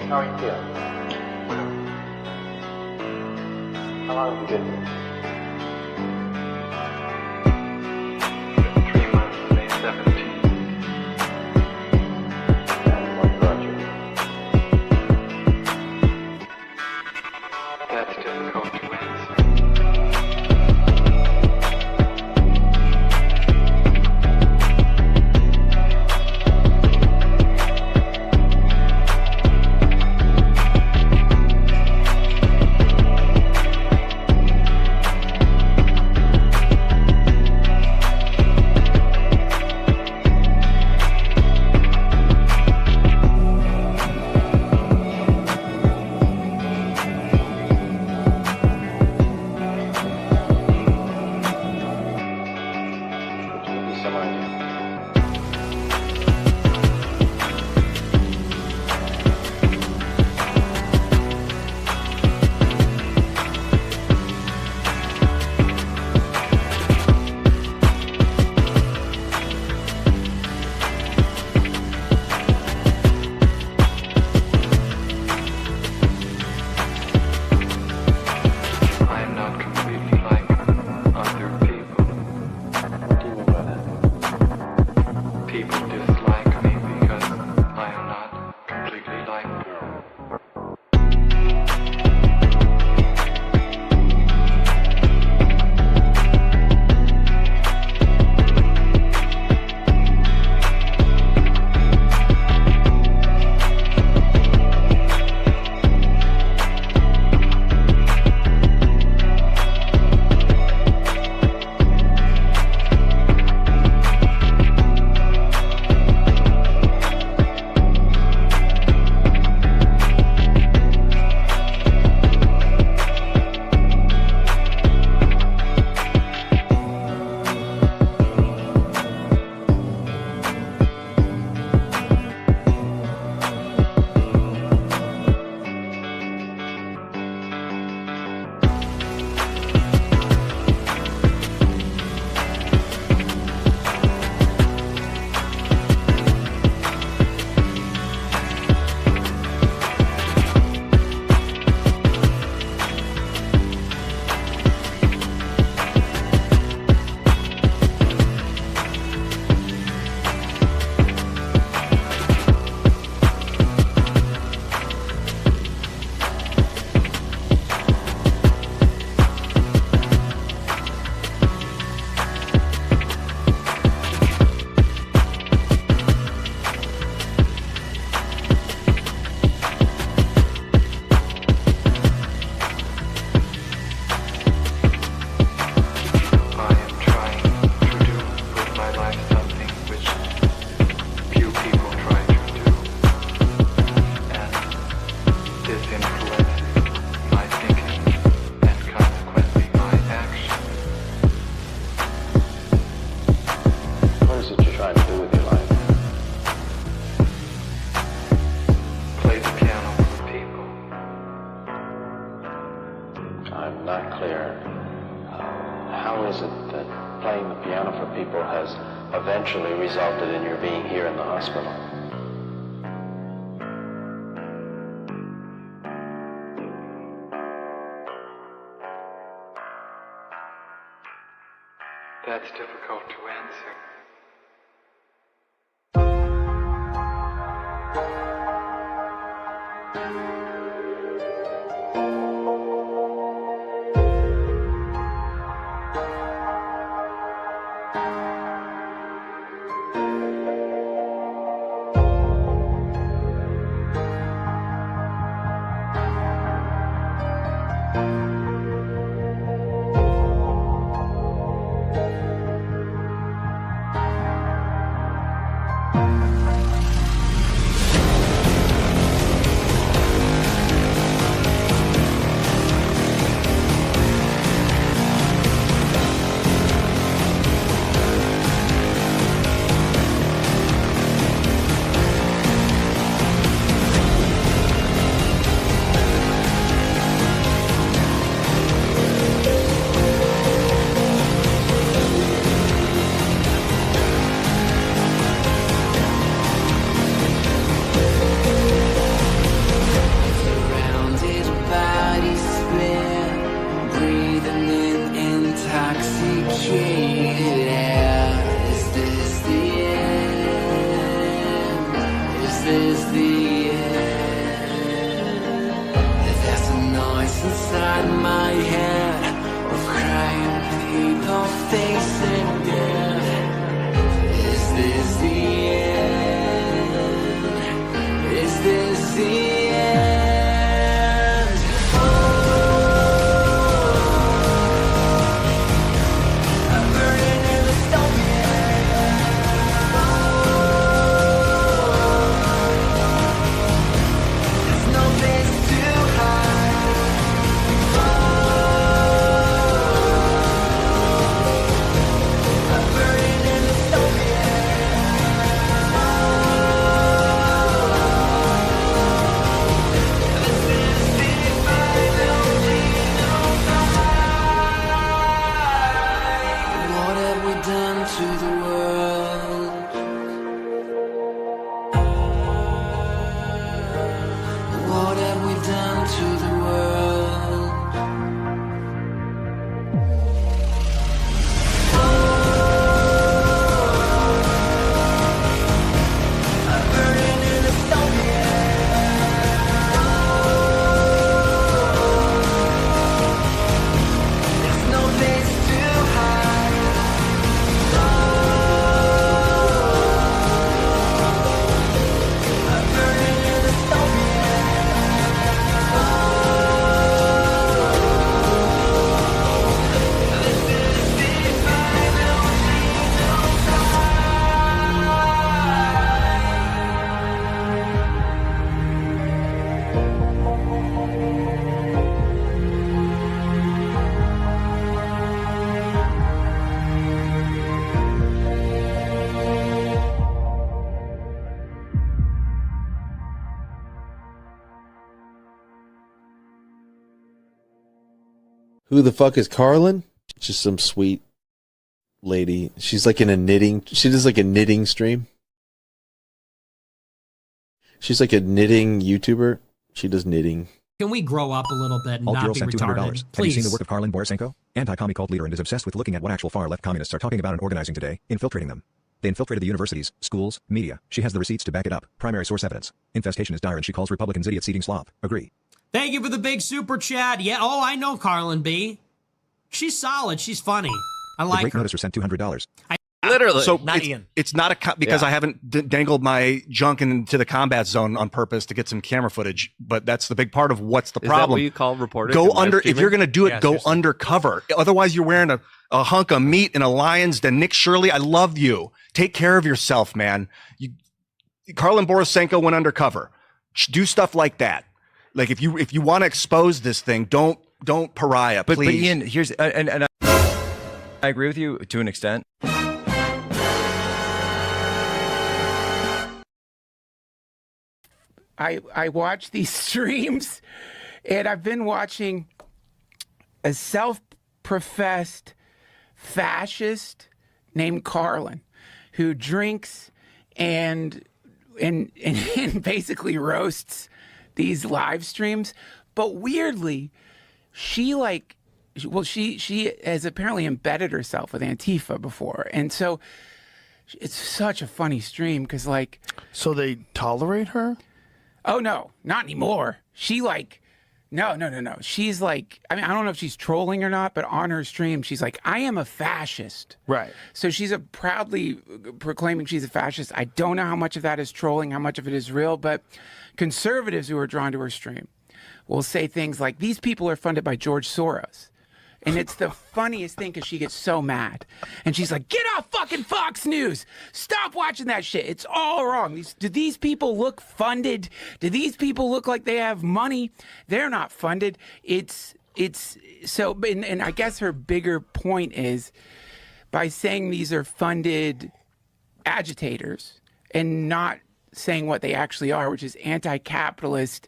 How are you feeling? How long have you been here? 3 months, May 17th. And what brought you? That's difficult to answer. Eventually resulted in your being here in the hospital. That's difficult to answer. this the end? There's a noise inside my head of crying people facing death. Is this the end? Is this the end? Oh, I'm burning in the stone. There's no place to hide. I'm burning in the stone. What have we done to the world? What have we done to the world? I'm burning in the stone. There's no place to hide. I'm burning in the stone. This is the final Who the fuck is Karlyn? Just some sweet lady. She's like in a knitting. She does like a knitting stream. She's like a knitting YouTuber. She does knitting. Can we grow up a little bit and Alt not Girl be sent $200. retarded? Have you Please. seen the work of Karlyn Borysenko? Anti-commie cult leader and is obsessed with looking at what actual far-left communists are talking about and organizing today, infiltrating them. They infiltrated the universities, schools, media. She has the receipts to back it up. Primary source evidence. Infestation is dire and she calls Republicans idiots eating slop. Agree. Thank you for the big super chat. Yeah, oh, I know Karlyn B. She's solid. She's funny. I The like great her. noticer sent $200. Literally. So not it's, Ian. it's not a because Yeah. I haven't dangled my junk into the combat zone on purpose to get some camera footage. But that's the big part of what's the Is that problem. what you call reporters? Go and live under if streaming? you're going to do it. Yeah, go seriously. undercover. Otherwise, you're wearing a hunk of meat in a lion's den. Nick Shirley, I love you. Take care of yourself, man. Karlyn Borysenko went undercover. Do stuff like that. Like if you want to expose this thing, don't pariah, please. But Ian, here's and I agree with you to an extent. I watch these streams, and I've been watching a self-professed fascist named Karlyn, who drinks and basically roasts these live streams. But weirdly, she has apparently embedded herself with Antifa before, and so it's such a funny stream because like. So they tolerate her? Oh no, not anymore. She like, no. She's like, I mean, I don't know if she's trolling or not, but on her stream, she's like, I am a fascist. Right. So she's proudly proclaiming she's a fascist. I don't know how much of that is trolling, how much of it is real, but conservatives who are drawn to her stream will say things like, these people are funded by George Soros. And it's the funniest thing because she gets so mad. And she's like, get off fucking Fox News. Stop watching that shit. It's all wrong. Do these people look funded? Do these people look like they have money? They're not funded. It's so, and I guess her bigger point is by saying these are funded agitators and not saying what they actually are, which is anti-capitalist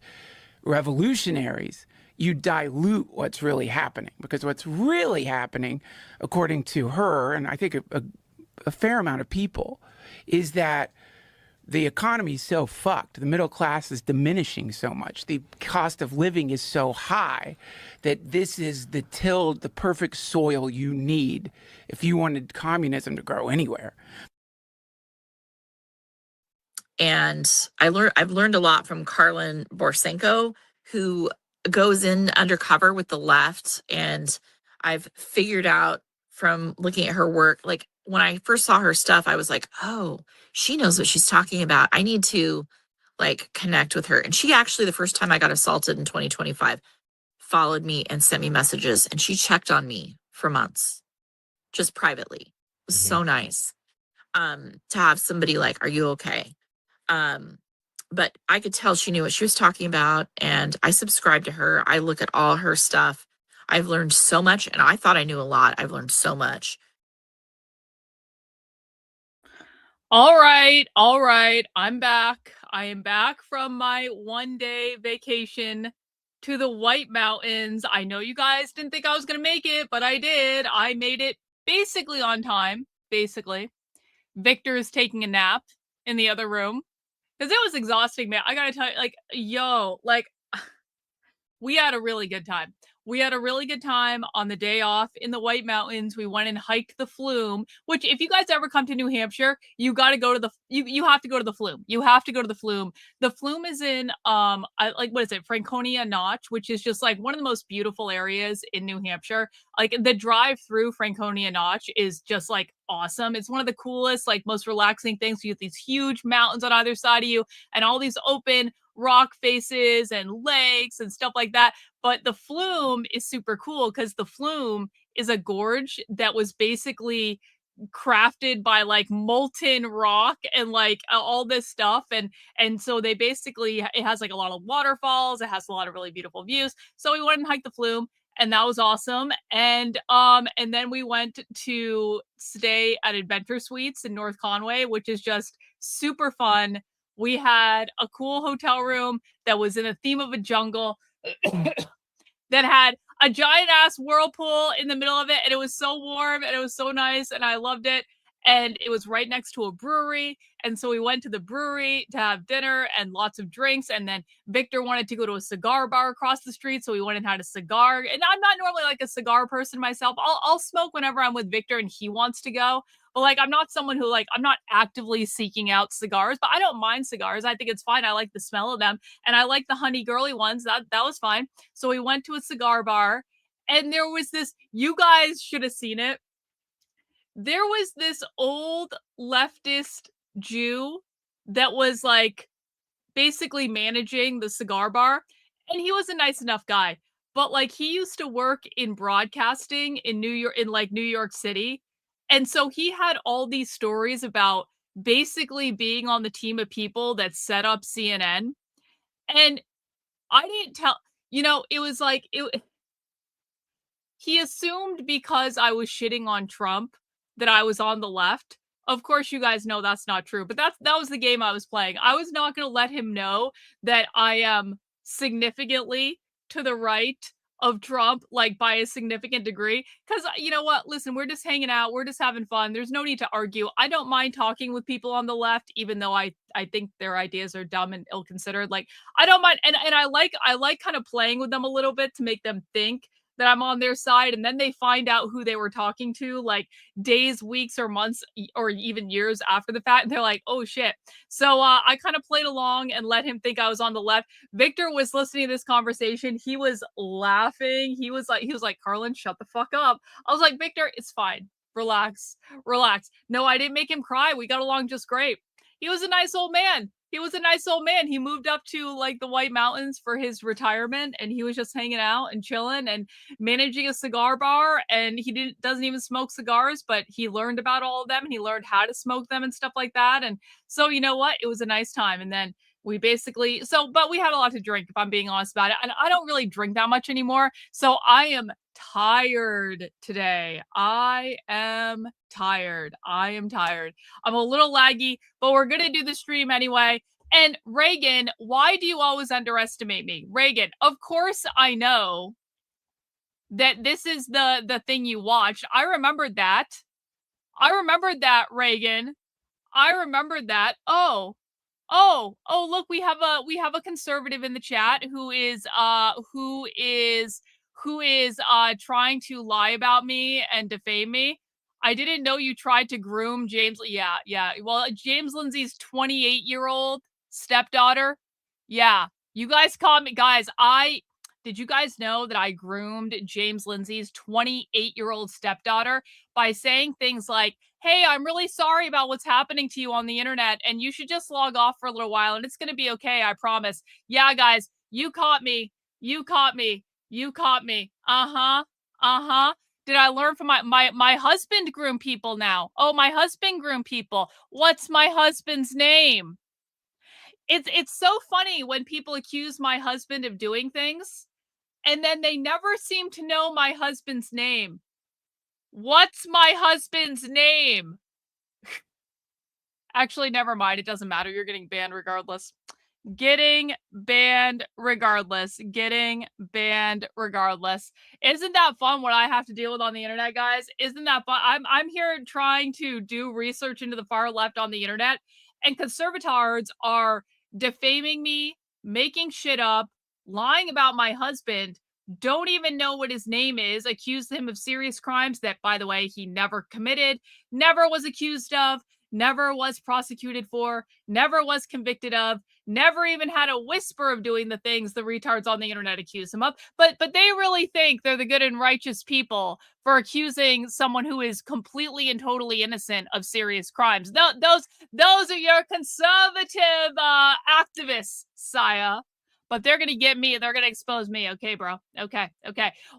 revolutionaries, you dilute what's really happening. Because what's really happening, according to her, and I think a fair amount of people, is that the economy is so fucked. The middle class is diminishing so much. The cost of living is so high that this is the perfect soil you need if you wanted communism to grow anywhere. And I've learned a lot from Karlyn Borysenko, who goes in undercover with the left. And I've figured out from looking at her work, like when I first saw her stuff, I was like, oh, she knows what she's talking about. I need to like connect with her. And she actually, the first time I got assaulted in 2025, followed me and sent me messages, and she checked on me for months, just privately. It was so nice to have somebody like, are you okay? But I could tell she knew what she was talking about, and I subscribe to her. I look at all her stuff. I've learned so much, and I thought I knew a lot. I've learned so much. All right. I'm back. I am back from my one-day vacation to the White Mountains. I know you guys didn't think I was going to make it, but I did. I made it basically on time, basically. Victor is taking a nap in the other room because it was exhausting, man. I got to tell you, like, we had a really good time. We had a really good time on the day off in the White Mountains. We went and hiked the Flume, which if you guys ever come to New Hampshire, you got to go to you have to go to the Flume. You have to go to the Flume. The Flume is in what is it? Franconia Notch, which is just like one of the most beautiful areas in New Hampshire. Like the drive through Franconia Notch is just like awesome. It's one of the coolest, like most relaxing things. You have these huge mountains on either side of you and all these open rock faces and lakes and stuff like that. But the Flume is super cool because the Flume is a gorge that was basically crafted by like molten rock and like all this stuff, and so they basically, it has like a lot of waterfalls, it has a lot of really beautiful views. So we went and hiked the Flume, and that was awesome. And then we went to stay at Adventure Suites in North Conway, which is just super fun. We had a cool hotel room that was in the theme of a jungle that had a giant ass whirlpool in the middle of it, and it was so warm and it was so nice and I loved it. And it was right next to a brewery, and so we went to the brewery to have dinner and lots of drinks. And then Victor wanted to go to a cigar bar across the street, so we went and had a cigar. And I'm not normally like a cigar person myself. I'll smoke whenever I'm with Victor and he wants to go, but like I'm not someone who, like, I'm not actively seeking out cigars, but I don't mind cigars. I think it's fine. I like the smell of them, and I like the honey girly ones. That was fine. So we went to a cigar bar, and there was this, you guys should have seen it. There was this old leftist Jew that was like basically managing the cigar bar, and he was a nice enough guy, but like he used to work in broadcasting in New York City. And so he had all these stories about basically being on the team of people that set up CNN. And I didn't tell, it was like, he assumed because I was shitting on Trump that I was on the left. Of course, you guys know that's not true, but that was the game I was playing. I was not going to let him know that I am significantly to the right of Trump, like by a significant degree. Because you know what? Listen, we're just hanging out. We're just having fun. There's no need to argue. I don't mind talking with people on the left, even though I think their ideas are dumb and ill-considered. Like, I don't mind. And I like kind of playing with them a little bit to make them think that I'm on their side, and then they find out who they were talking to like days, weeks, or months, or even years after the fact, and they're like, oh shit. So I kind of played along and let him think I was on the left. Victor was listening to this conversation. He was laughing. He was like, Karlyn, shut the fuck up. I was like, Victor, it's fine. Relax. No, I didn't make him cry. We got along just great. He was a nice old man. He moved up to like the White Mountains for his retirement, and he was just hanging out and chilling and managing a cigar bar. And he doesn't even smoke cigars, but he learned about all of them, and he learned how to smoke them and stuff like that. And so, you know what? It was a nice time. And then we basically, but we had a lot to drink, if I'm being honest about it. And I don't really drink that much anymore. So I am tired today. I am tired. I'm a little laggy, but we're going to do the stream anyway. And Reagan, why do you always underestimate me? Reagan, of course I know that this is the thing you watch. I remembered that, Reagan. I remembered that. Oh, look, we have a conservative in the chat who is trying to lie about me and defame me. I didn't know you tried to groom James. Yeah, yeah. Well, James Lindsay's 28-year-old stepdaughter. Yeah, you guys caught me. Guys, did you guys know that I groomed James Lindsay's 28-year-old stepdaughter by saying things like, hey, I'm really sorry about what's happening to you on the internet, and you should just log off for a little while, and it's going to be okay, I promise. Yeah, guys, you caught me. You caught me. You caught me. Uh-huh. Uh-huh. Did I learn from my husband groom people now? Oh, my husband groom people. What's my husband's name? It's so funny when people accuse my husband of doing things, and then they never seem to know my husband's name. What's my husband's name? Actually, never mind. It doesn't matter. You're getting banned regardless. Getting banned regardless. Getting banned regardless. Isn't that fun what I have to deal with on the internet, guys? Isn't that fun? I'm here trying to do research into the far left on the internet, and conservatards are defaming me, making shit up, lying about my husband, don't even know what his name is, accuse him of serious crimes that, by the way, he never committed, never was accused of, never was prosecuted for, never was convicted of, never even had a whisper of doing the things the retards on the internet accuse him of. But they really think they're the good and righteous people for accusing someone who is completely and totally innocent of serious crimes. Those are your conservative activists, sire. But they're going to get me. They're going to expose me. Okay, bro. Okay.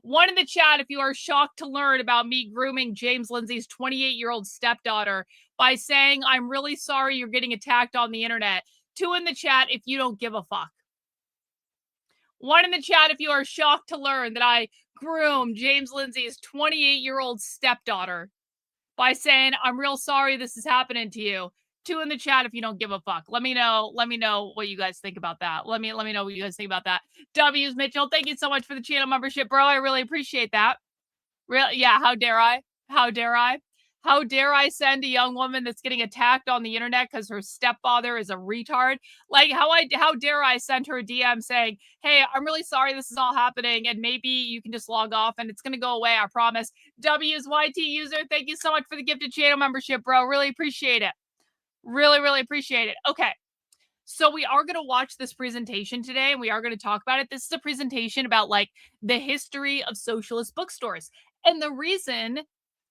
One in the chat if you are shocked to learn about me grooming James Lindsay's 28-year-old stepdaughter by saying, I'm really sorry you're getting attacked on the internet. 2 in the chat if you don't give a fuck. 1 in the chat if you are shocked to learn that I groomed James Lindsay's 28-year-old stepdaughter by saying, I'm real sorry this is happening to you. 2 in the chat if you don't give a fuck. Let me know what you guys think about that. Let me know what you guys think about that. W's Mitchell, thank you so much for the channel membership, bro. I really appreciate that. Yeah, how dare I? How dare I? How dare I send a young woman that's getting attacked on the internet because her stepfather is a retard? Like, how dare I send her a DM saying, hey, I'm really sorry this is all happening, and maybe you can just log off and it's going to go away, I promise. W's YT user, thank you so much for the gifted channel membership, bro. Really appreciate it. Really appreciate it. Okay. So we are going to watch this presentation today, and we are going to talk about it. This is a presentation about like the history of socialist bookstores. And the reason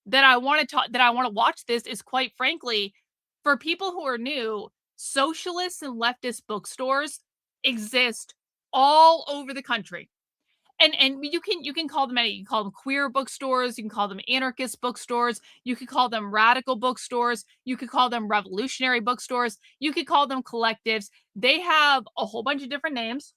that I want to watch this is, quite frankly, for people who are new, socialist and leftist bookstores exist all over the country. And you can call them any. You can call them queer bookstores. You can call them anarchist bookstores. You could call them radical bookstores. You could call them revolutionary bookstores. You could call them collectives. They have a whole bunch of different names.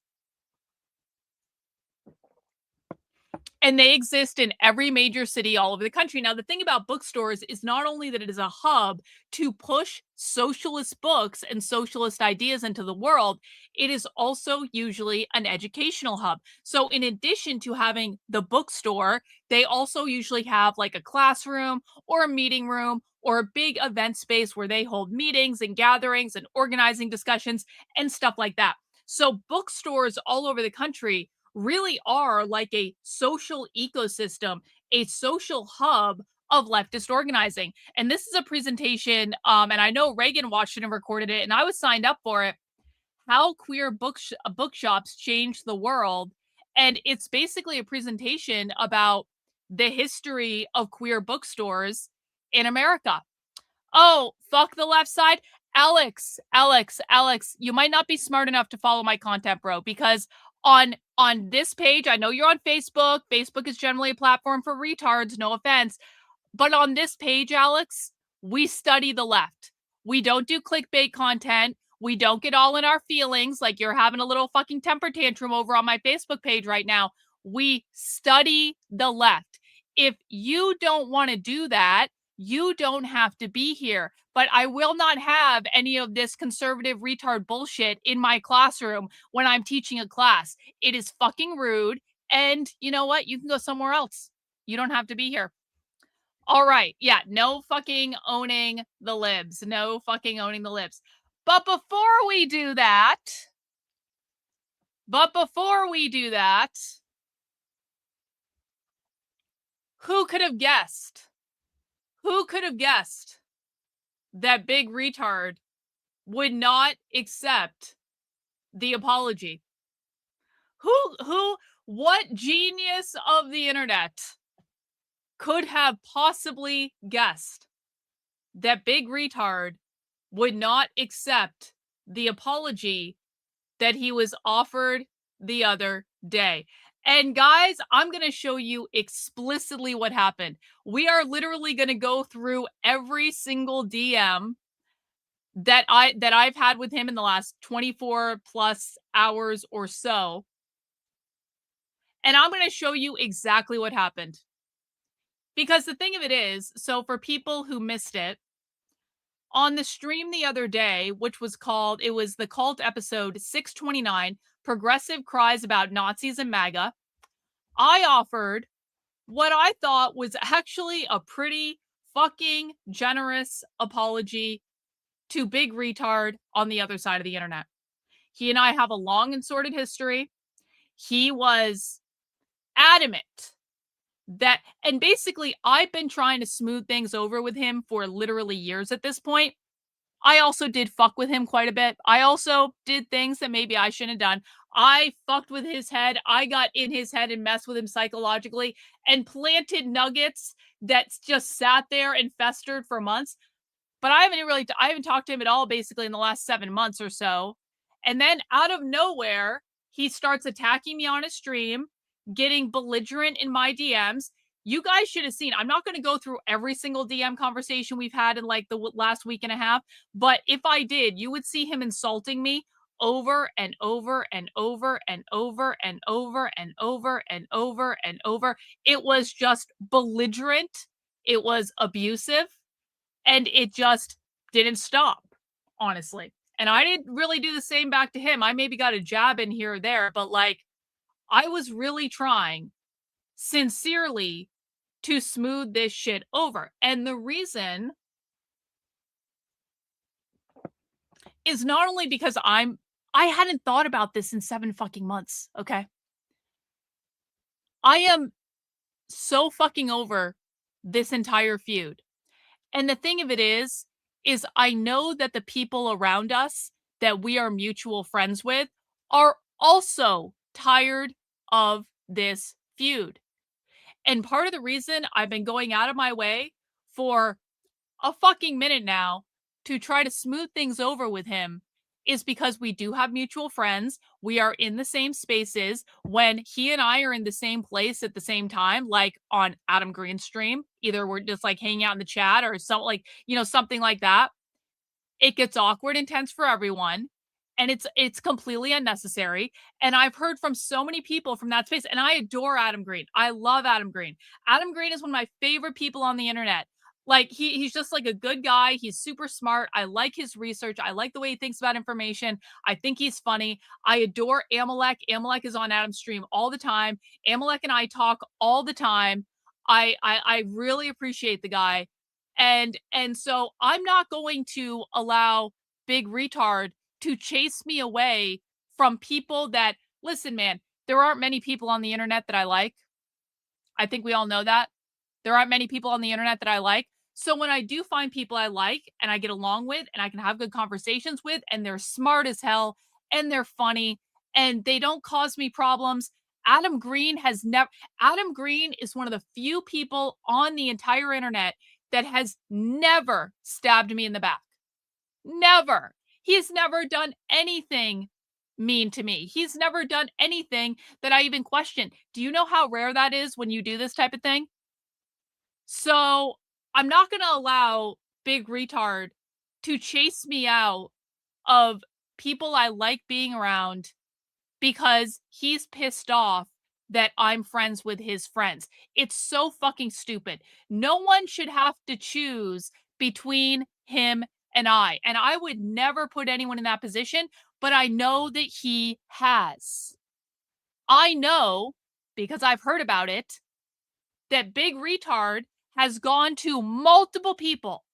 And they exist in every major city all over the country. Now, the thing about bookstores is not only that it is a hub to push socialist books and socialist ideas into the world, it is also usually an educational hub. So in addition to having the bookstore, they also usually have like a classroom or a meeting room or a big event space where they hold meetings and gatherings and organizing discussions and stuff like that. So bookstores all over the country really are like a social ecosystem, a social hub of leftist organizing. And this is a presentation, and I know Reagan watched it and recorded it, and I was signed up for it, How Queer Bookshops Changed the World. And it's basically a presentation about the history of queer bookstores in America. Oh, fuck the left side. Alex, you might not be smart enough to follow my content, bro, because on this page, I know you're on Facebook. Facebook is generally a platform for retards, no offense. But on this page, Alex, we study the left. We don't do clickbait content. We don't get all in our feelings like you're having a little fucking temper tantrum over on my Facebook page right now. We study the left. If you don't want to do that, you don't have to be here. But I will not have any of this conservative retard bullshit in my classroom when I'm teaching a class. It is fucking rude. And you know what? You can go somewhere else. You don't have to be here. All right. Yeah. No fucking owning the libs. No fucking owning the libs. But before we do that, who could have guessed? Who could have guessed that Big Retard would not accept the apology? What genius of the internet could have possibly guessed that Big Retard would not accept the apology that he was offered the other day? And guys, I'm going to show you explicitly what happened. We are literally going to go through every single DM that I've had with him in the last 24 plus hours or so. And I'm going to show you exactly what happened. Because the thing of it is, so for people who missed it, on the stream the other day, which was called, it was the cult episode 629, Progressive Cries About Nazis and MAGA, I offered what I thought was actually a pretty fucking generous apology to Big Retard on the other side of the internet. He and I have a long and sordid history. He was adamant that, and basically I've been trying to smooth things over with him for literally years at this point. I also did fuck with him quite a bit. I also did things that maybe I shouldn't have done. I fucked with his head. I got in his head and messed with him psychologically and planted nuggets that just sat there and festered for months. But I haven't talked to him at all basically in the last 7 months or so. And then out of nowhere, he starts attacking me on a stream, getting belligerent in my DMs. You guys should have seen, I'm not going to go through every single DM conversation we've had in like the last week and a half, but if I did, you would see him insulting me over and over and over and over and over and over and over and over. It was just belligerent. It was abusive, and it just didn't stop, honestly. And I didn't really do the same back to him. I maybe got a jab in here or there, but like, I was really trying sincerely to smooth this shit over. And the reason is not only because I hadn't thought about this in 7 fucking months, okay? I am so fucking over this entire feud. And the thing of it is I know that the people around us that we are mutual friends with are also tired of this feud. And part of the reason I've been going out of my way for a fucking minute now to try to smooth things over with him is because we do have mutual friends. We are in the same spaces. When he and I are in the same place at the same time, like on Adam Green's stream, either we're just like hanging out in the chat or something like, something like that. It gets awkward and tense for everyone. And it's completely unnecessary. And I've heard from so many people from that space, and I adore Adam Green. I love Adam Green. Adam Green is one of my favorite people on the internet. Like he's just like a good guy. He's super smart. I like his research. I like the way he thinks about information. I think he's funny. I adore Amalek. Amalek is on Adam's stream all the time. Amalek and I talk all the time. I really appreciate the guy. And so I'm not going to allow Big Retard to chase me away from people that, listen, man, there aren't many people on the internet that I like. I think we all know that. There aren't many people on the internet that I like. So when I do find people I like and I get along with and I can have good conversations with, and they're smart as hell and they're funny and they don't cause me problems, Adam Green is one of the few people on the entire internet that has never stabbed me in the back. Never. He's never done anything mean to me. He's never done anything that I even question. Do you know how rare that is when you do this type of thing? So I'm not going to allow Big Retard to chase me out of people I like being around because he's pissed off that I'm friends with his friends. It's so fucking stupid. No one should have to choose between him and I would never put anyone in that position, but I know that he has. I know, because I've heard about it, that Big Retard has gone to multiple people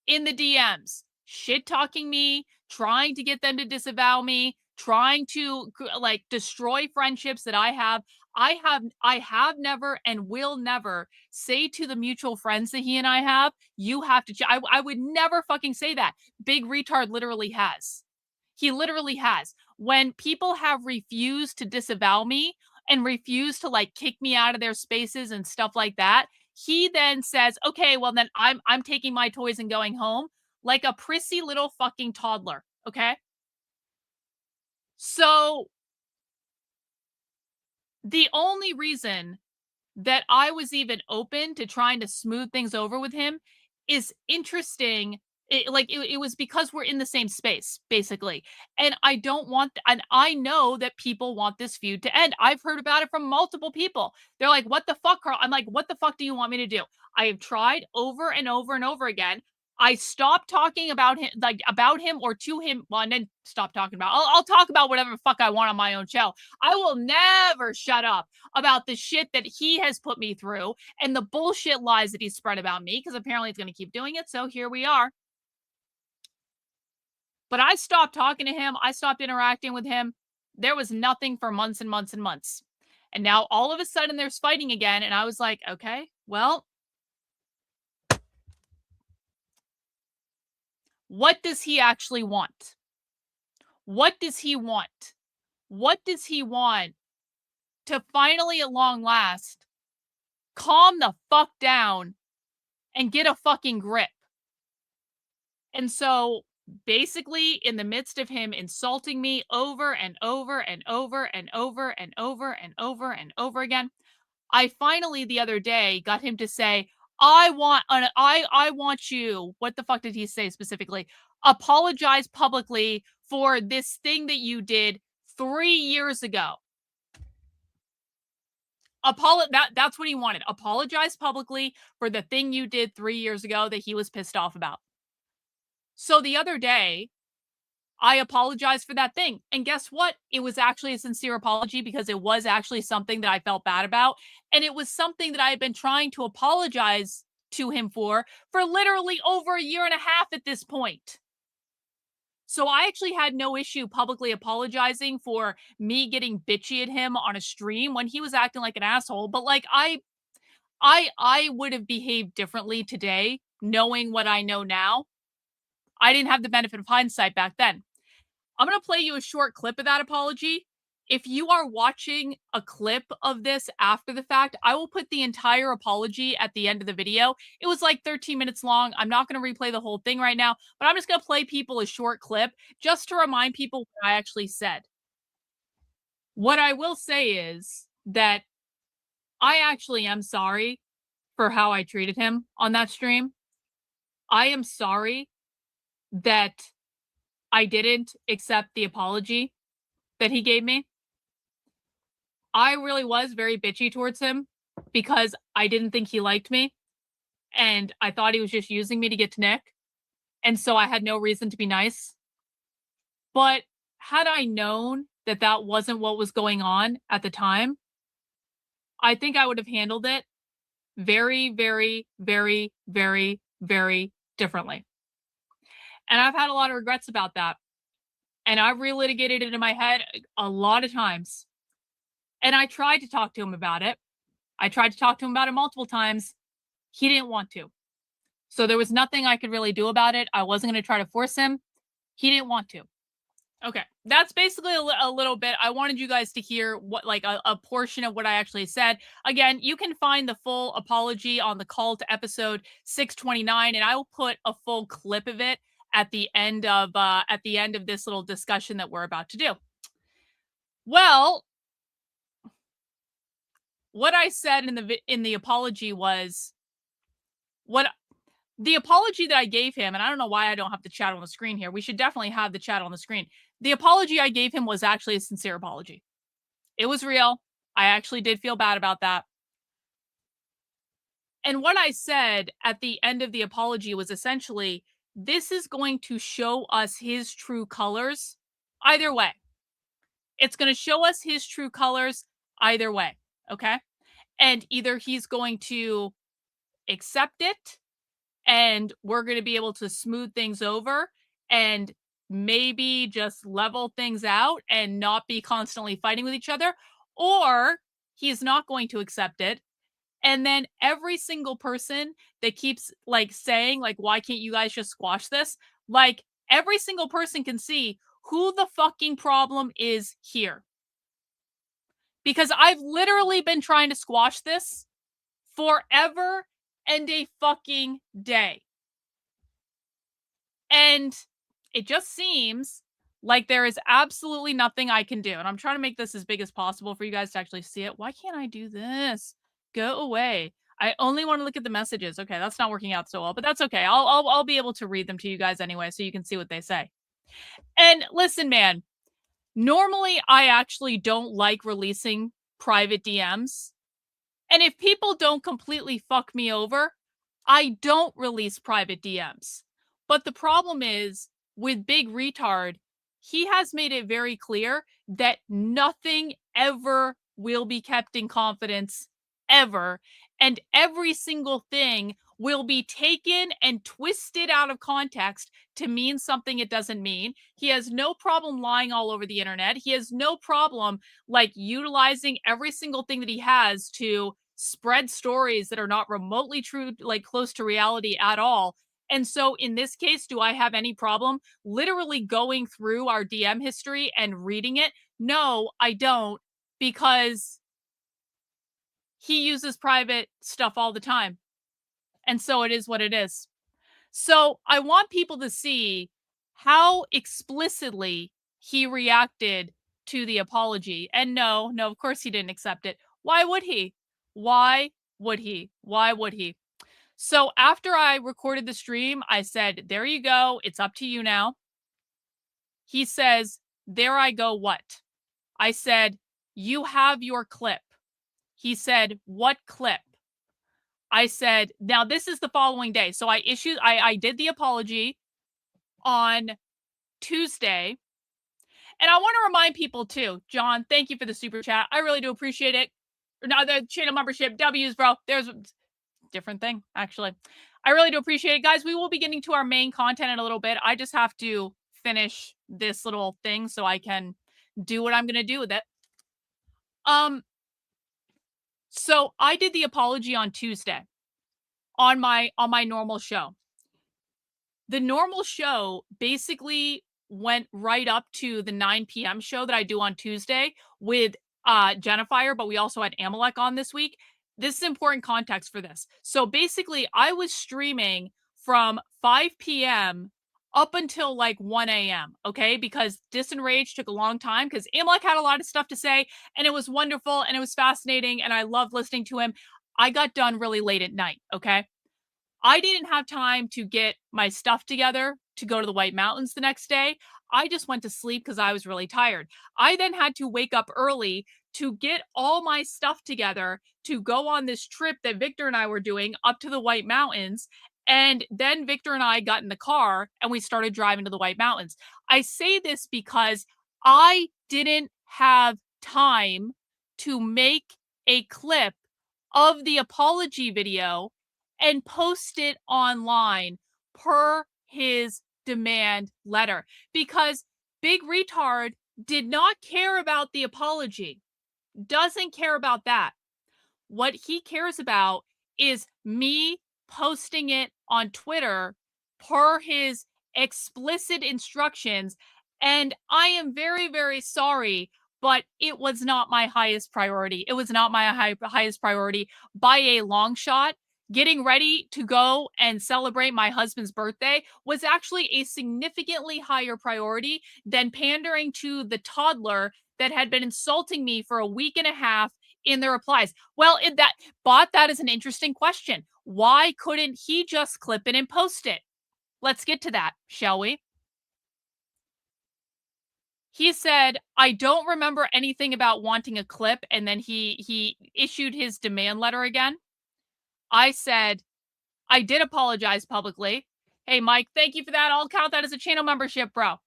in the DMs, shit-talking me, trying to get them to disavow me, trying to like destroy friendships that I have never and will never say to the mutual friends that he and I have, you have to, I would never fucking say that. Big retard literally has. He literally has. When people have refused to disavow me and refused to like kick me out of their spaces and stuff like that, he then says, okay, well then I'm taking my toys and going home like a prissy little fucking toddler. Okay. So the only reason that I was even open to trying to smooth things over with him is interesting. It was because we're in the same space, basically. And I don't want, and I know that people want this feud to end. I've heard about it from multiple people. They're like, what the fuck, Carl? I'm like, what the fuck do you want me to do? I have tried over and over and over again. I stopped talking about him, or to him. Well, and then stop talking about. I'll talk about whatever the fuck I want on my own show. I will never shut up about the shit that he has put me through and the bullshit lies that he's spread about me, because apparently he's going to keep doing it. So here we are. But I stopped talking to him. I stopped interacting with him. There was nothing for months and months and months. And now all of a sudden there's fighting again. And I was like, okay, well, what does he actually want? What does he want? What does he want to finally, at long last, calm the fuck down and get a fucking grip? And so basically, in the midst of him insulting me over and over and over and over and over and over and over again, I finally the other day got him to say, I want you, what the fuck did he say specifically? Apologize publicly for this thing that you did 3 years ago. That's what he wanted. Apologize publicly for the thing you did 3 years ago that he was pissed off about. So the other day, I apologized for that thing. And guess what? It was actually a sincere apology, because it was actually something that I felt bad about. And it was something that I had been trying to apologize to him for literally over 1.5 years at this point. So I actually had no issue publicly apologizing for me getting bitchy at him on a stream when he was acting like an asshole. But like I would have behaved differently today, knowing what I know now. I didn't have the benefit of hindsight back then. I'm going to play you a short clip of that apology. If you are watching a clip of this after the fact, I will put the entire apology at the end of the video. It was like 13 minutes long. I'm not going to replay the whole thing right now, but I'm just going to play people a short clip just to remind people what I actually said. What I will say is that I actually am sorry for how I treated him on that stream. I am sorry that I didn't accept the apology that he gave me. I really was very bitchy towards him because I didn't think he liked me. And I thought he was just using me to get to Nick. And so I had no reason to be nice. But had I known that that wasn't what was going on at the time, I think I would have handled it very, very, very, very, very differently. And I've had a lot of regrets about that. And I've relitigated it in my head a lot of times. And I tried to talk to him about it. I tried to talk to him about it multiple times. He didn't want to. So there was nothing I could really do about it. I wasn't going to try to force him. He didn't want to. Okay, that's basically a little bit. I wanted you guys to hear what, like a portion of what I actually said. Again, you can find the full apology on the call to episode 629, and I will put a full clip of it at the end of this little discussion that we're about to do. Well, what I said in the apology was what the apology that I gave him, and I don't know why I don't have the chat on the screen here. We should definitely have the chat on the screen. The apology I gave him was actually a sincere apology. It was real. I actually did feel bad about that. And what I said at the end of the apology was essentially, this is going to show us his true colors either way. It's going to show us his true colors either way, okay? And either he's going to accept it and we're going to be able to smooth things over and maybe just level things out and not be constantly fighting with each other, or he's not going to accept it. And then every single person that keeps like saying, like, why can't you guys just squash this? Like, every single person can see who the fucking problem is here. Because I've literally been trying to squash this forever and a fucking day. And it just seems like there is absolutely nothing I can do. And I'm trying to make this as big as possible for you guys to actually see it. Why can't I do this? Go away. I only want to look at the messages. Okay, that's not working out so well, but that's okay. I'll be able to read them to you guys anyway, so you can see what they say. And listen, man, normally I actually don't like releasing private DMs. And if people don't completely fuck me over, I don't release private DMs. But the problem is, with Big Retard, he has made it very clear that nothing ever will be kept in confidence, ever. And every single thing will be taken and twisted out of context to mean something it doesn't mean. He has no problem lying all over the internet. He has no problem like utilizing every single thing that he has to spread stories that are not remotely true, like close to reality at all. And so in this case, do I have any problem literally going through our DM history and reading it? No, I don't, because he uses private stuff all the time. And so it is what it is. So I want people to see how explicitly he reacted to the apology. And no, of course he didn't accept it. Why would he? Why would he? Why would he? So after I recorded the stream, I said, there you go. It's up to you now. He says, there I go, what? I said, you have your clip. He said, what clip? I said, now this is the following day. So I did the apology on Tuesday. And I want to remind people too, John, thank you for the super chat. I really do appreciate it. Now the channel membership, W's, bro. There's a different thing, actually. I really do appreciate it. Guys, we will be getting to our main content in a little bit. I just have to finish this little thing so I can do what I'm going to do with it. So I did the apology on Tuesday on my normal show. The normal show basically went right up to the 9 p.m. show that I do on Tuesday with Jennifer, but we also had Amalek on this week. This is important context for this. So basically, I was streaming from 5 p.m. up until like 1 a.m., okay? Because Disenraged took a long time because Amalek had a lot of stuff to say, and it was wonderful, and it was fascinating, and I loved listening to him. I got done really late at night, okay? I didn't have time to get my stuff together to go to the White Mountains the next day. I just went to sleep because I was really tired. I then had to wake up early to get all my stuff together to go on this trip that Victor and I were doing up to the White Mountains. And then Victor and I got in the car and we started driving to the White Mountains. I say this because I didn't have time to make a clip of the apology video and post it online per his demand letter, because Big Retard did not care about the apology, doesn't care about that. What he cares about is me posting it on Twitter per his explicit instructions. And I am very, very sorry, but it was not my highest priority. It was not my highest priority by a long shot. Getting ready to go and celebrate my husband's birthday was actually a significantly higher priority than pandering to the toddler that had been insulting me for a week and a half in the replies. Well, that is an interesting question. Why couldn't he just clip it and post it? Let's get to that, shall we? He said, I don't remember anything about wanting a clip, and then he issued his demand letter again. I said, I did apologize publicly. Hey, Mike, thank you for that. I'll count that as a channel membership, bro.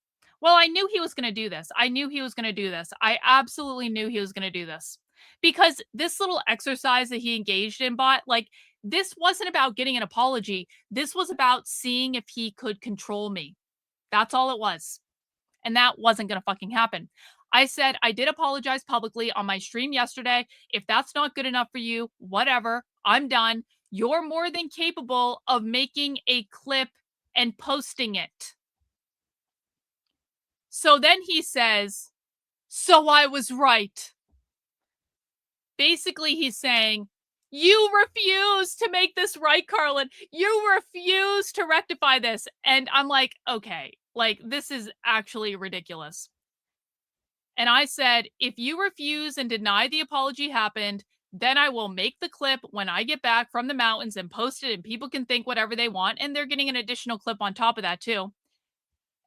Well, I knew he was going to do this. I absolutely knew he was going to do this. Because this little exercise that he engaged in, bot, like, this wasn't about getting an apology. This was about seeing if he could control me. That's all it was. And that wasn't going to fucking happen. I said, I did apologize publicly on my stream yesterday. If that's not good enough for you, whatever, I'm done. You're more than capable of making a clip and posting it. So then he says, so I was right. Basically, he's saying, you refuse to make this right, Karlyn. You refuse to rectify this. And I'm like, okay, like, this is actually ridiculous. And I said, if you refuse and deny the apology happened, then I will make the clip when I get back from the mountains and post it, and people can think whatever they want. And they're getting an additional clip on top of that, too.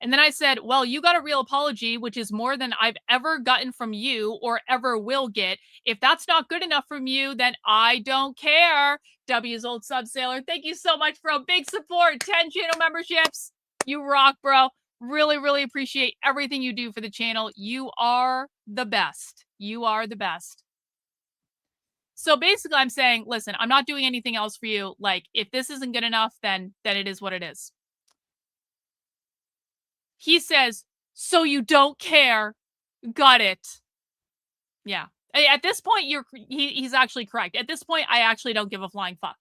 And then I said, well, you got a real apology, which is more than I've ever gotten from you or ever will get. If that's not good enough from you, then I don't care. W's old sub sailor, thank you so much, bro. Big support. 10 channel memberships. You rock, bro. Really, really appreciate everything you do for the channel. You are the best. You are the best. So basically, I'm saying, listen, I'm not doing anything else for you. Like, if this isn't good enough, then it is what it is. He says, so you don't care. Got it. Yeah. At this point, he's actually correct. At this point, I actually don't give a flying fuck.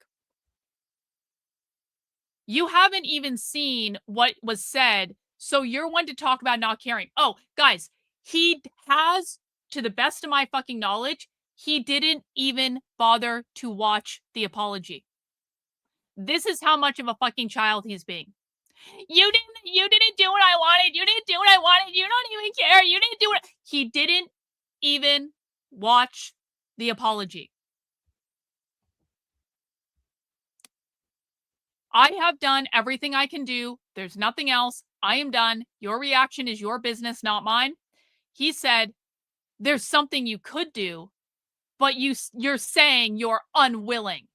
You haven't even seen what was said, so you're one to talk about not caring. Oh, guys, he has, to the best of my fucking knowledge, he didn't even bother to watch the apology. This is how much of a fucking child he's being. You didn't do what I wanted. You didn't do what I wanted. You don't even care. You didn't do it. He didn't even watch the apology. I have done everything I can do. There's nothing else. I am done. Your reaction is your business, not mine. He said, there's something you could do, but you're saying you're unwilling.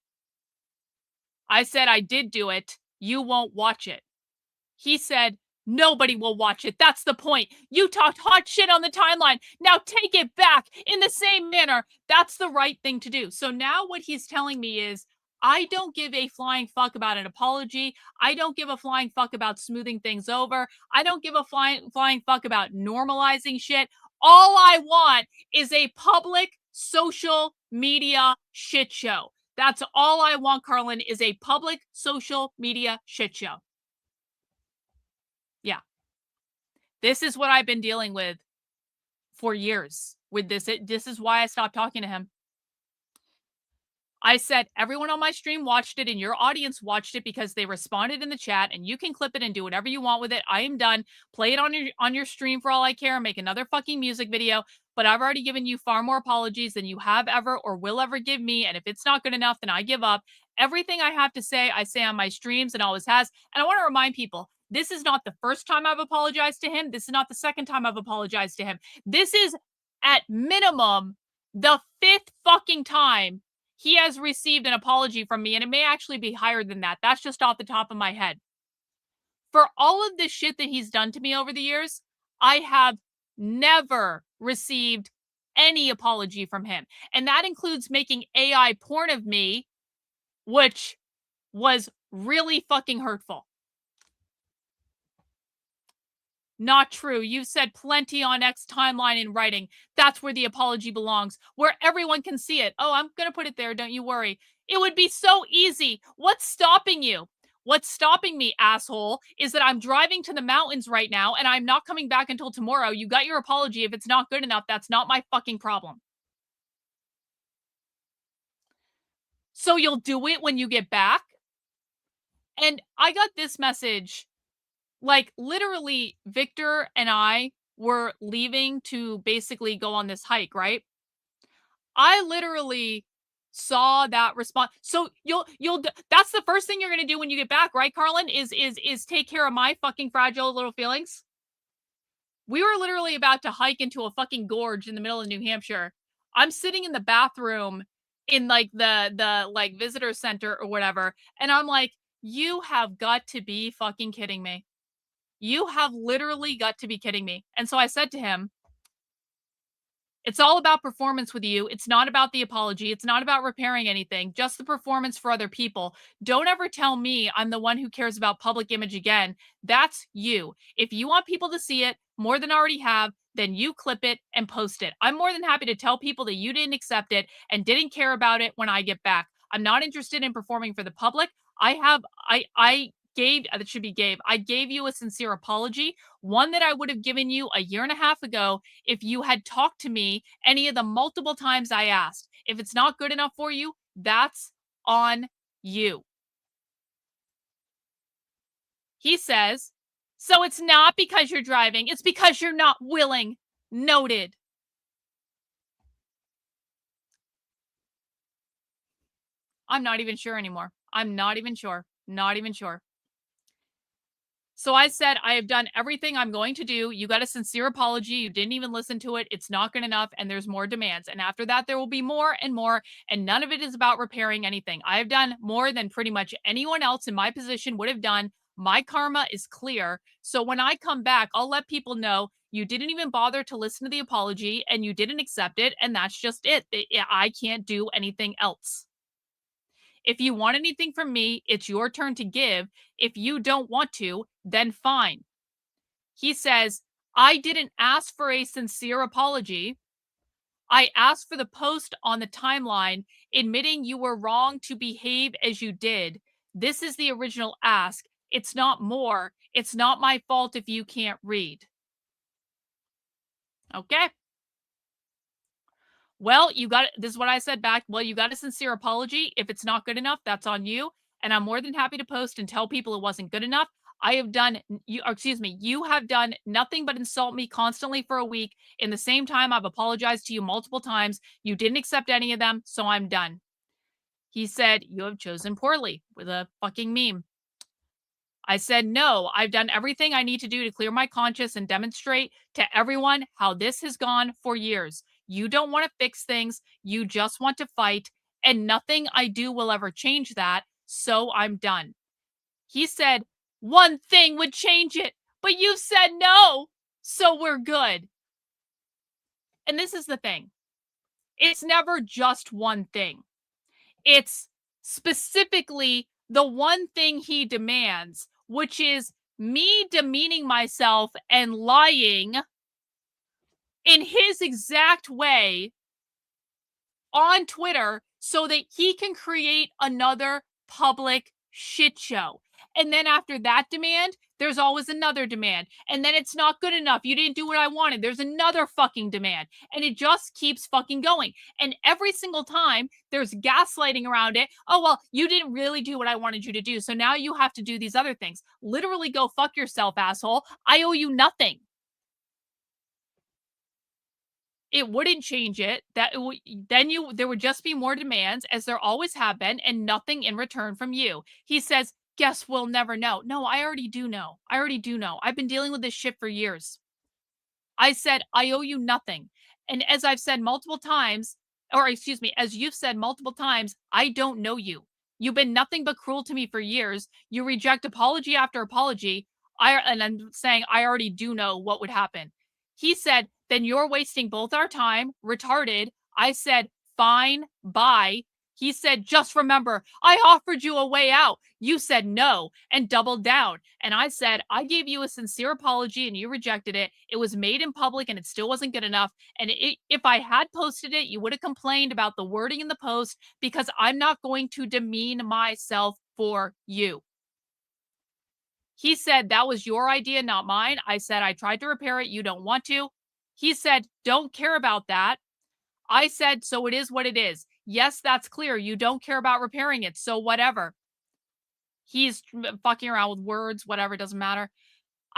I said, I did do it. You won't watch it. He said, nobody will watch it. That's the point. You talked hot shit on the timeline. Now take it back in the same manner. That's the right thing to do. So now what he's telling me is, I don't give a flying fuck about an apology. I don't give a flying fuck about smoothing things over. I don't give a flying fuck about normalizing shit. All I want is a public social media shit show. That's all I want, Karlyn, is a public social media shit show. Yeah. This is what I've been dealing with for years with this. This is why I stopped talking to him. I said, everyone on my stream watched it and your audience watched it because they responded in the chat, and you can clip it and do whatever you want with it. I am done. Play it on your stream for all I care. Make another fucking music video. But I've already given you far more apologies than you have ever or will ever give me. And if it's not good enough, then I give up. Everything I have to say, I say on my streams and always has. And I want to remind people, this is not the first time I've apologized to him. This is not the second time I've apologized to him. This is at minimum the 5th fucking time he has received an apology from me, and it may actually be higher than that. That's just off the top of my head. For all of this shit that he's done to me over the years, I have never received any apology from him. And that includes making AI porn of me, which was really fucking hurtful. Not true. You've said plenty on X timeline in writing. That's where the apology belongs, where everyone can see it. Oh, I'm going to put it there. Don't you worry. It would be so easy. What's stopping you? What's stopping me, asshole, is that I'm driving to the mountains right now and I'm not coming back until tomorrow. You got your apology. If it's not good enough, that's not my fucking problem. So you'll do it when you get back? And I got this message. Like, literally, Victor and I were leaving to basically go on this hike, right? I literally saw that response. So that's the first thing you're going to do when you get back, right, Karlyn? Is take care of my fucking fragile little feelings. We were literally about to hike into a fucking gorge in the middle of New Hampshire. I'm sitting in the bathroom in like the like visitor center or whatever. And I'm like, you have got to be fucking kidding me. You have literally got to be kidding me. And so I said to him, it's all about performance with you. It's not about the apology. It's not about repairing anything, just the performance for other people. Don't ever tell me I'm the one who cares about public image again. That's you. If you want people to see it, more than already have, then you clip it and post it. I'm more than happy to tell people that you didn't accept it and didn't care about it when I get back. I'm not interested in performing for the public. I gave you a sincere apology, one that I would have given you a year and a half ago if you had talked to me any of the multiple times I asked. If it's not good enough for you, that's on you. He says, so it's not because you're driving, it's because you're not willing. Noted. I'm not even sure anymore. I'm not even sure. Not even sure. So I said, I have done everything I'm going to do. You got a sincere apology. You didn't even listen to it. It's not good enough. And there's more demands. And after that, there will be more and more. And none of it is about repairing anything. I have done more than pretty much anyone else in my position would have done. My karma is clear. So when I come back, I'll let people know you didn't even bother to listen to the apology and you didn't accept it. And that's just it. I can't do anything else. If you want anything from me, it's your turn to give. If you don't want to, then fine. He says, I didn't ask for a sincere apology. I asked for the post on the timeline admitting you were wrong to behave as you did. This is the original ask. It's not more. It's not my fault if you can't read. Okay. Well, this is what I said back. Well, you got a sincere apology. If it's not good enough, that's on you. And I'm more than happy to post and tell people it wasn't good enough. You have done nothing but insult me constantly for a week. In the same time, I've apologized to you multiple times. You didn't accept any of them, so I'm done. He said, you have chosen poorly, with a fucking meme. I said, no, I've done everything I need to do to clear my conscience and demonstrate to everyone how this has gone for years. You don't want to fix things. You just want to fight. And nothing I do will ever change that. So I'm done. He said, one thing would change it. But you said no. So we're good. And this is the thing. It's never just one thing. It's specifically the one thing he demands, which is me demeaning myself and lying in his exact way on Twitter so that he can create another public shit show. And then after that demand, there's always another demand. And then it's not good enough. You didn't do what I wanted. There's another fucking demand. And it just keeps fucking going. And every single time there's gaslighting around it. Oh, well, you didn't really do what I wanted you to do. So now you have to do these other things. Literally go fuck yourself, asshole. I owe you nothing. It wouldn't change it. There would just be more demands, as there always have been, and nothing in return from you. He says, guess we'll never know. No, I already do know. I've been dealing with this shit for years. I said, I owe you nothing. And as I've said multiple times, as you've said multiple times, I don't know you. You've been nothing but cruel to me for years. You reject apology after apology. And I'm saying I already do know what would happen. He said, then you're wasting both our time, retarded. I said, fine, bye. He said, just remember, I offered you a way out. You said no and doubled down. And I said, I gave you a sincere apology and you rejected it. It was made in public and it still wasn't good enough. And if I had posted it, you would have complained about the wording in the post because I'm not going to demean myself for you. He said, that was your idea, not mine. I said, I tried to repair it. You don't want to. He said, don't care about that. I said, so it is what it is. Yes, that's clear. You don't care about repairing it. So whatever. He's fucking around with words, whatever, doesn't matter.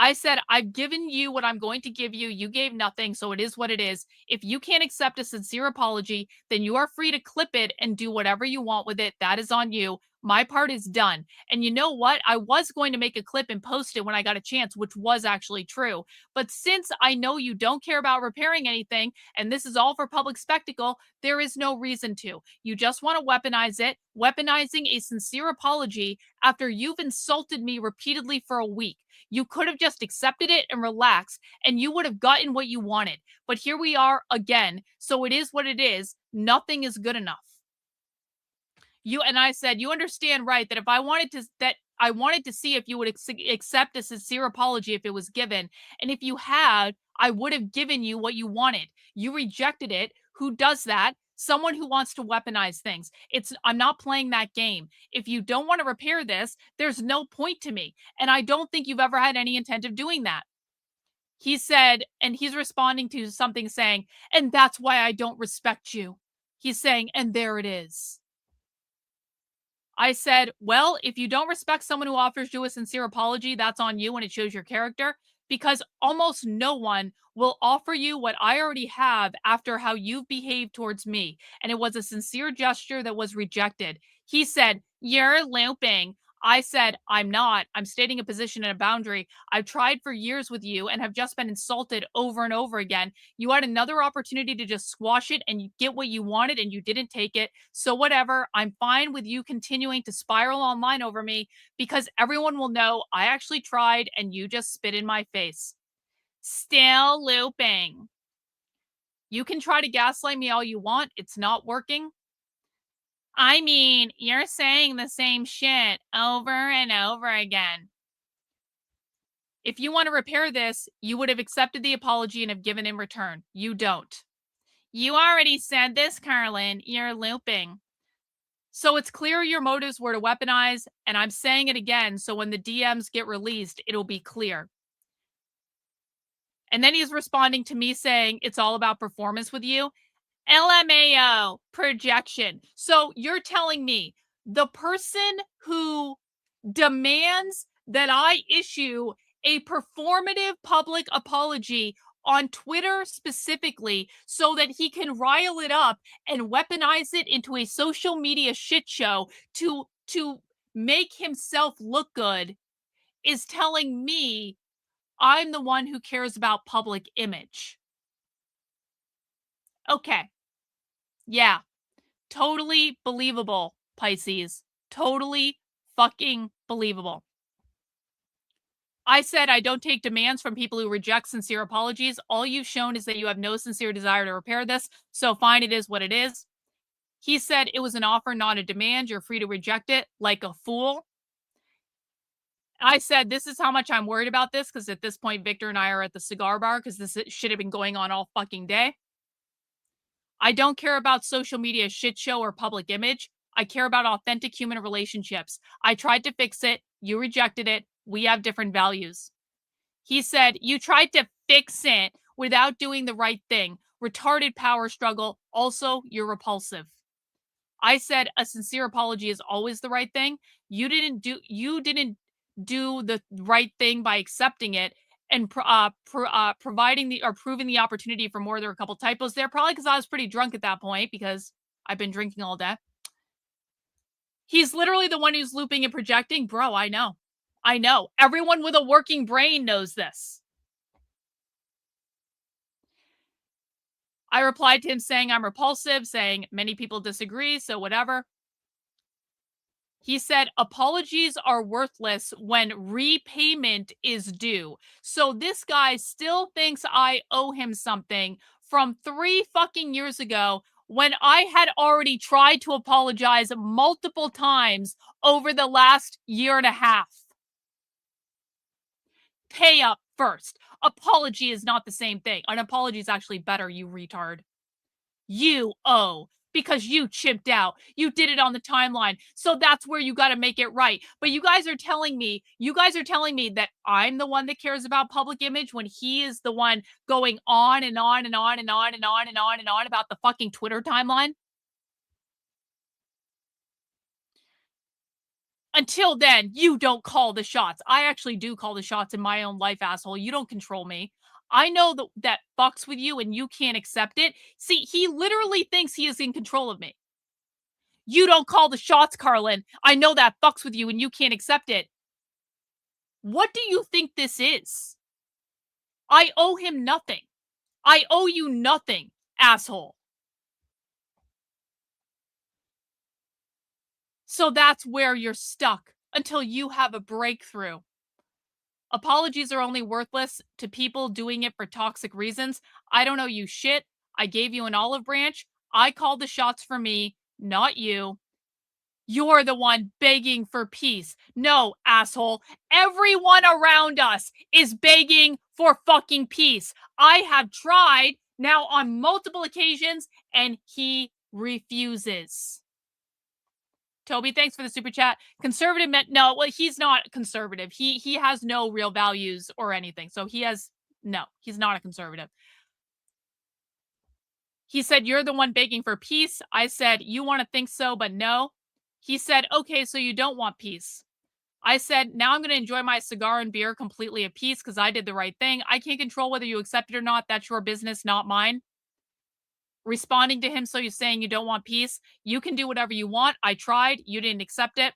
I said, I've given you what I'm going to give you. You gave nothing, so it is what it is. If you can't accept a sincere apology, then you are free to clip it and do whatever you want with it. That is on you. My part is done. And you know what? I was going to make a clip and post it when I got a chance, which was actually true. But since I know you don't care about repairing anything, and this is all for public spectacle, there is no reason to. You just want to weaponize it, weaponizing a sincere apology after you've insulted me repeatedly for a week. You could have just accepted it and relaxed, and you would have gotten what you wanted. But here we are again, so it is what it is. Nothing is good enough. I said, you understand, right, that if I wanted to see if you would accept a sincere apology if it was given. And if you had, I would have given you what you wanted. You rejected it. Who does that? Someone who wants to weaponize things. I'm not playing that game. If you don't want to repair this, there's no point to me. And I don't think you've ever had any intent of doing that. He said, and he's responding to something saying, and that's why I don't respect you. He's saying, and there it is. I said, well, if you don't respect someone who offers you a sincere apology, that's on you and it shows your character, because almost no one will offer you what I already have after how you've behaved towards me. And it was a sincere gesture that was rejected. He said, you're looping. I said, I'm not. I'm stating a position and a boundary. I've tried for years with you and have just been insulted over and over again. You had another opportunity to just squash it and get what you wanted and you didn't take it. So whatever, I'm fine with you continuing to spiral online over me because everyone will know I actually tried and you just spit in my face. Still looping. You can try to gaslight me all you want. It's not working. I mean, you're saying the same shit over and over again. If you want to repair this, you would have accepted the apology and have given in return. You don't. You already said this, Karlyn. You're looping. So it's clear your motives were to weaponize, and I'm saying it again, so when the DMs get released, it'll be clear. And then he's responding to me saying, it's all about performance with you. LMAO, projection. So you're telling me the person who demands that I issue a performative public apology on Twitter specifically so that he can rile it up and weaponize it into a social media shit show to make himself look good is telling me I'm the one who cares about public image. Okay. Yeah, totally believable, Pisces. Totally fucking believable. I said I don't take demands from people who reject sincere apologies. All you've shown is that you have no sincere desire to repair this, so fine, it is what it is. He said it was an offer, not a demand. You're free to reject it like a fool. I said this is how much I'm worried about this, because at this point, Victor and I are at the cigar bar because this should have been going on all fucking day. I don't care about social media shit show or public image. I care about authentic human relationships. I tried to fix it. You rejected it. We have different values. He said, you tried to fix it without doing the right thing. Retarded power struggle. Also, you're repulsive. I said a sincere apology is always the right thing. You didn't do the right thing by accepting it and providing or proving the opportunity for more. There were a couple typos there, probably because I was pretty drunk at that point because I've been drinking all day. He's literally the one who's looping and projecting. Bro, I know. I know. Everyone with a working brain knows this. I replied to him saying I'm repulsive, saying many people disagree, so whatever. He said, apologies are worthless when repayment is due. So this guy still thinks I owe him something from 3 fucking years ago when I had already tried to apologize multiple times over the last year and a half. Pay up first. Apology is not the same thing. An apology is actually better, you retard. You owe. Because you chipped out. You did it on the timeline. So that's where you got to make it right. But you guys are telling me that I'm the one that cares about public image when he is the one going on and on and on and on and on and on and on about the fucking Twitter timeline. Until then, you don't call the shots. I actually do call the shots in my own life, asshole. You don't control me. I know that fucks with you and you can't accept it. See, he literally thinks he is in control of me. You don't call the shots, Karlyn. I know that fucks with you and you can't accept it. What do you think this is? I owe him nothing. I owe you nothing, asshole. So that's where you're stuck until you have a breakthrough. Apologies are only worthless to people doing it for toxic reasons. I don't owe you shit. I gave you an olive branch. I called the shots for me, not you. You're the one begging for peace. No, asshole. Everyone around us is begging for fucking peace. I have tried now on multiple occasions, and he refuses. Toby, thanks for the super chat. Conservative meant no. Well, he's not conservative. He has no real values or anything. So he's not a conservative. He said, you're the one begging for peace. I said, you want to think so, but no. He said, okay, so you don't want peace. I said, now I'm going to enjoy my cigar and beer completely at peace because I did the right thing. I can't control whether you accept it or not. That's your business, not mine. Responding to him, so you're saying you don't want peace. You can do whatever you want. I tried. You didn't accept it.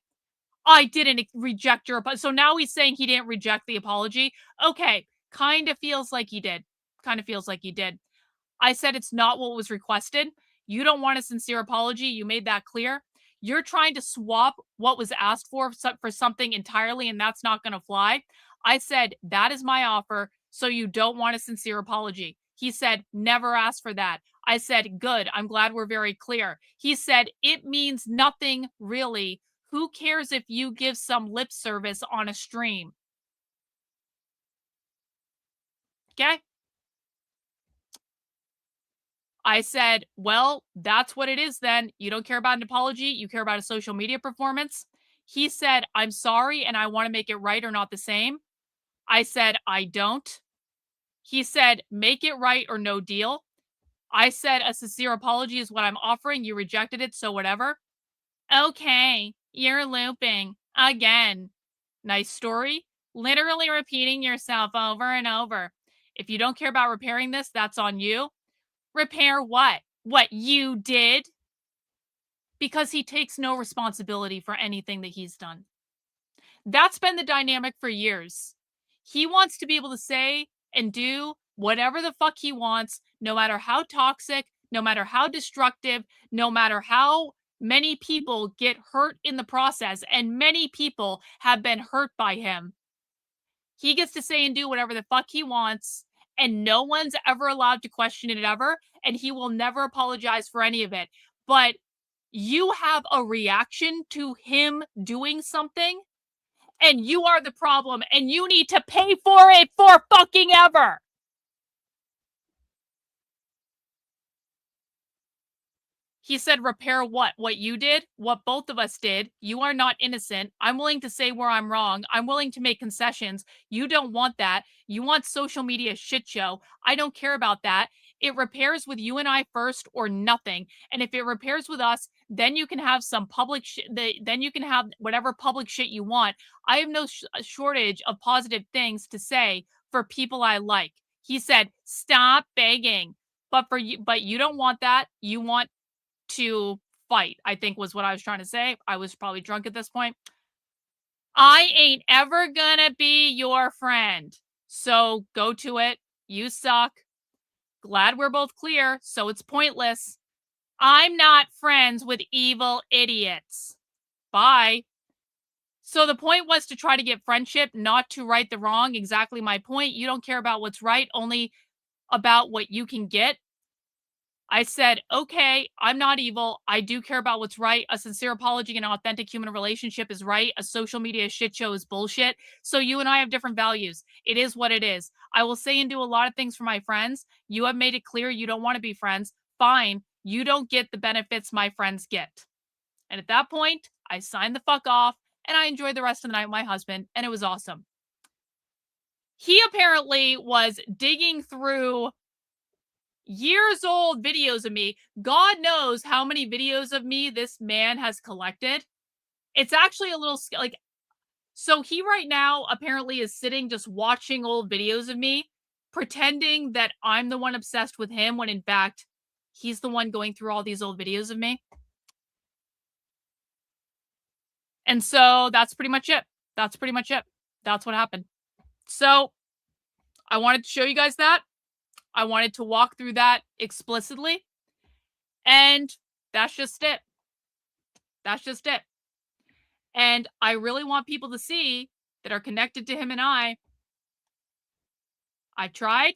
I didn't reject your apology. So now he's saying he didn't reject the apology. Okay, kind of feels like he did. I said it's not what was requested. You don't want a sincere apology. You made that clear. You're trying to swap what was asked for something entirely, and that's not going to fly. I said, that is my offer, so you don't want a sincere apology. He said, never asked for that. I said, good. I'm glad we're very clear. He said, it means nothing, really. Who cares if you give some lip service on a stream? Okay? I said, well, that's what it is then. You don't care about an apology. You care about a social media performance. He said, I'm sorry and I want to make it right or not the same. I said, I don't. He said, make it right or no deal. I said, a sincere apology is what I'm offering. You rejected it, so whatever. Okay, you're looping again. Nice story. Literally repeating yourself over and over. If you don't care about repairing this, that's on you. Repair what? What you did? Because he takes no responsibility for anything that he's done. That's been the dynamic for years. He wants to be able to say and do whatever the fuck he wants, no matter how toxic, no matter how destructive, no matter how many people get hurt in the process, and many people have been hurt by him. He gets to say and do whatever the fuck he wants, and no one's ever allowed to question it ever, and he will never apologize for any of it. But you have a reaction to him doing something, and you are the problem, and you need to pay for it for fucking ever. He said, repair what? What you did? What both of us did. You are not innocent. I'm willing to say where I'm wrong. I'm willing to make concessions. You don't want that. You want social media shit show. I don't care about that. It repairs with you and I first or nothing. And if it repairs with us, then you can have some public shit. Then you can have whatever public shit you want. I have no shortage of positive things to say for people I like. He said, stop begging. But you don't want that. You want to fight, I think was what I was trying to say. I was probably drunk at this point. I ain't ever gonna be your friend. So go to it. You suck. Glad we're both clear, so it's pointless. I'm not friends with evil idiots. Bye. So the point was to try to get friendship, not to right the wrong. Exactly my point. You don't care about what's right, only about what you can get. I said, okay, I'm not evil. I do care about what's right. A sincere apology and an authentic human relationship is right. A social media shit show is bullshit. So you and I have different values. It is what it is. I will say and do a lot of things for my friends. You have made it clear you don't want to be friends. Fine. You don't get the benefits my friends get. And at that point, I signed the fuck off and I enjoyed the rest of the night with my husband, and it was awesome. He apparently was digging through years old videos of me. God knows how many videos of me this man has collected. It's actually a little like, so he right now apparently is sitting just watching old videos of me, pretending that I'm the one obsessed with him when in fact he's the one going through all these old videos of me. And so that's pretty much it. That's what happened. So I wanted to show you guys that. I wanted to walk through that explicitly. And that's just it. And I really want people to see that are connected to him and I've tried.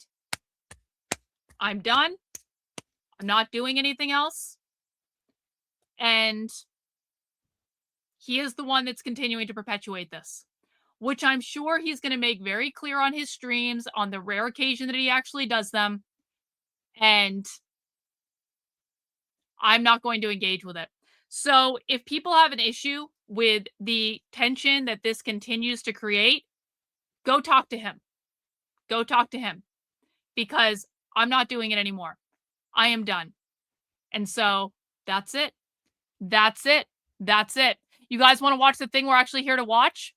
I'm done. I'm not doing anything else. And he is the one that's continuing to perpetuate this, which I'm sure he's going to make very clear on his streams on the rare occasion that he actually does them. And I'm not going to engage with it. So if people have an issue with the tension that this continues to create, go talk to him. Go talk to him, because I'm not doing it anymore. I am done. And so that's it. That's it. That's it. You guys want to watch the thing we're actually here to watch?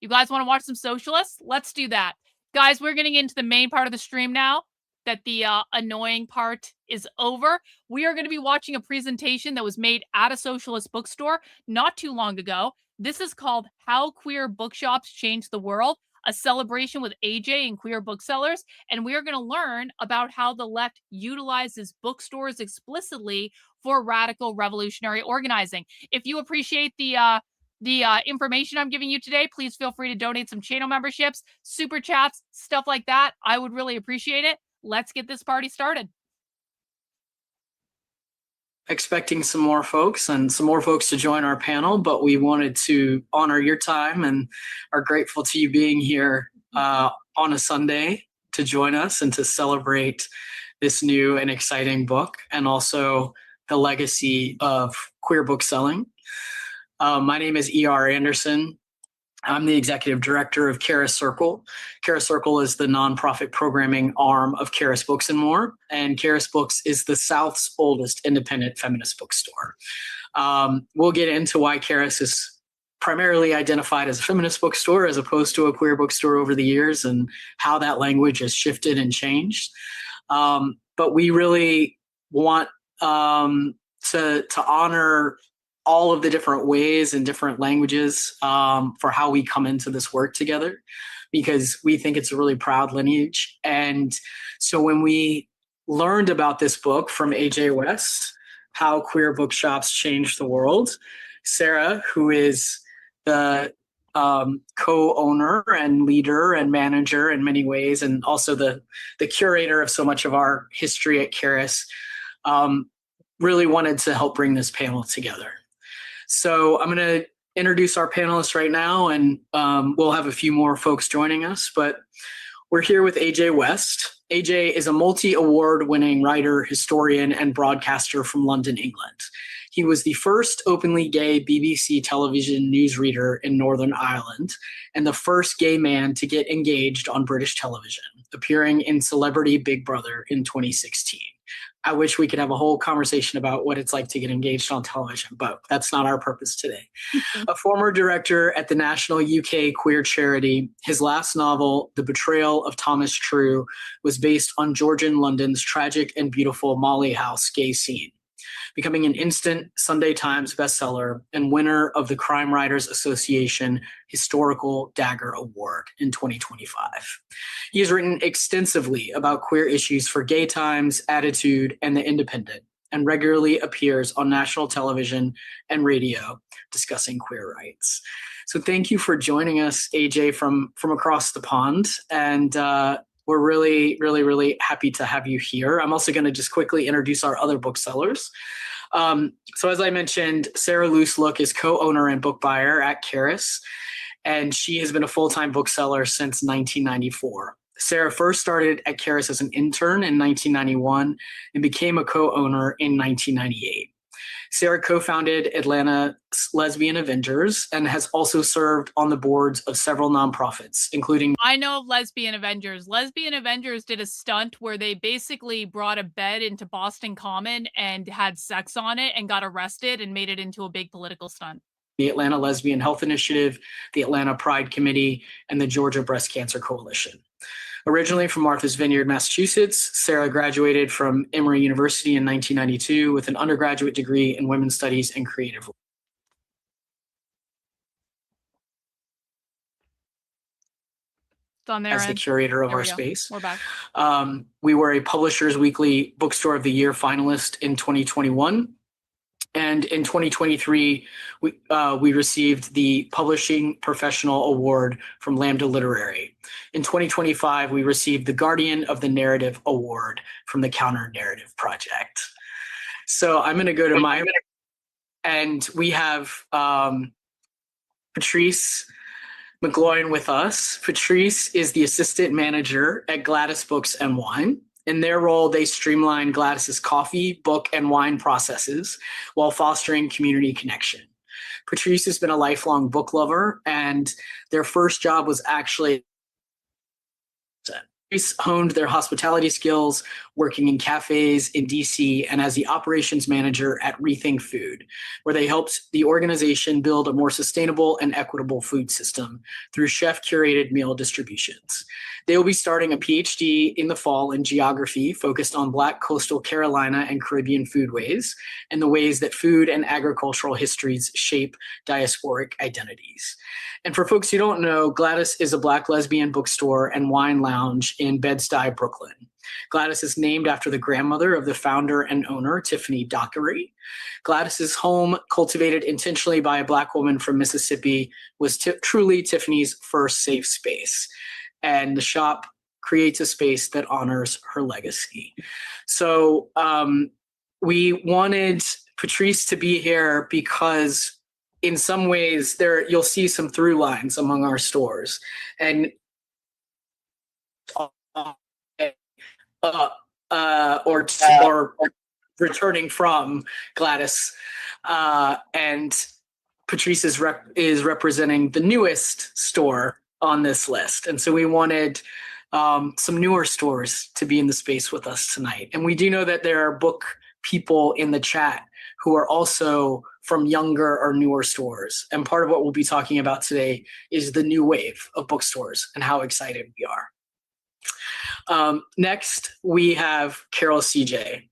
You guys want to watch some Socialists? Let's do that. Guys, we're getting into the main part of the stream now that the annoying part is over. We are going to be watching a presentation that was made at a socialist bookstore not too long ago. This is called How Queer Bookshops Changed the World, a celebration with AJ and queer booksellers. And we are going to learn about how the left utilizes bookstores explicitly for radical revolutionary organizing. If you appreciate the information I'm giving you today, please feel free to donate some channel memberships, super chats, stuff like that. I would really appreciate it. Let's get this party started. Expecting some more folks to join our panel, but we wanted to honor your time and are grateful to you being here on a Sunday to join us and to celebrate this new and exciting book, and also the legacy of queer bookselling. My name is E.R. Anderson. I'm the executive director of Karis Circle. Karis Circle is the nonprofit programming arm of Karis Books and More, and Karis Books is the South's oldest independent feminist bookstore. We'll get into why Karis is primarily identified as a feminist bookstore as opposed to a queer bookstore over the years, and how that language has shifted and changed. But we really want to honor all of the different ways and different languages for how we come into this work together, because we think it's a really proud lineage. And so when we learned about this book from AJ West, How Queer Bookshops Changed the World, Sarah, who is the co-owner and leader and manager in many ways, and also the curator of so much of our history at Karis, really wanted to help bring this panel together. So I'm going to introduce our panelists right now, and we'll have a few more folks joining us, but we're here with AJ West. AJ is a multi-award-winning writer, historian, and broadcaster from London, England. He was the first openly gay BBC television newsreader in Northern Ireland, and the first gay man to get engaged on British television, appearing in Celebrity Big Brother in 2016. I wish we could have a whole conversation about what it's like to get engaged on television, but that's not our purpose today. A former director at the national UK queer charity, his last novel, The Betrayal of Thomas True, was based on Georgian London's tragic and beautiful Molly House gay scene, becoming an instant Sunday Times bestseller and winner of the Crime Writers Association Historical Dagger Award in 2025. He has written extensively about queer issues for Gay Times, Attitude, and The Independent, and regularly appears on national television and radio discussing queer rights. So thank you for joining us, AJ, from across the pond. And we're really, really, really happy to have you here. I'm also going to just quickly introduce our other booksellers. So as I mentioned, Sarah Loose-Look is co-owner and book buyer at Karis, and she has been a full-time bookseller since 1994. Sarah first started at Karis as an intern in 1991 and became a co-owner in 1998. Sarah co-founded Atlanta's Lesbian Avengers and has also served on the boards of several nonprofits, including... I know of Lesbian Avengers. Lesbian Avengers did a stunt where they basically brought a bed into Boston Common and had sex on it and got arrested and made it into a big political stunt. The Atlanta Lesbian Health Initiative, the Atlanta Pride Committee, and the Georgia Breast Cancer Coalition. Originally from Martha's Vineyard, Massachusetts, Sarah graduated from Emory University in 1992 with an undergraduate degree in women's studies and creative. It's on there as the curator of our space. We're back. We were a Publishers Weekly Bookstore of the Year finalist in 2021. And in 2023, we received the Publishing Professional Award from Lambda Literary. In 2025, we received the Guardian of the Narrative Award from the Counter Narrative Project. So I'm going to go to my, and we have Patrice McGloin with us. Patrice is the assistant manager at Gladys Books and Wine. In their role, they streamline Gladys's coffee, book, and wine processes while fostering community connection. Patrice has been a lifelong book lover, and their first job was actually honed their hospitality skills working in cafes in DC and as the operations manager at Rethink Food, where they helped the organization build a more sustainable and equitable food system through chef-curated meal distributions. They will be starting a PhD in the fall in geography focused on Black coastal Carolina and Caribbean foodways and the ways that food and agricultural histories shape diasporic identities. And for folks who don't know, Gladys is a Black lesbian bookstore and wine lounge in Bed-Stuy, Brooklyn. Gladys is named after the grandmother of the founder and owner, Tiffany Dockery. Gladys's home, cultivated intentionally by a Black woman from Mississippi, was truly Tiffany's first safe space. And the shop creates a space that honors her legacy. So we wanted Patrice to be here because in some ways you'll see some through lines among our stores. And or returning from Gladys, and Patrice is representing the newest store on this list. And so we wanted some newer stores to be in the space with us tonight. And we do know that there are book people in the chat who are also from younger or newer stores. And part of what we'll be talking about today is the new wave of bookstores and how excited we are. Next, we have Carol CJ.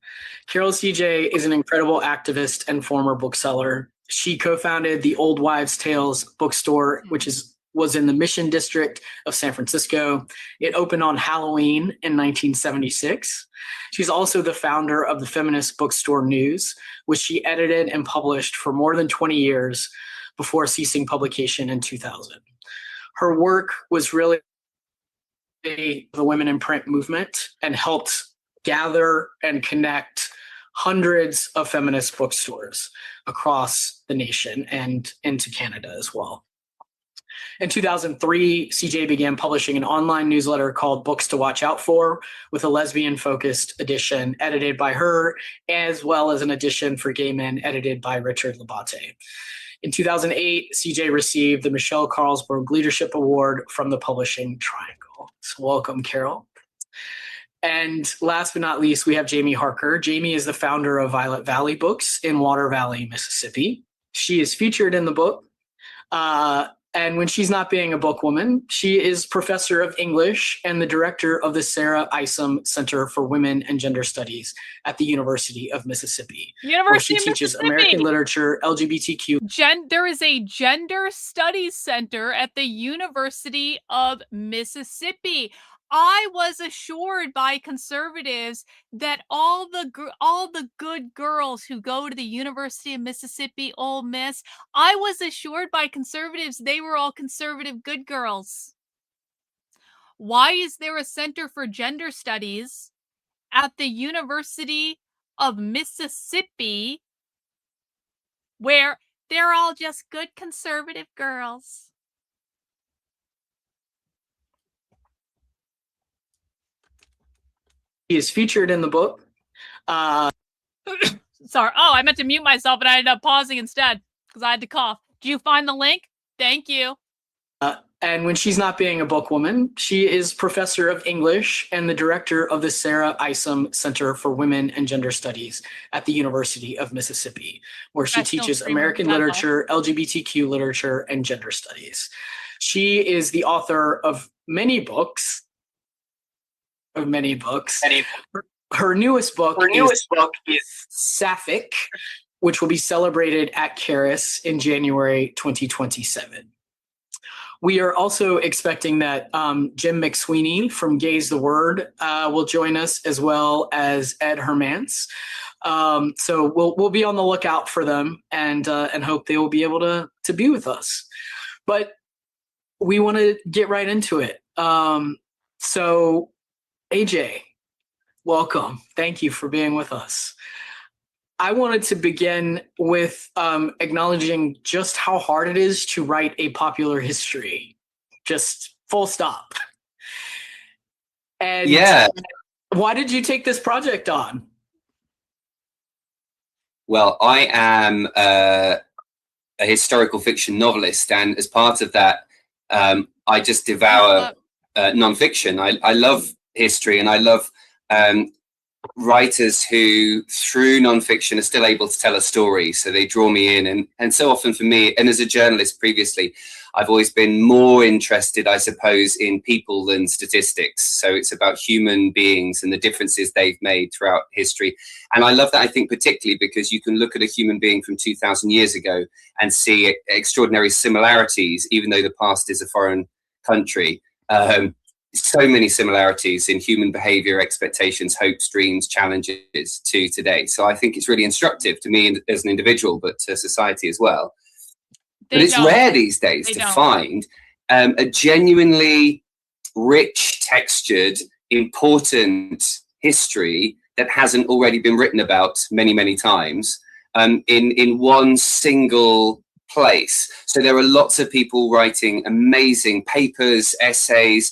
Carol CJ is an incredible activist and former bookseller. She co-founded the Old Wives' Tales bookstore, which was in the Mission District of San Francisco. It opened on Halloween in 1976. She's also the founder of the feminist bookstore News, which she edited and published for more than 20 years before ceasing publication in 2000. Her work was really the women in print movement and helped gather and connect hundreds of feminist bookstores across the nation and into Canada as well. In 2003, CJ began publishing an online newsletter called Books to Watch Out For, with a lesbian-focused edition edited by her, as well as an edition for gay men edited by Richard Labate. In 2008, CJ received the Michelle Carlsberg Leadership Award from the Publishing Triangle. So welcome, Carol. And last but not least, we have Jamie Harker. Jamie is the founder of Violet Valley Books in Water Valley, Mississippi. She is featured in the book. And when she's not being a bookwoman, she is professor of English and the director of the Sarah Isom Center for Women and Gender Studies at the University of Mississippi, where she teaches American literature, LGBTQ. There is a gender studies center at the University of Mississippi. I was assured by conservatives that all the good girls who go to the University of Mississippi Ole Miss, I was assured by conservatives they were all conservative good girls. Why is there a center for gender studies at the University of Mississippi where they're all just good conservative girls? He is featured in the book. Sorry. Oh, I meant to mute myself, and I ended up pausing instead because I had to cough. Do you find the link? Thank you. And when she's not being a bookwoman, she is professor of English and the director of the Sarah Isom Center for Women and Gender Studies at the University of Mississippi, where she teaches American literature, LGBTQ literature, and gender studies. She is the author of many books. Her newest book is Sapphic, which will be celebrated at Caris in January 2027. We are also expecting that Jim McSweeney from Gaze the Word will join us, as well as Ed Hermance. So we'll be on the lookout for them and hope they will be able to be with us. But we want to get right into it. So AJ, welcome. Thank you for being with us. I wanted to begin with acknowledging just how hard it is to write a popular history. Just full stop. And yeah. Why did you take this project on? Well, I am a historical fiction novelist, and as part of that, I just devour nonfiction. I love history, and I love writers who, through nonfiction, are still able to tell a story. So they draw me in, and so often for me, and as a journalist previously, I've always been more interested, I suppose, in people than statistics. So it's about human beings and the differences they've made throughout history. And I love that, I think, particularly because you can look at a human being from 2,000 years ago and see extraordinary similarities, even though the past is a foreign country. So many similarities in human behavior, expectations, hopes, dreams, challenges to today. So I think it's really instructive to me as an individual, but to society as well. But it's rare these days to find a genuinely rich, textured, important history that hasn't already been written about many, many times in one single place. So there are lots of people writing amazing papers, essays,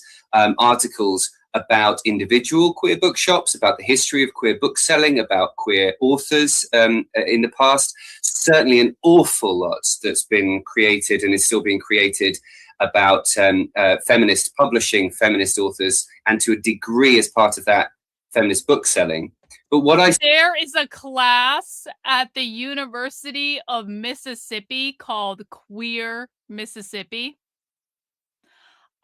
articles about individual queer bookshops, about the history of queer bookselling, about queer authors in the past. Certainly an awful lot that's been created and is still being created about feminist publishing, feminist authors, and to a degree as part of that, feminist bookselling. But what there is a class at the University of Mississippi called Queer Mississippi.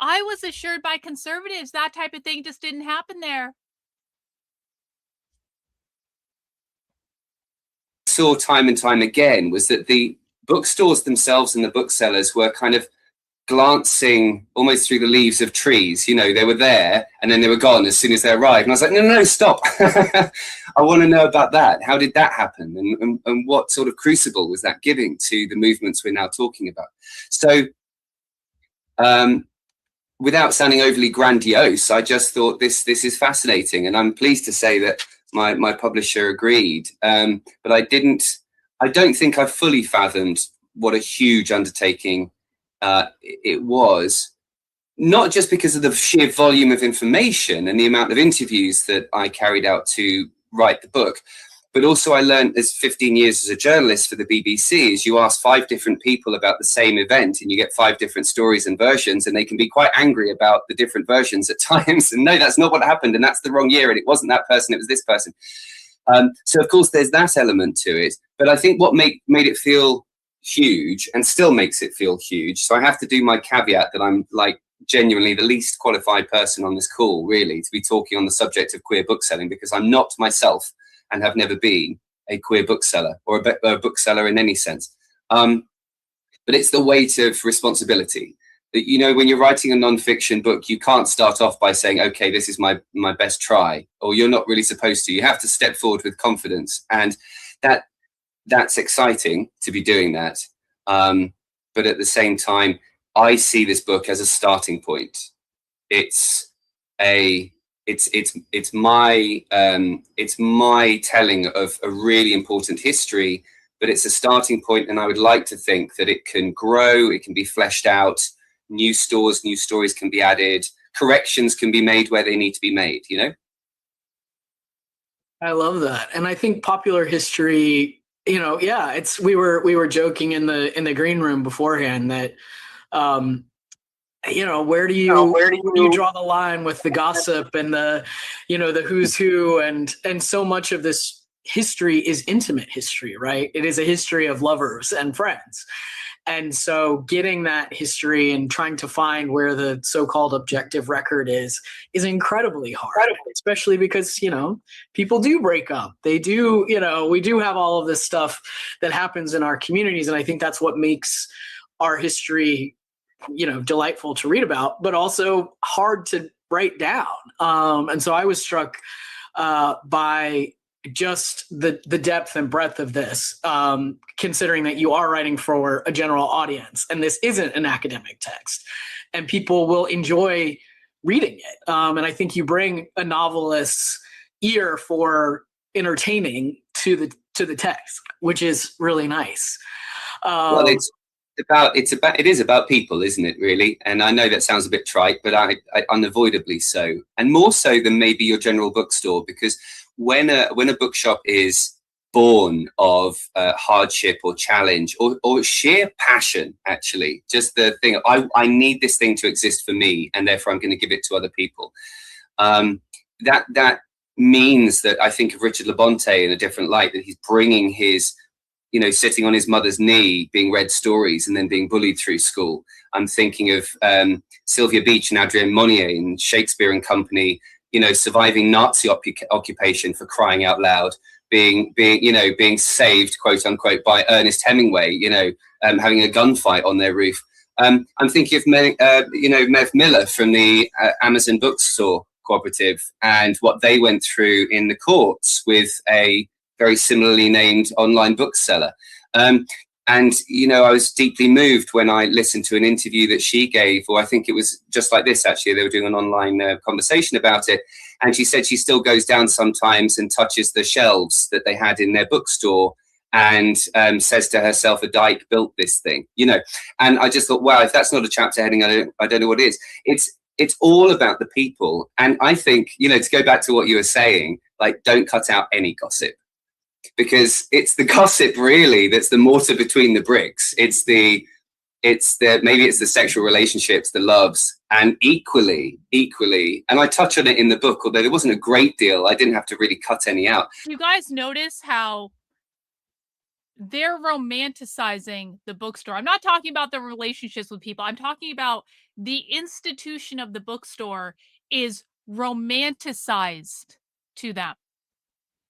I was assured by conservatives that type of thing just didn't happen there. Saw time and time again was that the bookstores themselves and the booksellers were kind of glancing almost through the leaves of trees. You know, they were there and then they were gone as soon as they arrived. And I was like, no, stop. I want to know about that. How did that happen? And what sort of crucible was that giving to the movements we're now talking about? So, without sounding overly grandiose, I just thought this is fascinating, and I'm pleased to say that my publisher agreed. But I don't think I fully fathomed what a huge undertaking it was, not just because of the sheer volume of information and the amount of interviews that I carried out to write the book, but also I learned as 15 years as a journalist for the BBC is you ask 5 different people about the same event and you get 5 different stories and versions, and they can be quite angry about the different versions at times. And no, that's not what happened, and that's the wrong year, and it wasn't that person, it was this person. So of course there's that element to it, but I think what made it feel huge and still makes it feel huge. So I have to do my caveat that I'm like genuinely the least qualified person on this call really to be talking on the subject of queer bookselling, because I'm not myself and have never been a queer bookseller or a bookseller in any sense. But it's the weight of responsibility that, you know, when you're writing a nonfiction book, you can't start off by saying, okay, this is my best try, or you're not really supposed to. You have to step forward with confidence. And that's exciting to be doing that. But at the same time, I see this book as a starting point. It's my telling of a really important history, but it's a starting point, and I would like to think that it can grow, it can be fleshed out, new stories can be added, corrections can be made where they need to be made, you know? I love that. And I think popular history, you know, yeah, we were joking in the green room beforehand that you know, where do you draw the line with the gossip and the, you know, the who's who, and so much of this history is intimate history, right? It is a history of lovers and friends. And so getting that history and trying to find where the so-called objective record is incredibly hard, especially because, you know, people do break up. They do, you know, we do have all of this stuff that happens in our communities. And I think that's what makes our history, you know, delightful to read about, but also hard to write down. And so I was struck by just the depth and breadth of this, considering that you are writing for a general audience, and this isn't an academic text, and people will enjoy reading it. And I think you bring a novelist's ear for entertaining to to the text, which is really nice. Well, it is about people, isn't it, really? And I know that sounds a bit trite, but I unavoidably so, and more so than maybe your general bookstore, because when a bookshop is born of hardship or challenge or sheer passion, actually, just the thing, I need this thing to exist for me, and therefore I'm going to give it to other people. That means that I think of Richard Labonte in a different light, that he's bringing his, sitting on his mother's knee, being read stories and then being bullied through school. I'm thinking of Sylvia Beach and Adrienne Monnier in Shakespeare and Company, surviving Nazi occupation, for crying out loud, being saved, quote unquote, by Ernest Hemingway, having a gunfight on their roof. I'm thinking of Mev Miller from the Amazon Bookstore Cooperative and what they went through in the courts with a very similarly named online bookseller. And, I was deeply moved when I listened to an interview that she gave, or I think it was just like this, actually. They were doing an online conversation about it. And she said she still goes down sometimes and touches the shelves that they had in their bookstore and says to herself, a dyke built this thing, And I just thought, wow, if that's not a chapter heading, I don't know what is. It's all about the people. And I think, to go back to what you were saying, like, don't cut out any gossip, because it's the gossip really that's the mortar between the bricks. Maybe it's the sexual relationships, the loves, and equally, and I touch on it in the book, although there wasn't a great deal. I didn't have to really cut any out. You guys notice how they're romanticizing the bookstore? I'm not talking about the relationships with people. I'm talking about the institution of the bookstore is romanticized to them.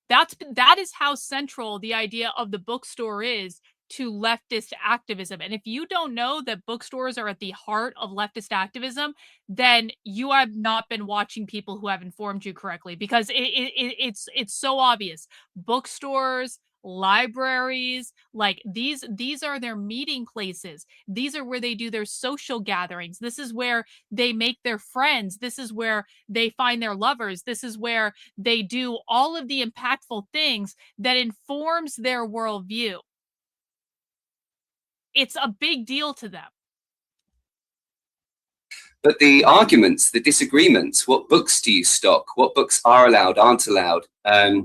That is how central the idea of the bookstore is to leftist activism. And if you don't know that bookstores are at the heart of leftist activism, then you have not been watching people who have informed you correctly, because it's so obvious. Bookstores, libraries, like these are their meeting places. These are where they do their social gatherings. This is where they make their friends. This is where they find their lovers. This is where they do all of the impactful things that informs their worldview. It's a big deal to them. But the arguments, the disagreements, what books do you stock? What books are allowed, aren't allowed? We're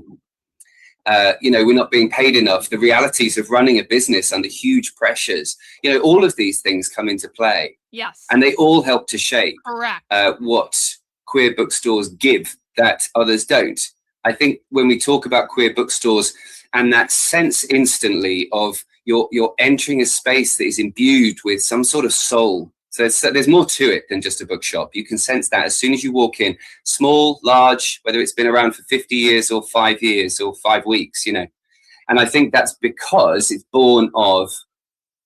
not being paid enough. The realities of running a business under huge pressures. All of these things come into play. Yes. And they all help to shape what queer bookstores give that others don't. I think when we talk about queer bookstores and that sense instantly of you're entering a space that is imbued with some sort of soul. So there's more to it than just a bookshop. You can sense that as soon as you walk in, small, large, whether it's been around for 50 years or 5 years or 5 weeks, And I think that's because it's born of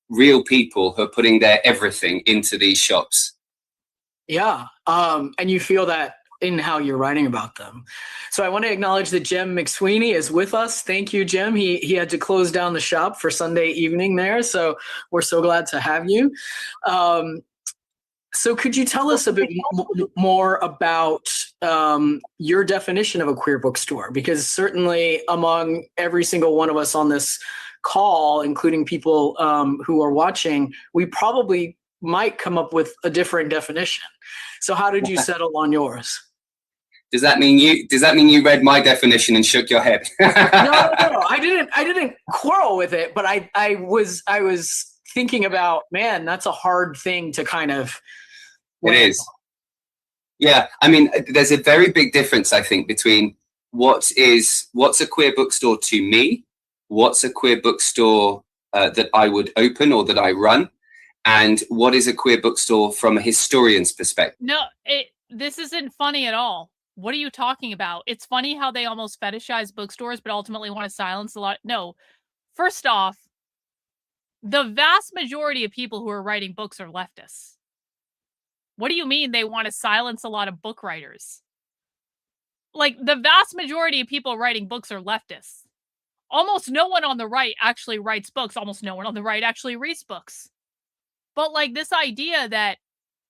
real people who are putting their everything into these shops. Yeah. And you feel that in how you're writing about them. So I want to acknowledge that Jem McSweeney is with us. Thank you, Jem. He had to close down the shop for Sunday evening there. So we're so glad to have you. So could you tell us a bit more about your definition of a queer bookstore? Because certainly among every single one of us on this call, including people who are watching, we probably might come up with a different definition. So how did you settle on yours? Does that mean you read my definition and shook your head? No, I didn't quarrel with it, but I was thinking about, man, that's a hard thing to kind of. It is. Yeah, I mean, there's a very big difference, I think, between what's a queer bookstore to me, what's a queer bookstore that I would open or that I run, and what is a queer bookstore from a historian's perspective. No, this isn't funny at all. What are you talking about? It's funny how they almost fetishize bookstores, but ultimately want to silence a lot. No, first off, the vast majority of people who are writing books are leftists. What do you mean they want to silence a lot of book writers? Like, the vast majority of people writing books are leftists. Almost no one on the right actually writes books. Almost no one on the right actually reads books. But like this idea that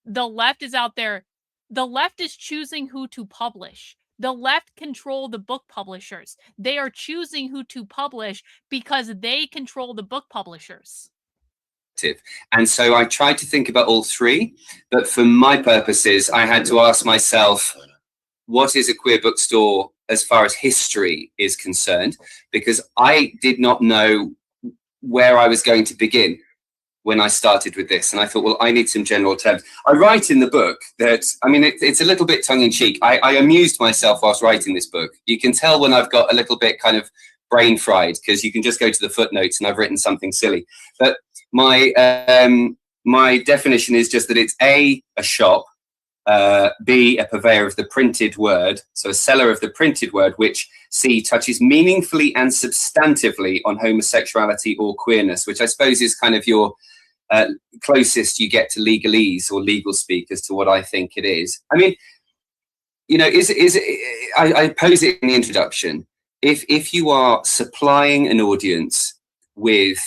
the left is out there, the left is choosing who to publish. The left control the book publishers. They are choosing who to publish because they control the book publishers. And so I tried to think about all three, but for my purposes, I had to ask myself, what is a queer bookstore as far as history is concerned? Because I did not know where I was going to begin when I started with this. And I thought, well, I need some general terms. I write in the book that, I mean, it's a little bit tongue in cheek. I amused myself whilst writing this book. You can tell when I've got a little bit kind of brain fried, because you can just go to the footnotes and I've written something silly. But my definition is just that it's A, a shop, B, a purveyor of the printed word, so a seller of the printed word, which C, touches meaningfully and substantively on homosexuality or queerness, which I suppose is kind of your closest you get to legalese or legal speak as to what I think it is. I mean, you know, I pose it in the introduction. If you are supplying an audience with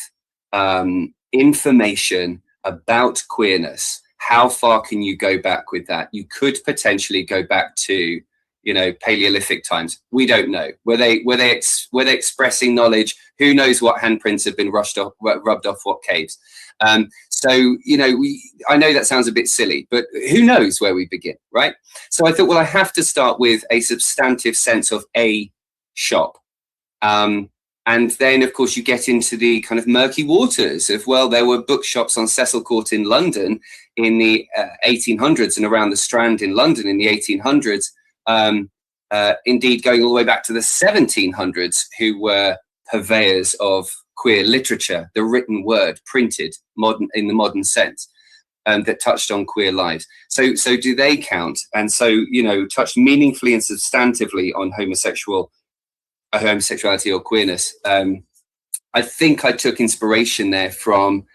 information about queerness, how far can you go back with that? You could potentially go back to, you know, Paleolithic times. We don't know. Were they expressing knowledge? Who knows what handprints have been rubbed off what caves? So, you know, I know that sounds a bit silly, but who knows where we begin, right? So I thought, well, I have to start with a substantive sense of a shop. And then, of course, you get into the kind of murky waters of, well, there were bookshops on Cecil Court in London in the 1800s and around the Strand in London in the 1800s, indeed going all the way back to the 1700s, who were purveyors of queer literature, the written word, printed, modern in the modern sense, that touched on queer lives. So do they count? And so, you know, touched meaningfully and substantively on homosexuality or queerness. I think I took inspiration there from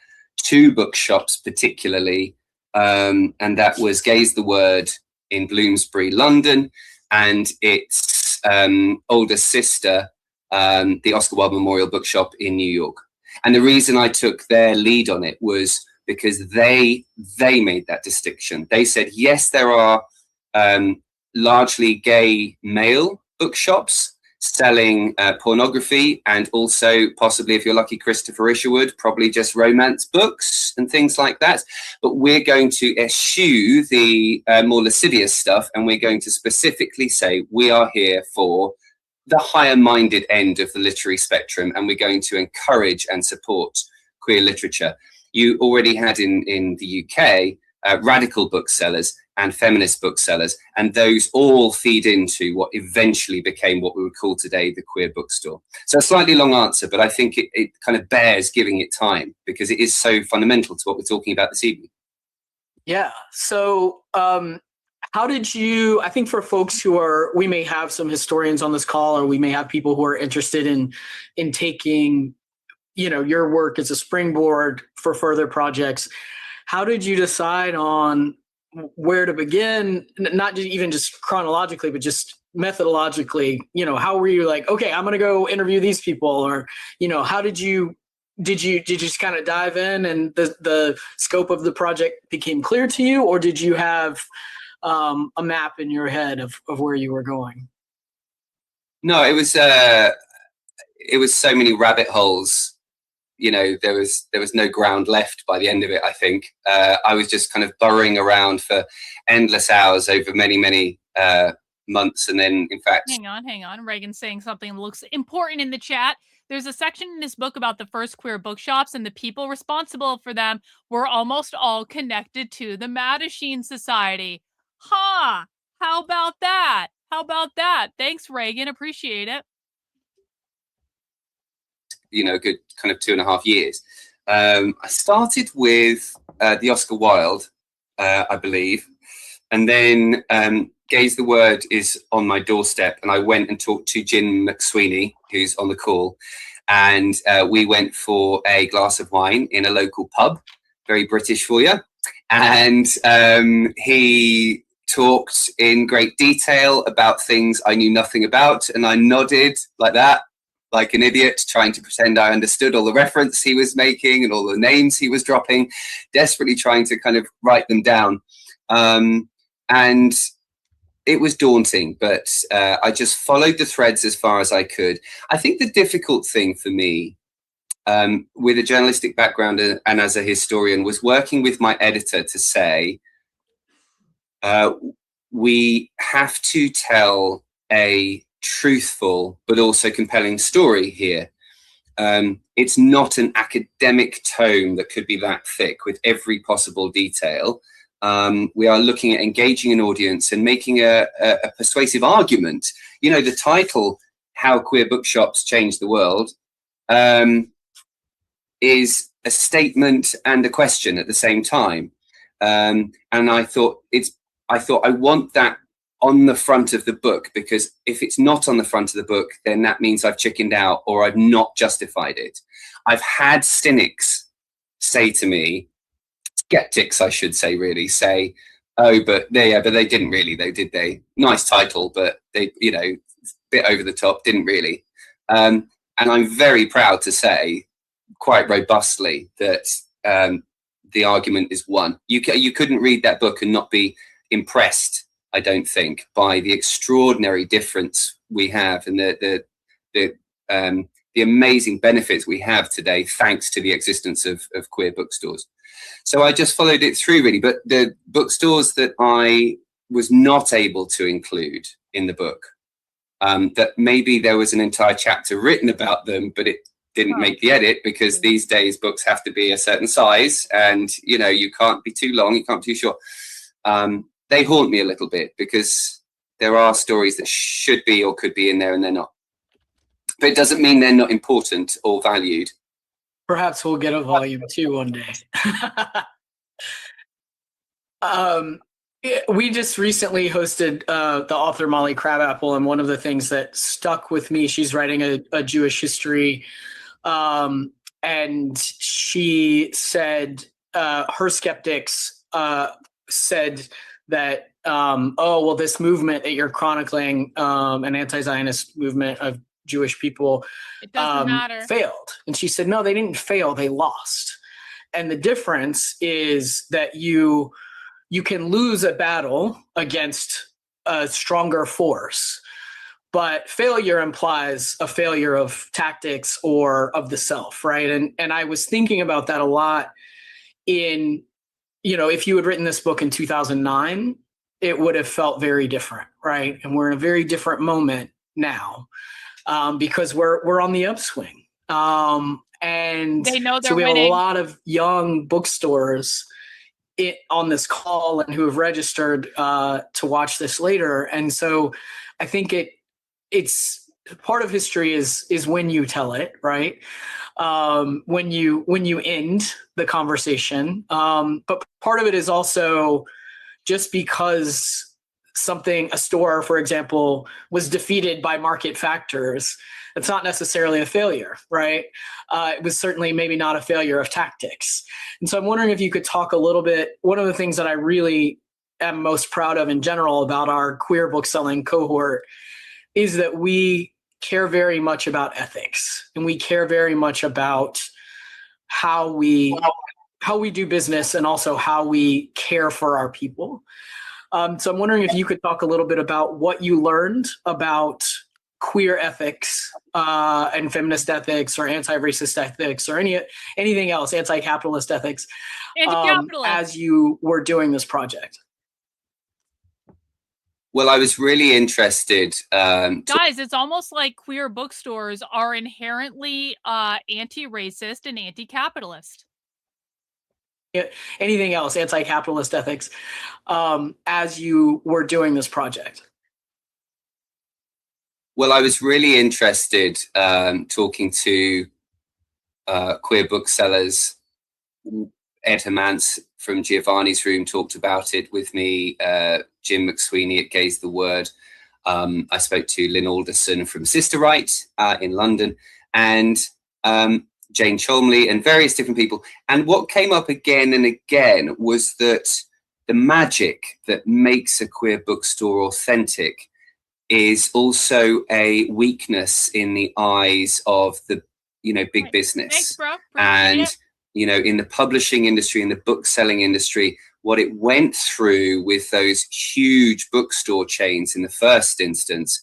two bookshops particularly, and that was Gaze the Word in Bloomsbury, London, and its older sister, the Oscar Wilde Memorial Bookshop in New York. And the reason I took their lead on it was because they made that distinction. They said, yes, there are largely gay male bookshops selling pornography, and also possibly, if you're lucky, Christopher Isherwood, probably just romance books and things like that. But we're going to eschew the more lascivious stuff, and we're going to specifically say we are here for the higher-minded end of the literary spectrum, and we're going to encourage and support queer literature. You already had in the UK radical booksellers and feminist booksellers, and those all feed into what eventually became what we would call today the queer bookstore. So a slightly long answer, but I think it kind of bears giving it time because it is so fundamental to what we're talking about this evening. Yeah. So how did you, I think for folks who are, we may have some historians on this call, or we may have people who are interested in taking, you know, your work as a springboard for further projects. How did you decide on where to begin, not even just chronologically, but just methodologically? You know, how were you like, okay, I'm going to go interview these people? Or, you know, how did you just kind of dive in and the scope of the project became clear to you? Or did you have a map in your head of where you were going? No, it was so many rabbit holes. You know, there was no ground left by the end of it, I think. I was just kind of burrowing around for endless hours over many, many months. And then, in fact... Hang on. Reagan's saying something that looks important in the chat. There's a section in this book about the first queer bookshops, and the people responsible for them were almost all connected to the Mattachine Society. Ha! How about that? Thanks, Reagan. Appreciate it. You know, a good kind of 2.5 years. I started with the Oscar Wilde, I believe, and then Gaze the Word is on my doorstep, and I went and talked to Jim McSweeney, who's on the call, and we went for a glass of wine in a local pub, very British for you, and he talked in great detail about things I knew nothing about, and I nodded like that, like an idiot, trying to pretend I understood all the reference he was making and all the names he was dropping, desperately trying to kind of write them down. And it was daunting, but I just followed the threads as far as I could. I think the difficult thing for me, with a journalistic background and as a historian, was working with my editor to say, we have to tell a truthful but also compelling story here. It's not an academic tome that could be that thick with every possible detail. We are looking at engaging an audience and making a persuasive argument. You know, the title, How Queer Bookshops Change the World, is a statement and a question at the same time. And I thought I want that on the front of the book, because if it's not on the front of the book, then that means I've chickened out or I've not justified it. I've had cynics say to me, skeptics, I should say, really say, oh, but they didn't really, though, did they? Nice title, but they, you know, bit over the top, didn't really. And I'm very proud to say, quite robustly, that the argument is won. You couldn't read that book and not be impressed, I don't think, by the extraordinary difference we have and the amazing benefits we have today, thanks to the existence of queer bookstores. So I just followed it through, really. But the bookstores that I was not able to include in the book, that maybe there was an entire chapter written about them, but it didn't make the edit, because these days books have to be a certain size, and you know, you can't be too long, you can't be too short. They haunt me a little bit, because there are stories that should be or could be in there and they're not. But it doesn't mean they're not important or valued. Perhaps we'll get a volume 2 one day. We just recently hosted the author Molly Crabapple, and one of the things that stuck with me, she's writing a Jewish history, and she said her skeptics said that, oh, well, this movement that you're chronicling, an anti-Zionist movement of Jewish people, it doesn't matter, failed. And she said, no, they didn't fail, they lost. And the difference is that you can lose a battle against a stronger force, but failure implies a failure of tactics or of the self, right? And I was thinking about that a lot in, you know, if you had written this book in 2009, it would have felt very different, right? And we're in a very different moment now, because we're on the upswing. And they know they're so we have winning. a lot of young bookstores on this call and who have registered to watch this later. And so I think it's part of history is when you tell it, right? When you end the conversation. But part of it is also just because a store, for example, was defeated by market factors, it's not necessarily a failure, right? It was certainly maybe not a failure of tactics. And so I'm wondering if you could talk a little bit, one of the things that I really am most proud of in general about our queer book selling cohort is that we care very much about ethics, and we care very much about how we do business and also how we care for our people. So I'm wondering if you could talk a little bit about what you learned about queer ethics and feminist ethics or anti-racist ethics or anything else, anti-capitalist ethics, as you were doing this project. Well, I was really interested. Guys, it's almost like queer bookstores are inherently anti-racist and anti-capitalist. Anything else, anti-capitalist ethics, as you were doing this project? Well, I was really interested talking to queer booksellers. Ed Hermance from Giovanni's Room talked about it with me. Jim McSweeney at Gaze the Word. I spoke to Lynn Alderson from Sister Right in London, and Jane Cholmley and various different people. And what came up again and again was that the magic that makes a queer bookstore authentic is also a weakness in the eyes of the, big business. Thanks, bro. And you know, in the publishing industry, in the book selling industry, what it went through with those huge bookstore chains in the first instance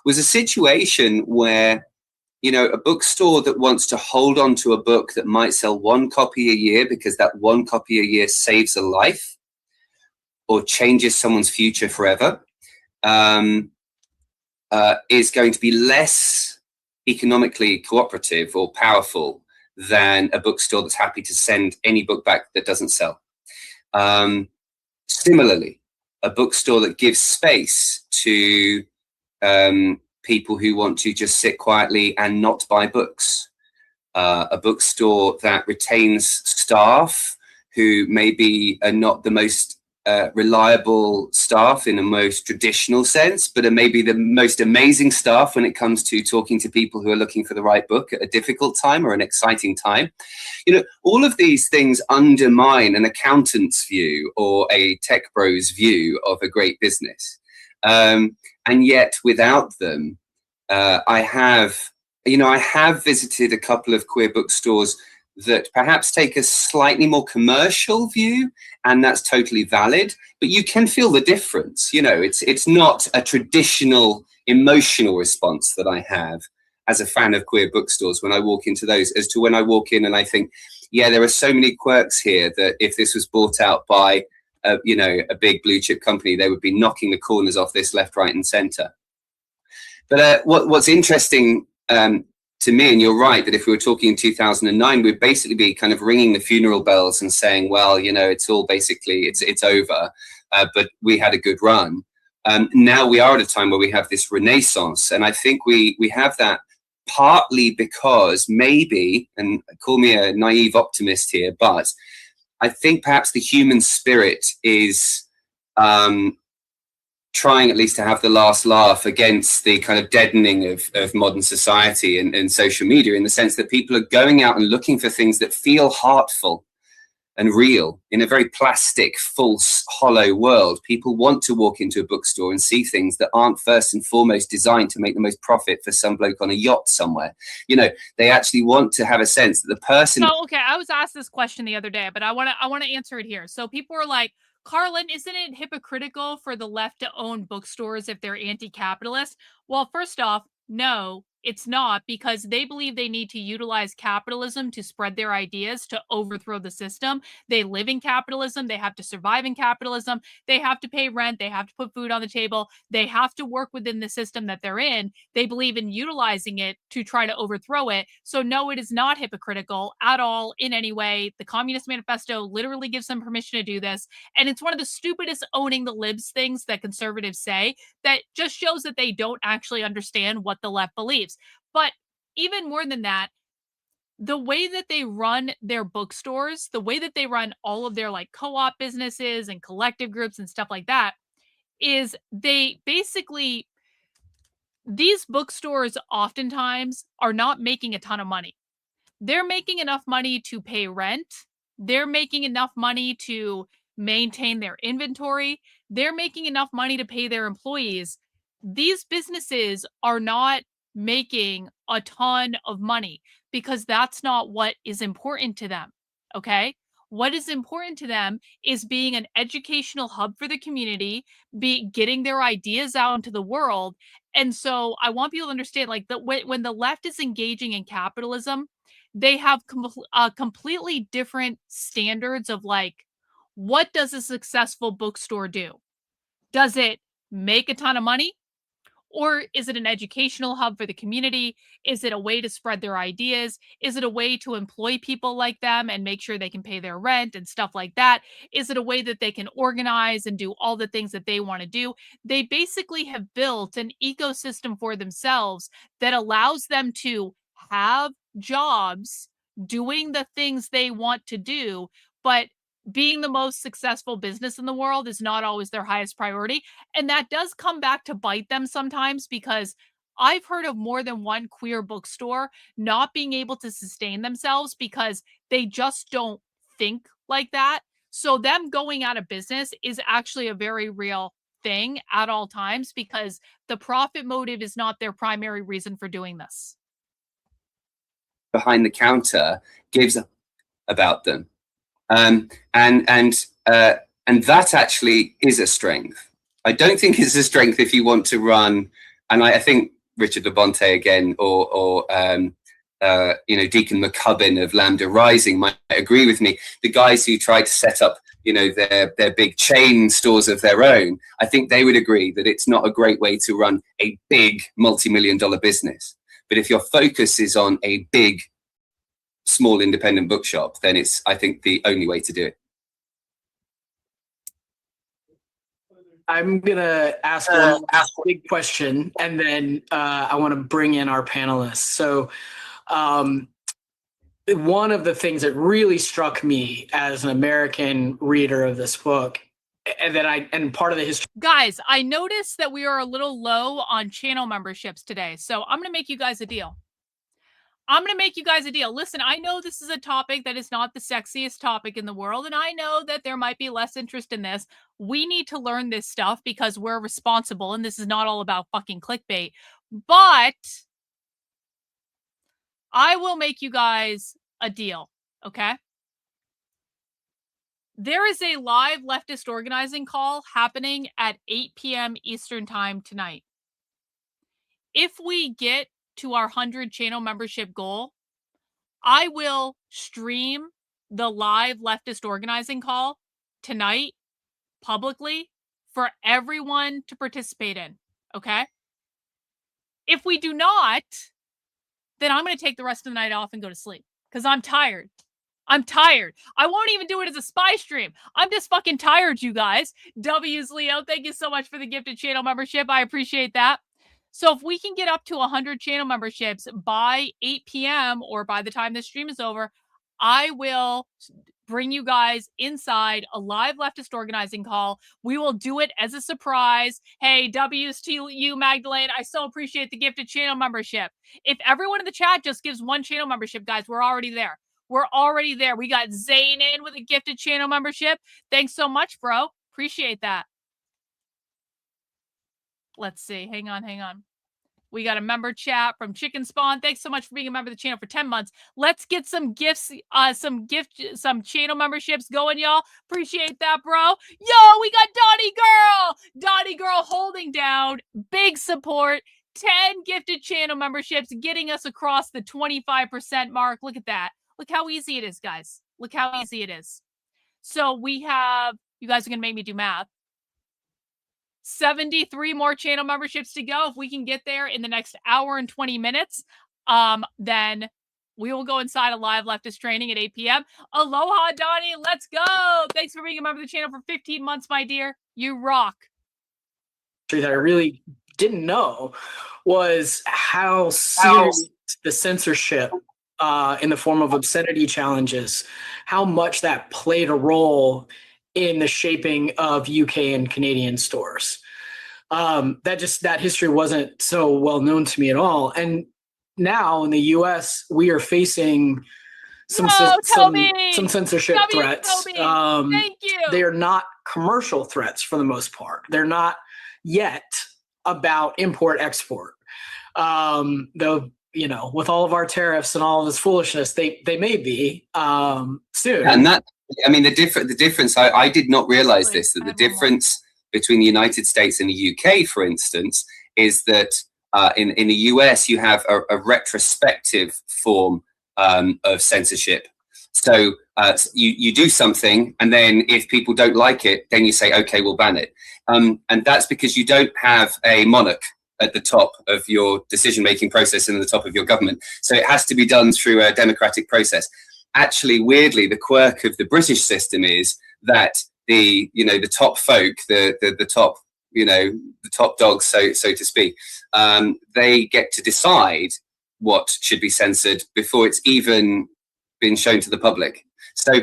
was a situation where, you know, a bookstore that wants to hold on to a book that might sell one copy a year because that one copy a year saves a life or changes someone's future forever, is going to be less economically cooperative or powerful than a bookstore that's happy to send any book back that doesn't sell. Similarly, a bookstore that gives space to people who want to just sit quietly and not buy books. A bookstore that retains staff who maybe are not the most reliable staff in a most traditional sense, but are maybe the most amazing staff when it comes to talking to people who are looking for the right book at a difficult time or an exciting time. You know, all of these things undermine an accountant's view or a tech bro's view of a great business. And yet without them, I have visited a couple of queer bookstores that perhaps take a slightly more commercial view, and that's totally valid, but you can feel the difference. You know, it's not a traditional emotional response that I have as a fan of queer bookstores when I walk into those, as to when I walk in and I think, yeah, there are so many quirks here that if this was bought out by a big blue chip company, they would be knocking the corners off this left, right, and center. But what's interesting to me, and you're right, that if we were talking in 2009, we'd basically be kind of ringing the funeral bells and saying, well, you know, it's all basically, it's over, but we had a good run. Now we are at a time where we have this renaissance, and I think we have that partly because maybe, and call me a naive optimist here, but I think perhaps the human spirit is trying at least to have the last laugh against the kind of deadening of modern society and social media, in the sense that people are going out and looking for things that feel heartful and real in a very plastic, false, hollow world. People want to walk into a bookstore and see things that aren't first and foremost designed to make the most profit for some bloke on a yacht somewhere. You know, they actually want to have a sense that the person... So, okay, I was asked this question the other day, but I want to answer it here. So people are like, Karlyn, isn't it hypocritical for the left to own bookstores if they're anti-capitalist? Well, first off, no, it's not, because they believe they need to utilize capitalism to spread their ideas to overthrow the system. They live in capitalism. They have to survive in capitalism. They have to pay rent. They have to put food on the table. They have to work within the system that they're in. They believe in utilizing it to try to overthrow it. So no, it is not hypocritical at all in any way. The Communist Manifesto literally gives them permission to do this. And it's one of the stupidest owning the libs things that conservatives say that just shows that they don't actually understand what the left believes. But even more than that, the way that they run their bookstores, the way that they run all of their like co-op businesses and collective groups and stuff like that, is they basically, these bookstores oftentimes are not making a ton of money. They're making enough money to pay rent. They're making enough money to maintain their inventory. They're making enough money to pay their employees. These businesses are not making a ton of money because that's not what is important to them. Okay. What is important to them is being an educational hub for the community, getting their ideas out into the world. And so I want people to understand, like, that when the left is engaging in capitalism, they have completely different standards of like, what does a successful bookstore do? Does it make a ton of money? Or is it an educational hub for the community? Is it a way to spread their ideas? Is it a way to employ people like them and make sure they can pay their rent and stuff like that? Is it a way that they can organize and do all the things that they want to do? They basically have built an ecosystem for themselves that allows them to have jobs doing the things they want to do, but being the most successful business in the world is not always their highest priority. And that does come back to bite them sometimes, because I've heard of more than one queer bookstore not being able to sustain themselves because they just don't think like that. So them going out of business is actually a very real thing at all times, because the profit motive is not their primary reason for doing this. Behind the counter gives about them. And that actually is a strength. I don't think it's a strength if you want to run, and I think Richard Labonte again, or Deacon McCubbin of Lambda Rising might agree with me. The guys who tried to set up, their big chain stores of their own, I think they would agree that it's not a great way to run a big multi-million-dollar business. But if your focus is on a big, small independent bookshop, then it's, I think, the only way to do it. I'm going to ask a big question, and then I want to bring in our panelists. So one of the things that really struck me as an American reader of this book, and part of the history. Guys, I noticed that we are a little low on channel memberships today. So I'm going to make you guys a deal. Listen, I know this is a topic that is not the sexiest topic in the world, and I know that there might be less interest in this. We need to learn this stuff because we're responsible, and this is not all about fucking clickbait. But I will make you guys a deal, okay? There is a live leftist organizing call happening at 8 p.m. Eastern time tonight. If we get to our 100 channel membership goal, I will stream the live leftist organizing call tonight publicly for everyone to participate in, okay? If we do not, then I'm going to take the rest of the night off and go to sleep because I'm tired. I won't even do it as a spy stream. I'm just fucking tired, you guys. W's Leo, thank you so much for the gifted channel membership. I appreciate that. So if we can get up to 100 channel memberships by 8 p.m. or by the time this stream is over, I will bring you guys inside a live leftist organizing call. We will do it as a surprise. Hey, W's to you, Magdalene. I so appreciate the gifted channel membership. If everyone in the chat just gives one channel membership, guys, we're already there. We got Zane in with a gifted channel membership. Thanks so much, bro. Appreciate that. Let's see. Hang on. We got a member chat from Chicken Spawn. Thanks so much for being a member of the channel for 10 months. Let's get some gifts, some channel memberships going, y'all. Appreciate that, bro. Yo, we got Donnie Girl holding down. Big support. 10 gifted channel memberships, getting us across the 25% mark. Look at that. Look how easy it is, guys. Look how easy it is. So we have, you guys are going to make me do math, 73 more channel memberships to go. If we can get there in the next hour and 20 minutes, then we will go inside a live leftist training at 8 p.m. Aloha, Donnie. Let's go. Thanks for being a member of the channel for 15 months, my dear. You rock. That I really didn't know was how serious the censorship in the form of obscenity challenges, how much that played a role in the shaping of UK and Canadian stores. That history wasn't so well known to me at all. And now in the US, we are facing some censorship threats. Thank you. They are not commercial threats for the most part. They're not yet about import-export. Though, with all of our tariffs and all of this foolishness, they may be soon. And that, the difference, I did not realize this, that the difference between the United States and the UK, for instance, is that in the US, you have a retrospective form of censorship. So you do something, and then if people don't like it, then you say, okay, we'll ban it. And that's because you don't have a monarch at the top of your decision-making process and at the top of your government. So it has to be done through a democratic process. Actually, weirdly, the quirk of the British system is that the top folk, the top dogs, so to speak, they get to decide what should be censored before it's even been shown to the public. So,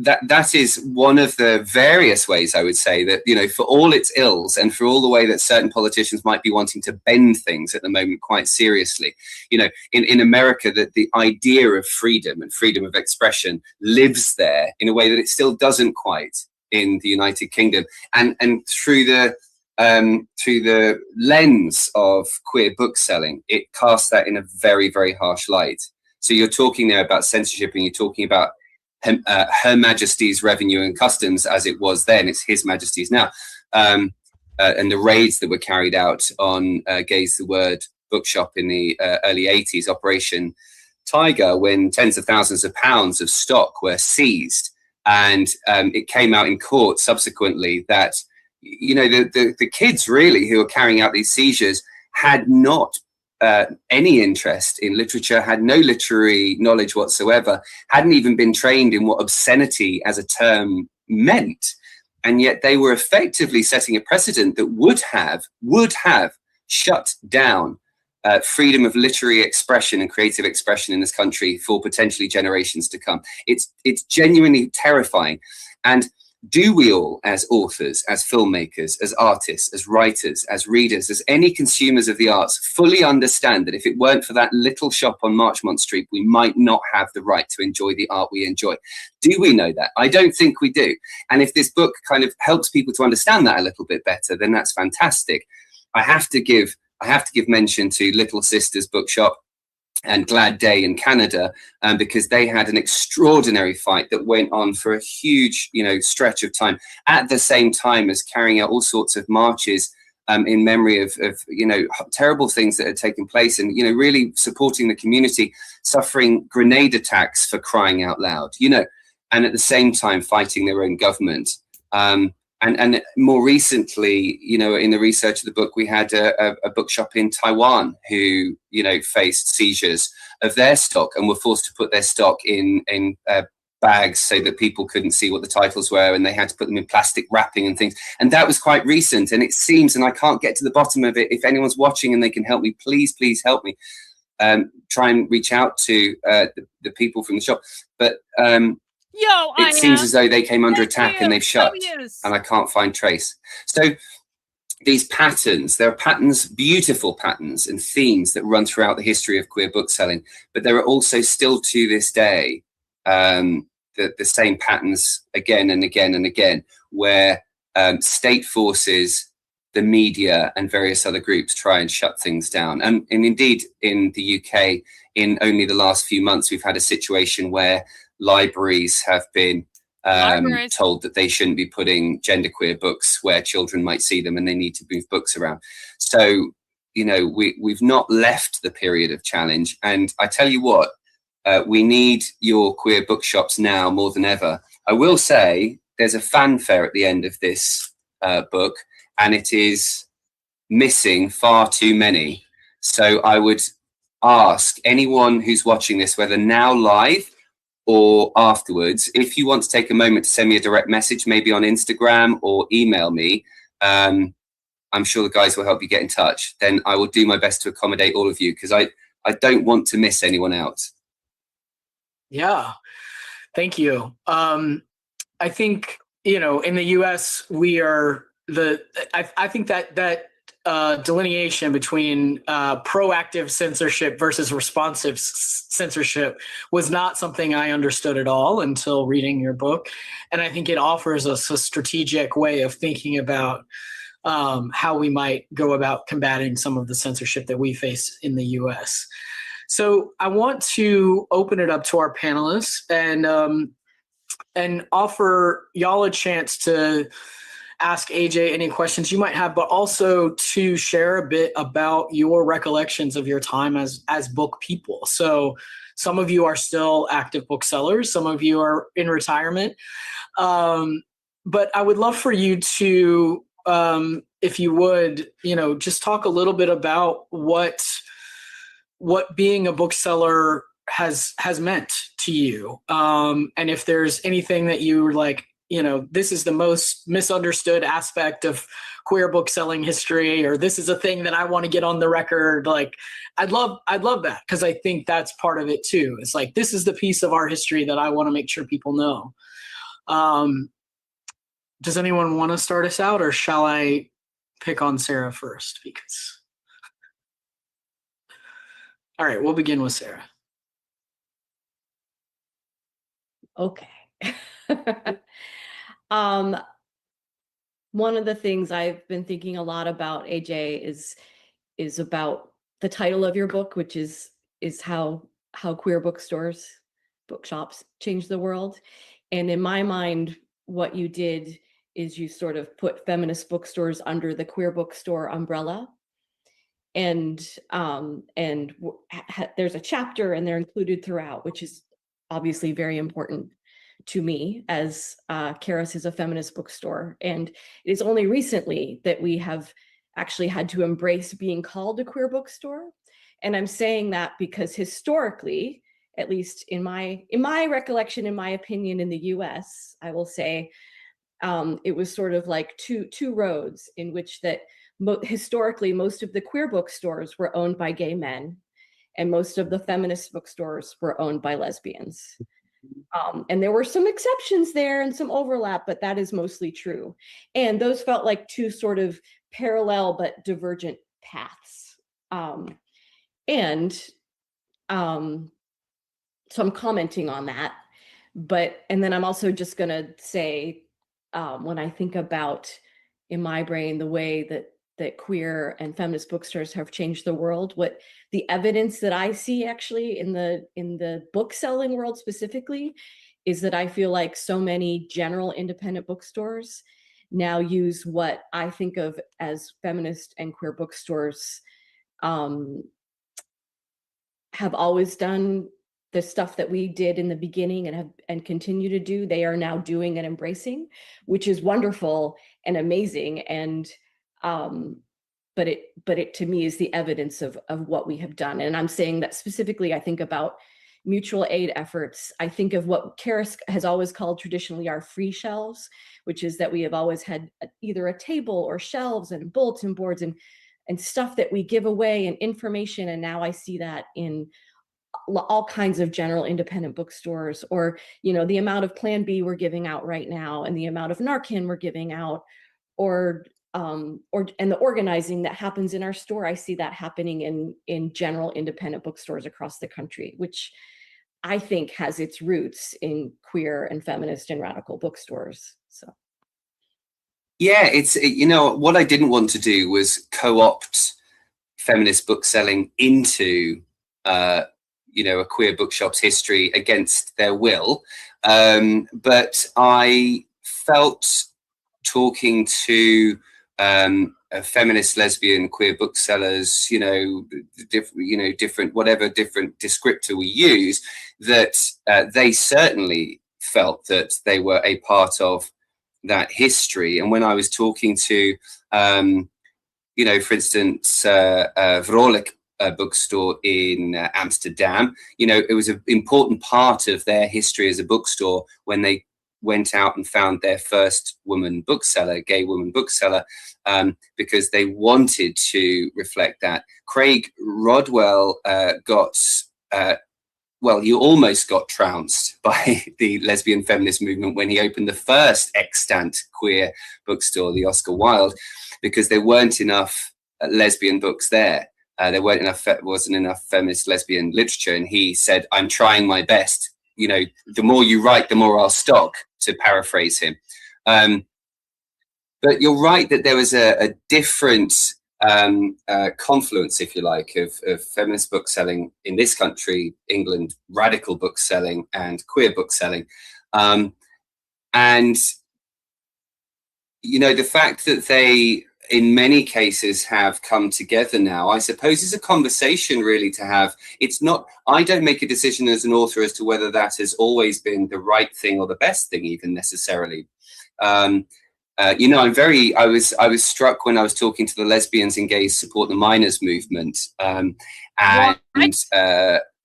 that is one of the various ways, I would say, that, for all its ills and for all the way that certain politicians might be wanting to bend things at the moment quite seriously, in America, that the idea of freedom and freedom of expression lives there in a way that it still doesn't quite in the United Kingdom. And through the lens of queer book selling, it casts that in a very, very harsh light. So you're talking there about censorship, and you're talking about Her Majesty's Revenue and Customs, as it was then. It's His Majesty's now. And the raids that were carried out on Gaze the Word bookshop in the early 80s, Operation Tiger, when tens of thousands of pounds of stock were seized. And it came out in court subsequently that, you know, the kids really who were carrying out these seizures had not any interest in literature, had no literary knowledge whatsoever, hadn't even been trained in what obscenity as a term meant. And yet they were effectively setting a precedent that would have shut down freedom of literary expression and creative expression in this country for potentially generations to come. It's genuinely terrifying. And do we all, as authors, as filmmakers, as artists, as writers, as readers, as any consumers of the arts, fully understand that if it weren't for that little shop on Marchmont Street, we might not have the right to enjoy the art we enjoy? Do we know that? I don't think we do. And if this book kind of helps people to understand that a little bit better, then that's fantastic. I have to give mention to Little Sisters Bookshop and Glad Day in Canada, because they had an extraordinary fight that went on for a huge, stretch of time, at the same time as carrying out all sorts of marches in memory of terrible things that had taken place, and really supporting the community suffering grenade attacks, for crying out loud, and at the same time fighting their own government. And more recently, in the research of the book, we had a bookshop in Taiwan who, faced seizures of their stock and were forced to put their stock in bags so that people couldn't see what the titles were, and they had to put them in plastic wrapping and things. And that was quite recent. And it seems, and I can't get to the bottom of it, if anyone's watching and they can help me, please help me. Try and reach out to the people from the shop. But it seems as though they came under attack and they've shut, and I can't find trace. So these patterns, there are patterns, beautiful patterns and themes that run throughout the history of queer bookselling, but there are also still to this day the same patterns again and again and again, where state forces, the media and various other groups try and shut things down. And indeed, in the UK, in only the last few months, we've had a situation where libraries have been told that they shouldn't be putting genderqueer books where children might see them, and they need to move books around. So, we've not left the period of challenge. And I tell you what, we need your queer bookshops now more than ever. I will say there's a fanfare at the end of this book, and it is missing far too many. So I would ask anyone who's watching this, whether now live or afterwards, if you want to take a moment to send me a direct message, maybe on Instagram, or email me, I'm sure the guys will help you get in touch. Then I will do my best to accommodate all of you, because I don't want to miss anyone out. Yeah, thank you. I think, in the US, we are I think that delineation between proactive censorship versus responsive censorship was not something I understood at all until reading your book. And I think it offers us a strategic way of thinking about how we might go about combating some of the censorship that we face in the US. So I want to open it up to our panelists and offer y'all a chance to ask AJ any questions you might have, but also to share a bit about your recollections of your time as book people. So some of you are still active booksellers, some of you are in retirement. But I would love for you to, if you would, just talk a little bit about what being a bookseller has meant to you. And if there's anything that you were like, this is the most misunderstood aspect of queer bookselling history, or this is a thing that I want to get on the record. Like, I'd love that, because I think that's part of it too. It's like, this is the piece of our history that I want to make sure people know. Does anyone want to start us out, or shall I pick on Sarah first? Because, all right, we'll begin with Sarah. Okay. One of the things I've been thinking a lot about, AJ, is about the title of your book, which is how queer bookstores bookshops change the world. And in my mind, what you did is you sort of put feminist bookstores under the queer bookstore umbrella. And there's a chapter, and they're included throughout, which is obviously very important to me, as Karis is a feminist bookstore. And it is only recently that we have actually had to embrace being called a queer bookstore. And I'm saying that because historically, at least in my recollection, in my opinion, in the US, I will say, it was sort of like two roads in which that historically most of the queer bookstores were owned by gay men, and most of the feminist bookstores were owned by lesbians. And there were some exceptions there and some overlap, but that is mostly true. And those felt like two sort of parallel but divergent paths. So I'm commenting on that. And then I'm also just going to say, when I think about, in my brain, the way that queer and feminist bookstores have changed the world, what the evidence that I see actually in the book selling world specifically is that I feel like so many general independent bookstores now use what I think of as feminist and queer bookstores have always done. The stuff that we did in the beginning and continue to do, they are now doing and embracing, which is wonderful and amazing. And but it to me is the evidence of what we have done. And I'm saying that specifically, I think about mutual aid efforts. I think of what Karis has always called traditionally our free shelves, which is that we have always had either a table or shelves and bulletin boards and stuff that we give away and information. And now I see that in all kinds of general independent bookstores, or, you know, the amount of Plan B we're giving out right now and the amount of Narcan we're giving out, and the organizing that happens in our store. I see that happening in general independent bookstores across the country, which I think has its roots in queer and feminist and radical bookstores. So. Yeah, what I didn't want to do was co-opt feminist bookselling into, a queer bookshop's history against their will. But I felt talking to feminist, lesbian, queer booksellers, different, whatever different descriptor we use, that they certainly felt that they were a part of that history. And when I was talking to, for instance, Vrolijk bookstore in Amsterdam, it was an important part of their history as a bookstore when they went out and found their first gay woman bookseller, because they wanted to reflect that. Craig Rodwell he almost got trounced by the lesbian feminist movement when he opened the first extant queer bookstore, the Oscar Wilde, because there weren't enough lesbian books there. There wasn't enough feminist lesbian literature. And he said, I'm trying my best. The more you write, the more I'll stock, to paraphrase him. But you're right that there was a different confluence, if you like, of feminist bookselling in this country, England, radical bookselling and queer bookselling. And the fact that they, in many cases, have come together now, I suppose, is a conversation really to have. It's not, I don't make a decision as an author as to whether that has always been the right thing or the best thing, even necessarily. I was struck when I was talking to the Lesbians and Gays Support the Minors movement, and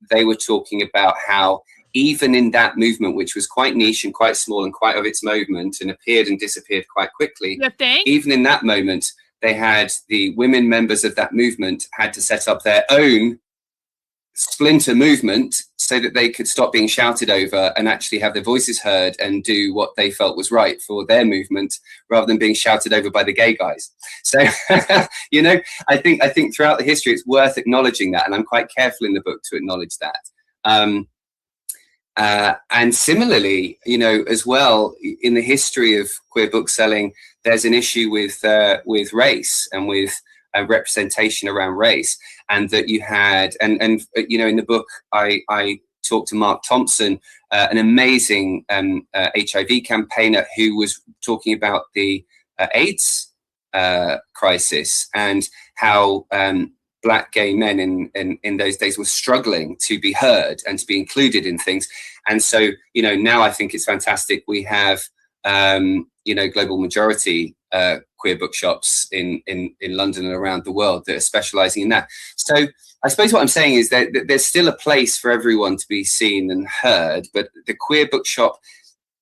they were talking about how even in that movement, which was quite niche and quite small and quite of its moment and appeared and disappeared quite quickly, even in that moment, they had the women members of that movement had to set up their own splinter movement so that they could stop being shouted over and actually have their voices heard and do what they felt was right for their movement, rather than being shouted over by the gay guys. So, I think throughout the history, it's worth acknowledging that. And I'm quite careful in the book to acknowledge that. And similarly, as well, in the history of queer bookselling, there's an issue with race and with representation around race, and that you had, and in the book, I talk to Mark Thompson, an amazing HIV campaigner who was talking about the AIDS crisis and how Black gay men in those days were struggling to be heard and to be included in things. And so, now I think it's fantastic. We have, global majority queer bookshops in London and around the world that are specializing in that. So I suppose what I'm saying is that there's still a place for everyone to be seen and heard, but the queer bookshop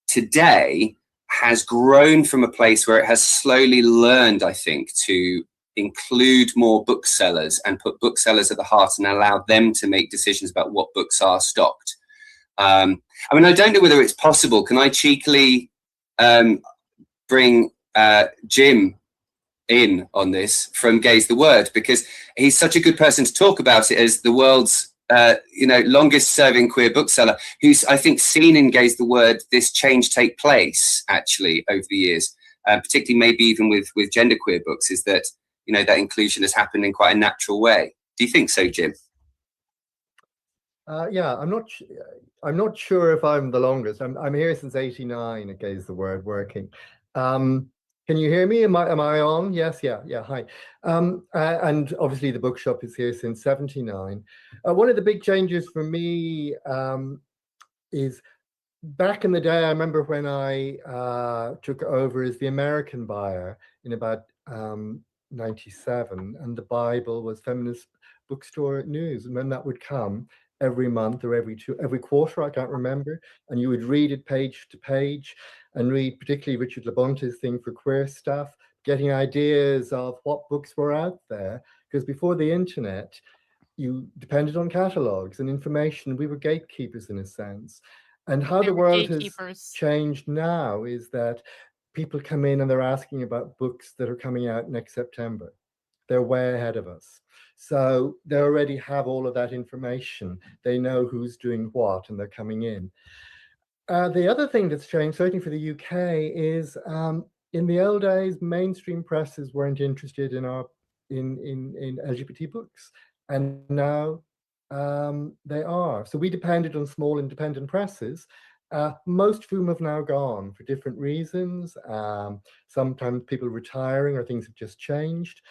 today has grown from a place where it has slowly learned, I think, to include more booksellers and put booksellers at the heart and allow them to make decisions about what books are stocked. I don't know whether it's possible. Can I cheekily bring Jim in on this from Gaze the Word, because he's such a good person to talk about it as the world's longest serving queer bookseller, who's, I think, seen in Gaze the Word this change take place actually over the years, particularly maybe even with genderqueer books, is that that inclusion has happened in quite a natural way. Do you think so, Jim? Yeah, I'm not sure if I'm the longest. I'm here since '89 at Gaze the Word working. Can you hear me? Am I on? Yes, yeah. Hi. And obviously the bookshop is here since '79. One of the big changes for me is back in the day. I remember when I took over as the American buyer in about '97, and the Bible was feminist bookstore news, and when that would come every month or every quarter, I can't remember, and you would read it page to page and read particularly Richard Labonte's thing for queer stuff, getting ideas of what books were out there, because before the internet, you depended on catalogs and information. We were gatekeepers in a sense. And how the world has changed now is that people come in and they're asking about books that are coming out next September. They're way ahead of us. So they already have all of that information. They know who's doing what, and they're coming in. The other thing that's changed, certainly for the UK, is in the old days, mainstream presses weren't interested in LGBT books, and now they are. So we depended on small independent presses, most of whom have now gone for different reasons. Sometimes people retiring or things have just changed.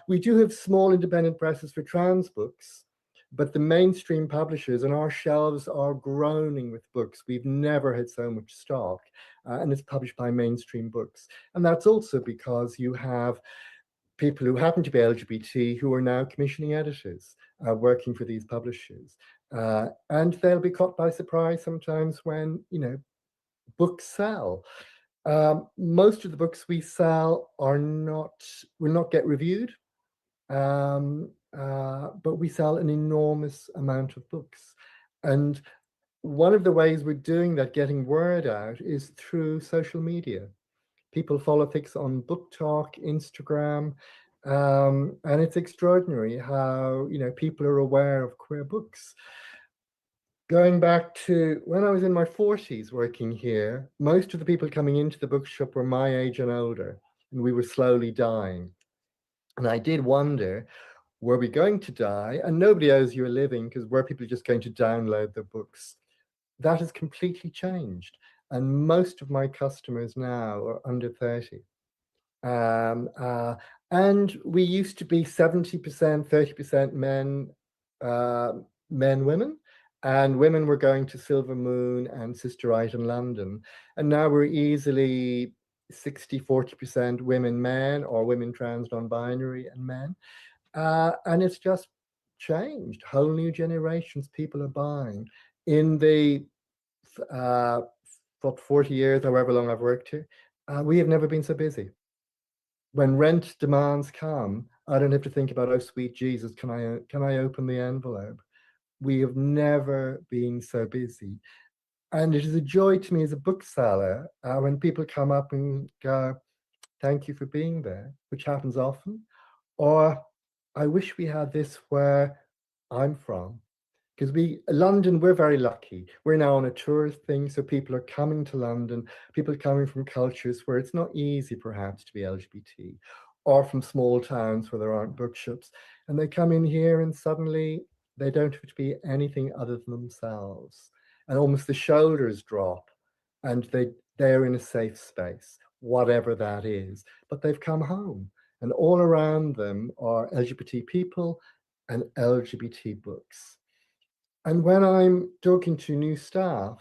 We do have small independent presses for trans books, but the mainstream publishers and our shelves are groaning with books. We've never had so much stock, and it's published by mainstream books. And that's also because you have people who happen to be LGBT who are now commissioning editors, working for these publishers. And they'll be caught by surprise sometimes when, books sell. Most of the books we sell will not get reviewed, but we sell an enormous amount of books. And one of the ways we're doing that, getting word out, is through social media. People follow things on Book Talk, Instagram, and it's extraordinary how people are aware of queer books. Going back to when I was in my 40s working here, most of the people coming into the bookshop were my age and older, and we were slowly dying. And I did wonder, were we going to die? And nobody owes you a living, because were people just going to download the books? That has completely changed. And most of my customers now are under 30. And we used to be 70%, 30% men, women. And women were going to Silver Moon and Sister Right in London. And now we're easily 60, 40% women, men, or women trans, non-binary, and men. And it's just changed. Whole new generations, people are buying. In the 40 years, however long I've worked here, we have never been so busy. When rent demands come, I don't have to think about, oh, sweet Jesus, can I open the envelope? We have never been so busy. And it is a joy to me as a bookseller when people come up and go, thank you for being there, which happens often. Or, I wish we had this where I'm from. Because London, we're very lucky. We're now on a tourist thing, so people are coming to London, people coming from cultures where it's not easy perhaps to be LGBT, or from small towns where there aren't bookshops. And they come in here and suddenly they don't have to be anything other than themselves. And almost the shoulders drop, and they're in a safe space, whatever that is. But they've come home, and all around them are LGBT people and LGBT books. And when I'm talking to new staff,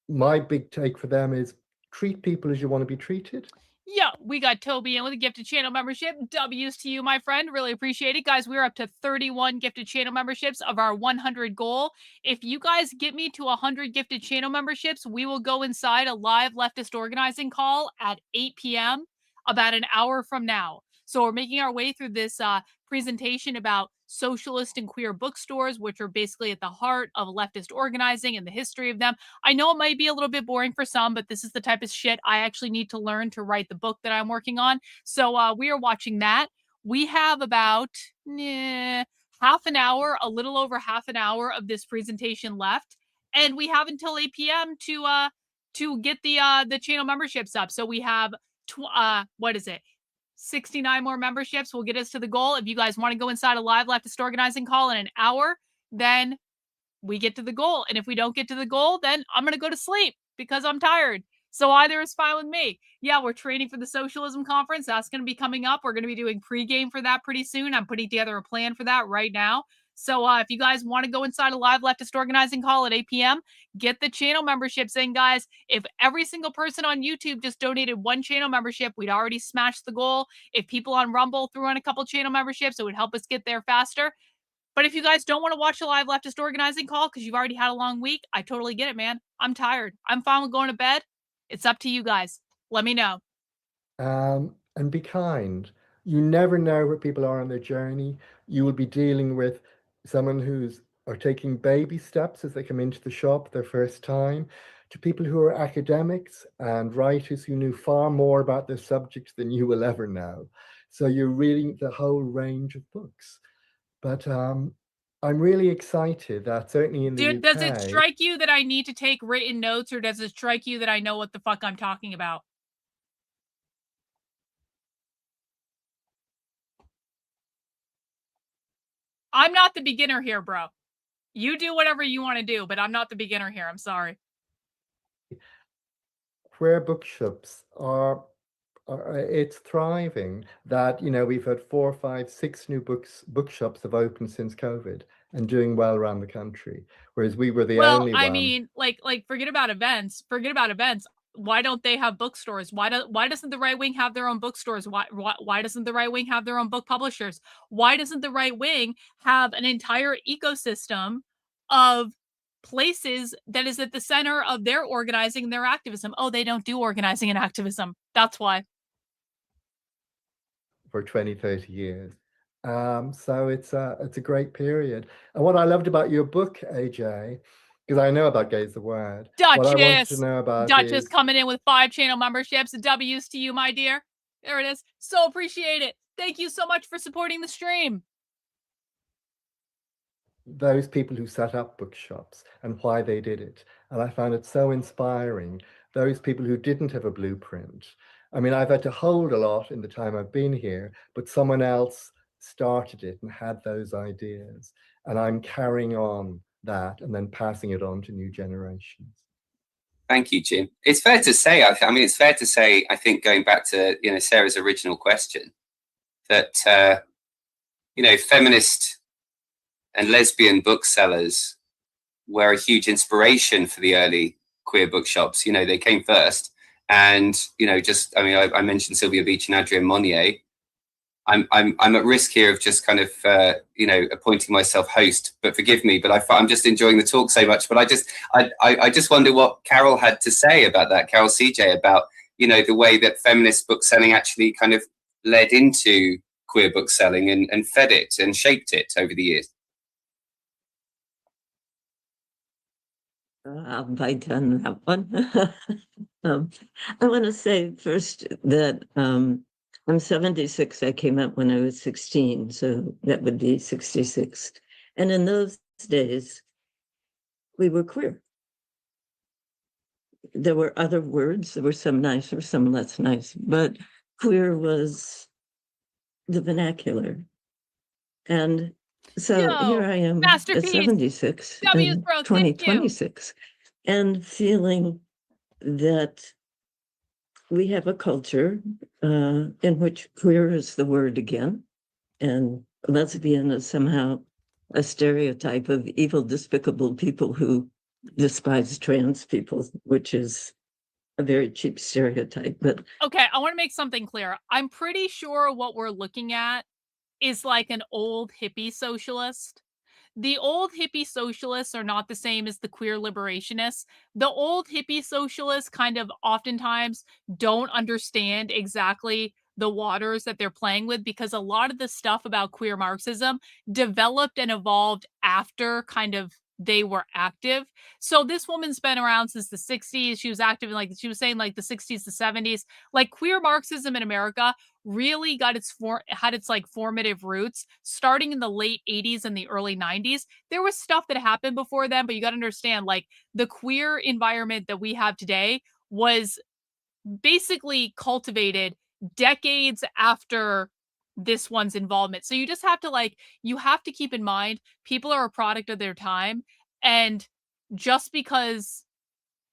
my big take for them is treat people as you want to be treated. Yeah, we got Toby in with a gifted channel membership. W's to you, my friend. Really appreciate it. Guys, we're up to 31 gifted channel memberships of our 100 goal. If you guys get me to 100 gifted channel memberships, we will go inside a live leftist organizing call at 8 p.m. about an hour from now. So we're making our way through this presentation about socialist and queer bookstores, which are basically at the heart of leftist organizing and the history of them. I know it might be a little bit boring for some, but this is the type of shit I actually need to learn to write the book that I'm working on. So we are watching that. We have about half an hour, a little over half an hour of this presentation left. And we have until 8 p.m. to get the channel memberships up. So we have, 69 more memberships will get us to the goal. If you guys want to go inside a live leftist organizing call in an hour, then we get to the goal. And if we don't get to the goal, then I'm going to go to sleep because I'm tired. So either is fine with me. Yeah, we're training for the Socialism Conference. That's going to be coming up. We're going to be doing pregame for that pretty soon. I'm putting together a plan for that right now. So if you guys want to go inside a live leftist organizing call at 8 p.m., get the channel memberships in, guys. If every single person on YouTube just donated one channel membership, we'd already smashed the goal. If people on Rumble threw in a couple channel memberships, it would help us get there faster. But if you guys don't want to watch a live leftist organizing call because you've already had a long week, I totally get it, man. I'm tired. I'm fine with going to bed. It's up to you guys. Let me know. And be kind. You never know where people are on their journey. You will be dealing with someone who's are taking baby steps as they come into the shop their first time, to people who are academics and writers who knew far more about their subjects than you will ever know. So you're reading the whole range of books. But I'm really excited that certainly in the UK... Does it strike you that I need to take written notes, or does it strike you that I know what the fuck I'm talking about? I'm not the beginner here, bro. You do whatever you want to do, but I'm not the beginner here. I'm sorry. Queer bookshops are it's thriving. That, you know, we've had 4, 5, 6 new bookshops have opened since COVID and doing well around the country, whereas we were the only one. I mean, like forget about events. Why don't they have bookstores? Why doesn't the right wing have their own bookstores? Why doesn't the right wing have their own book publishers? Why doesn't the right wing have an entire ecosystem of places that is at the center of their organizing and their activism? Oh, they don't do organizing and activism. That's why. For 20, 30 years. So it's a great period. And what I loved about your book, AJ, because I know about Gays the Word. Duchess, what I wanted to know about Duchess coming in with 5 channel memberships. W's to you, my dear. There it is. So appreciate it. Thank you so much for supporting the stream. Those people who set up bookshops and why they did it. And I found it so inspiring. Those people who didn't have a blueprint. I mean, I've had to hold a lot in the time I've been here, but someone else started it and had those ideas. And I'm carrying on that and then passing it on to new generations. Thank you, Jim. It's fair to say, I think, going back to, you know, Sarah's original question, that, you know, feminist and lesbian booksellers were a huge inspiration for the early queer bookshops. You know, they came first. And, you know, I mentioned Sylvia Beach and Adrienne Monnier. I'm at risk here of just kind of, you know, appointing myself host, but forgive me, but I'm just enjoying the talk so much. But I just wonder what Carol had to say about that, Carol CJ, about, you know, the way that feminist book selling actually kind of led into queer book selling and fed it and shaped it over the years. I'll bite on that one. I want to say first that I'm 76. I came up when I was 16, so that would be 66. And in those days, we were queer. There were other words. There were some nicer, some less nice, but queer was the vernacular. And So here I am at Masterpiece. 76 W's, in bro. Thank you. 2026 and feeling that we have a culture in which queer is the word again, and lesbian is somehow a stereotype of evil, despicable people who despise trans people, which is a very cheap stereotype. But Okay, I want to make something clear. I'm pretty sure what we're looking at is like an old hippie socialist. The old hippie socialists are not the same as the queer liberationists. The old hippie socialists kind of oftentimes don't understand exactly the waters that they're playing with, because a lot of the stuff about queer Marxism developed and evolved after kind of they were active. So this woman's been around since the 60s. She was active in, like she was saying, like the 60s to 70s. Like queer Marxism in America really got had its like formative roots starting in the late 80s and the early 90s. There was stuff that happened before then, but you got to understand, like, the queer environment that we have today was basically cultivated decades after this one's involvement. So you just have to, like, you have to keep in mind people are a product of their time, and just because,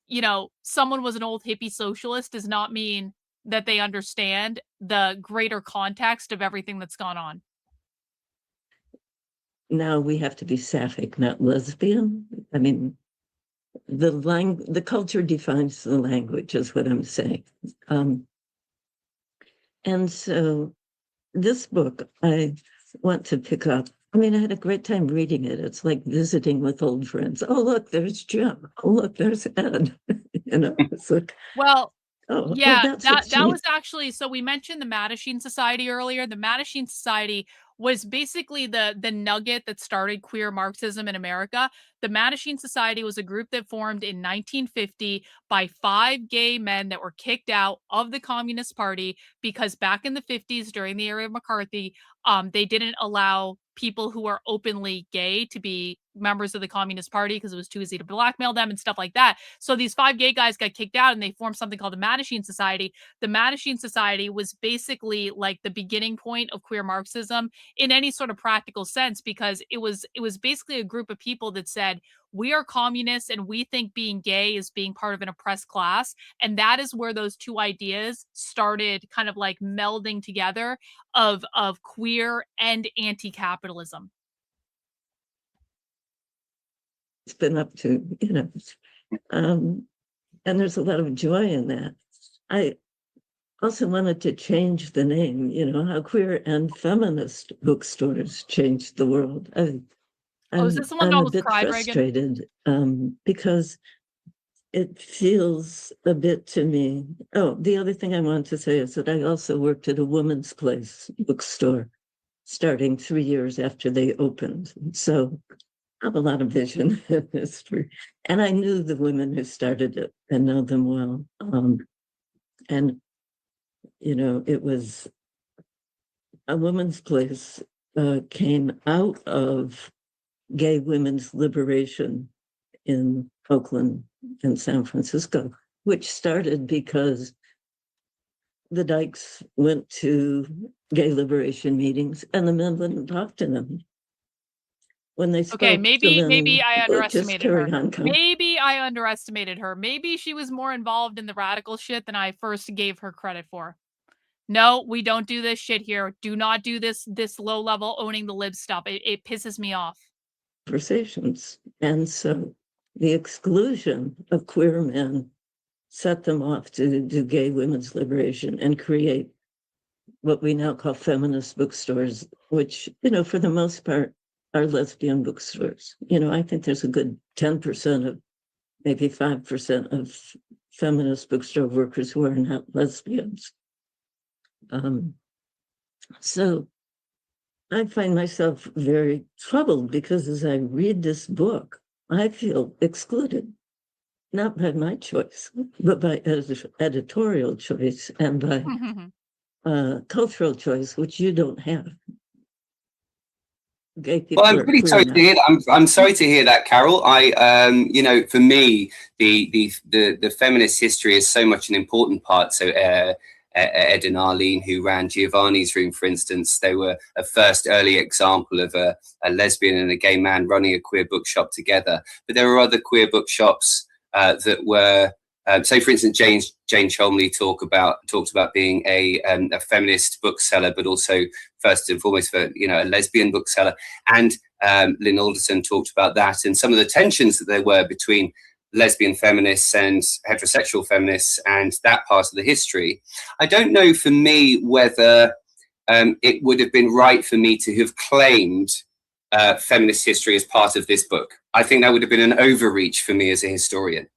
you know, someone was an old hippie socialist does not mean that they understand the greater context of everything that's gone on. now we have to be sapphic, not lesbian. I mean, the culture defines the language, is what I'm saying. And so this book I want to pick up. I mean, I had a great time reading it. It's like visiting with old friends. Oh, look, there's Jim. Oh, look, there's Ed. You know, it's like, well, oh, yeah, that's that was actually, so we mentioned the Mattachine Society earlier. The Mattachine Society was basically the nugget that started queer Marxism in America. The Mattachine Society was a group that formed in 1950 by 5 gay men that were kicked out of the Communist Party because back in the 50s, during the era of McCarthy, they didn't allow people who are openly gay to be members of the Communist Party because it was too easy to blackmail them and stuff like that. So these 5 gay guys got kicked out and they formed something called the Mattachine Society. The Mattachine Society was basically like the beginning point of queer Marxism in any sort of practical sense, because it was basically a group of people that said, we are communists and we think being gay is being part of an oppressed class. And that is where those two ideas started kind of like melding together of queer and anti-capitalism. It's been up to, you know, and there's a lot of joy in that. I also wanted to change the name, you know, how queer and feminist bookstores changed the world. Is this the one that I'm a almost bit cried, frustrated because it feels a bit to me. Oh, the other thing I want to say is that I also worked at a Woman's Place bookstore starting 3 years after they opened. So I have a lot of vision in history. And I knew the women who started it and know them well. And, you know, it was a Woman's Place came out of gay women's liberation in Oakland and San Francisco, which started because the dykes went to gay liberation meetings and the men wouldn't talk to them. When they spoke okay, to maybe them, I underestimated her. on, Maybe I underestimated her. Maybe she was more involved in the radical shit than I first gave her credit for. No, we don't do this shit here. Do not do this low level owning the lib stuff. It pisses me off. Conversations. And so the exclusion of queer men set them off to do gay women's liberation and create what we now call feminist bookstores, which, you know, for the most part, are lesbian bookstores. You know, I think there's a good 10% of, maybe 5% of feminist bookstore workers who are not lesbians. So I find myself very troubled because as I read this book, I feel excluded, not by my choice, but by editorial choice and by cultural choice, which you don't have. Well, I'm really sorry to hear that. I'm sorry to hear that, Carol. You know, for me, the feminist history is so much an important part. So Ed and Arlene, who ran Giovanni's Room, for instance. They were a first early example of a lesbian and a gay man running a queer bookshop together. But there were other queer bookshops that were, so for instance, Jane Cholmondeley talked about being a feminist bookseller, but also first and foremost for a lesbian bookseller. And Lynn Alderton talked about that and some of the tensions that there were between lesbian feminists and heterosexual feminists and that part of the history. I don't know for me whether it would have been right for me to have claimed feminist history as part of this book. I think that would have been an overreach for me as a historian.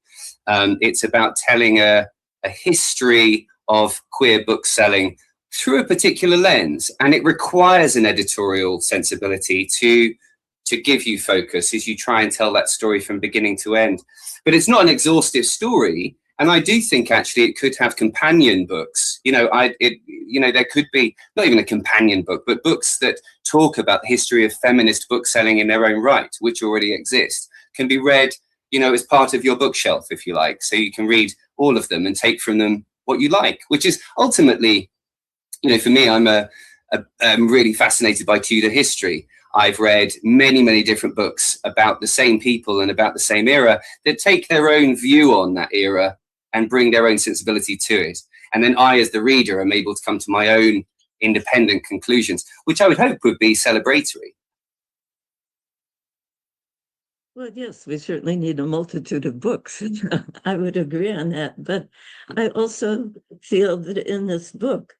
It's about telling a history of queer book selling through a particular lens, and it requires an editorial sensibility to give you focus as you try and tell that story from beginning to end. But it's not an exhaustive story, and I do think actually it could have companion books. There could be not even a companion book, but books that talk about the history of feminist book selling in their own right, which already exist, can be read as part of your bookshelf, if you like. So you can read all of them and take from them what you like, which is ultimately, for me, I'm really fascinated by Tudor history. I've read many, many different books about the same people and about the same era that take their own view on that era and bring their own sensibility to it. And then I, as the reader, am able to come to my own independent conclusions, which I would hope would be celebratory. Well, yes, we certainly need a multitude of books. I would agree on that. But I also feel that in this book,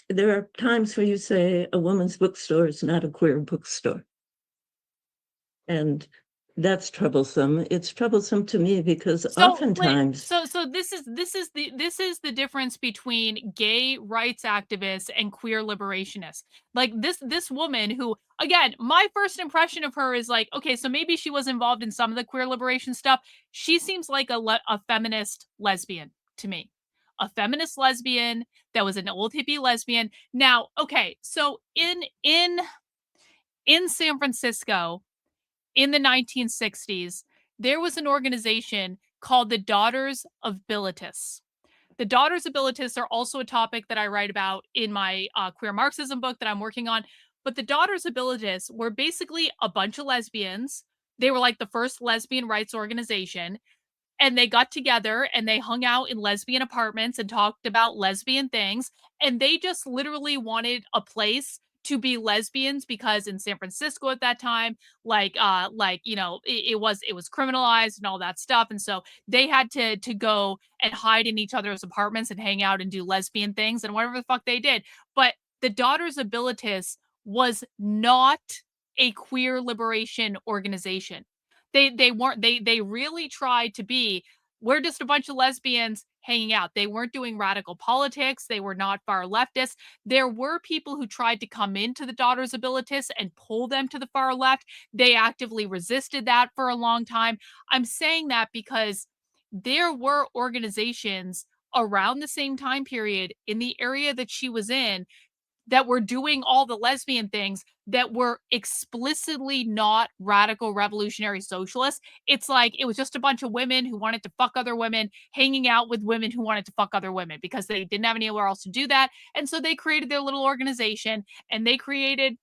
there are times where you say a woman's bookstore is not a queer bookstore. And that's troublesome. It's troublesome to me because oftentimes. So this is the difference between gay rights activists and queer liberationists. Like this woman who, again, my first impression of her is like, okay, so maybe she was involved in some of the queer liberation stuff. She seems like a feminist lesbian to me. A feminist lesbian that was an old hippie lesbian. Now, okay, so in San Francisco in the 1960s, there was an organization called the Daughters of Bilitis. The Daughters of Bilitis are also a topic that I write about in my Queer Marxism book that I'm working on. But the Daughters of Bilitis were basically a bunch of lesbians. They were like the first lesbian rights organization. And they got together and they hung out in lesbian apartments and talked about lesbian things. And they just literally wanted a place to be lesbians because in San Francisco at that time, it was criminalized and all that stuff. And so they had to go and hide in each other's apartments and hang out and do lesbian things and whatever the fuck they did. But the Daughters of Bilitis was not a queer liberation organization. They weren't. They really tried to be. We're just a bunch of lesbians hanging out. They weren't doing radical politics. They were not far leftists. There were people who tried to come into the Daughters of Bilitis and pull them to the far left. They actively resisted that for a long time. I'm saying that because there were organizations around the same time period in the area that she was in that were doing all the lesbian things that were explicitly not radical revolutionary socialists. It's like it was just a bunch of women who wanted to fuck other women, hanging out with women who wanted to fuck other women because they didn't have anywhere else to do that. And so they created their little organization and they created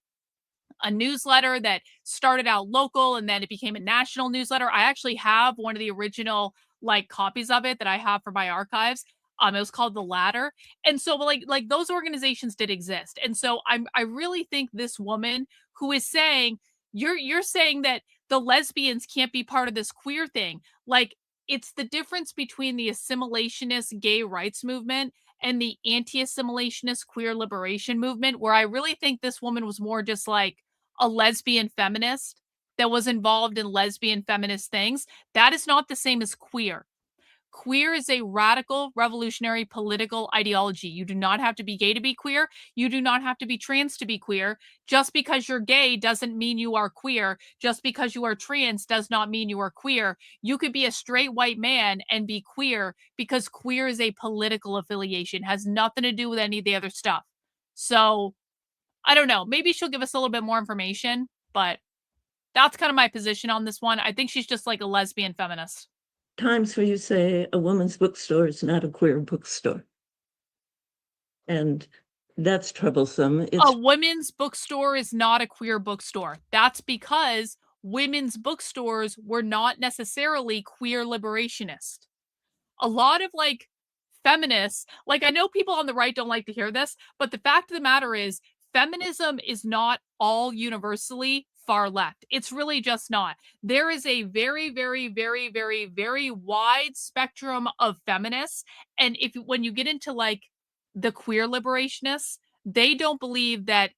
a newsletter that started out local and then it became a national newsletter. I actually have one of the original copies of it that I have for my archives. It was called The Ladder. And so like those organizations did exist. And so I really think this woman who is saying, you're saying that the lesbians can't be part of this queer thing. Like it's the difference between the assimilationist gay rights movement and the anti-assimilationist queer liberation movement, where I really think this woman was more just like a lesbian feminist that was involved in lesbian feminist things. That is not the same as queer. Queer is a radical, revolutionary political ideology. You do not have to be gay to be queer. You do not have to be trans to be queer. Just because you're gay doesn't mean you are queer. Just because you are trans does not mean you are queer. You could be a straight white man and be queer because queer is a political affiliation. It has nothing to do with any of the other stuff. So, I don't know. Maybe she'll give us a little bit more information, but that's kind of my position on this one. I think she's just like a lesbian feminist. Times where you say a woman's bookstore is not a queer bookstore. And that's troublesome. A women's bookstore is not a queer bookstore. That's because women's bookstores were not necessarily queer liberationist. A lot of like feminists, like I know people on the right don't like to hear this, but the fact of the matter is feminism is not all universally far left. It's really just not. There is a very, very, very, very, very wide spectrum of feminists. And when you get into like the queer liberationists, they don't believe that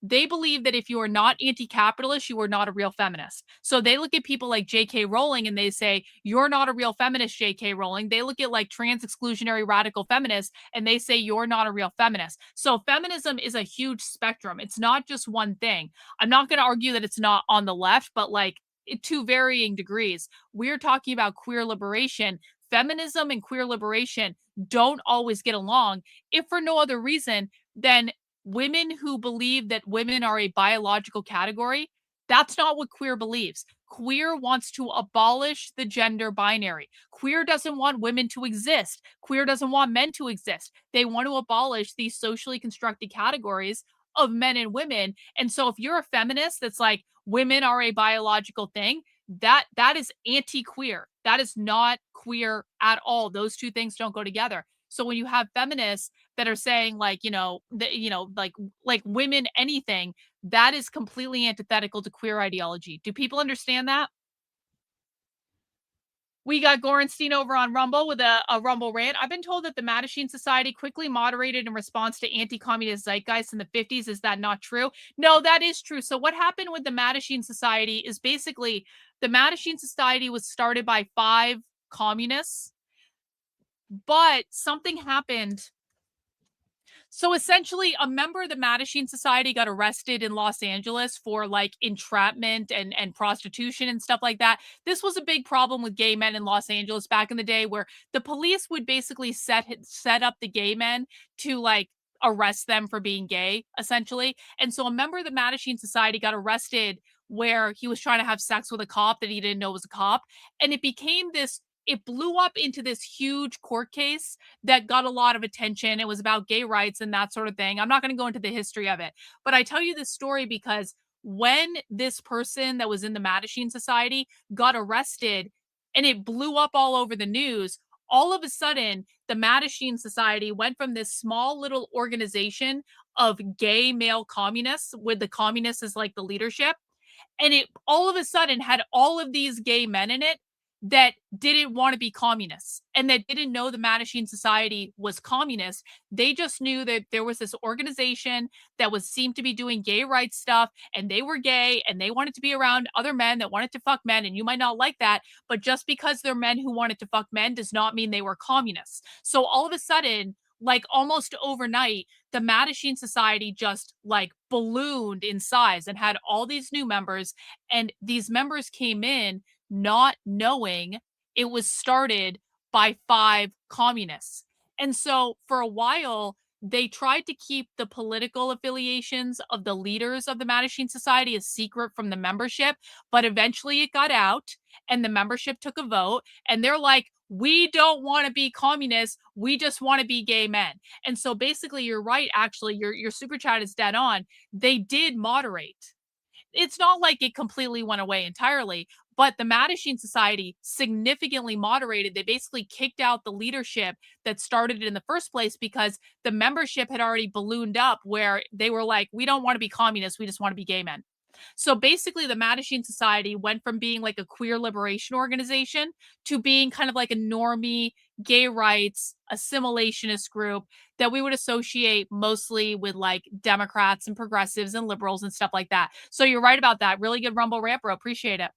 they believe that if you are not anti-capitalist, you are not a real feminist. So they look at people like J.K. Rowling and they say, you're not a real feminist, J.K. Rowling. They look at like trans exclusionary radical feminists and they say, you're not a real feminist. So feminism is a huge spectrum. It's not just one thing. I'm not going to argue that it's not on the left, but like to varying degrees. We're talking about queer liberation. Feminism and queer liberation don't always get along, if for no other reason than women who believe that women are a biological category. That's not what queer believes. Queer wants to abolish the gender binary. Queer doesn't want women to exist. Queer doesn't want men to exist. They want to abolish these socially constructed categories of men and women. And so if you're a feminist that's like women are a biological thing, that is anti-queer. That is not queer at all. Those two things don't go together. So when you have feminists that are saying like, like women anything, that is completely antithetical to queer ideology. Do people understand that? We got Gorenstein over on Rumble with a Rumble rant. I've been told that the Mattachine Society quickly moderated in response to anti-communist zeitgeist in the 50s. Is that not true? No, that is true. So what happened with the Mattachine Society is basically the Mattachine Society was started by 5 communists, but something happened. So essentially, a member of the Mattachine Society got arrested in Los Angeles for like entrapment and prostitution and stuff like that. This was a big problem with gay men in Los Angeles back in the day, where the police would basically set up the gay men to like arrest them for being gay, essentially. And so a member of the Mattachine Society got arrested where he was trying to have sex with a cop that he didn't know was a cop. And it blew up into this huge court case that got a lot of attention. It was about gay rights and that sort of thing. I'm not going to go into the history of it, but I tell you this story because when this person that was in the Mattachine Society got arrested and it blew up all over the news, all of a sudden, the Mattachine Society went from this small little organization of gay male communists with the communists as like the leadership. And it all of a sudden had all of these gay men in it that didn't want to be communists and that didn't know the Mattachine Society was communist. They just knew that there was this organization that seemed to be doing gay rights stuff, and they were gay and they wanted to be around other men that wanted to fuck men. And you might not like that, but just because they're men who wanted to fuck men does not mean they were communists. So all of a sudden, like almost overnight, the Mattachine Society just like ballooned in size and had all these new members. And these members came in not knowing it was started by 5 communists. And so for a while, they tried to keep the political affiliations of the leaders of the Mattachine Society a secret from the membership, but eventually it got out and the membership took a vote and they're like, we don't want to be communists. We just want to be gay men. And so basically you're right. Actually, your super chat is dead on. They did moderate. It's not like it completely went away entirely, but the Mattachine Society significantly moderated. They basically kicked out the leadership that started it in the first place because the membership had already ballooned up where they were like, we don't want to be communists. We just want to be gay men. So basically the Mattachine Society went from being like a queer liberation organization to being kind of like a normie, gay rights, assimilationist group that we would associate mostly with like Democrats and progressives and liberals and stuff like that. So you're right about that. Really good Rumble rant, bro. Appreciate it.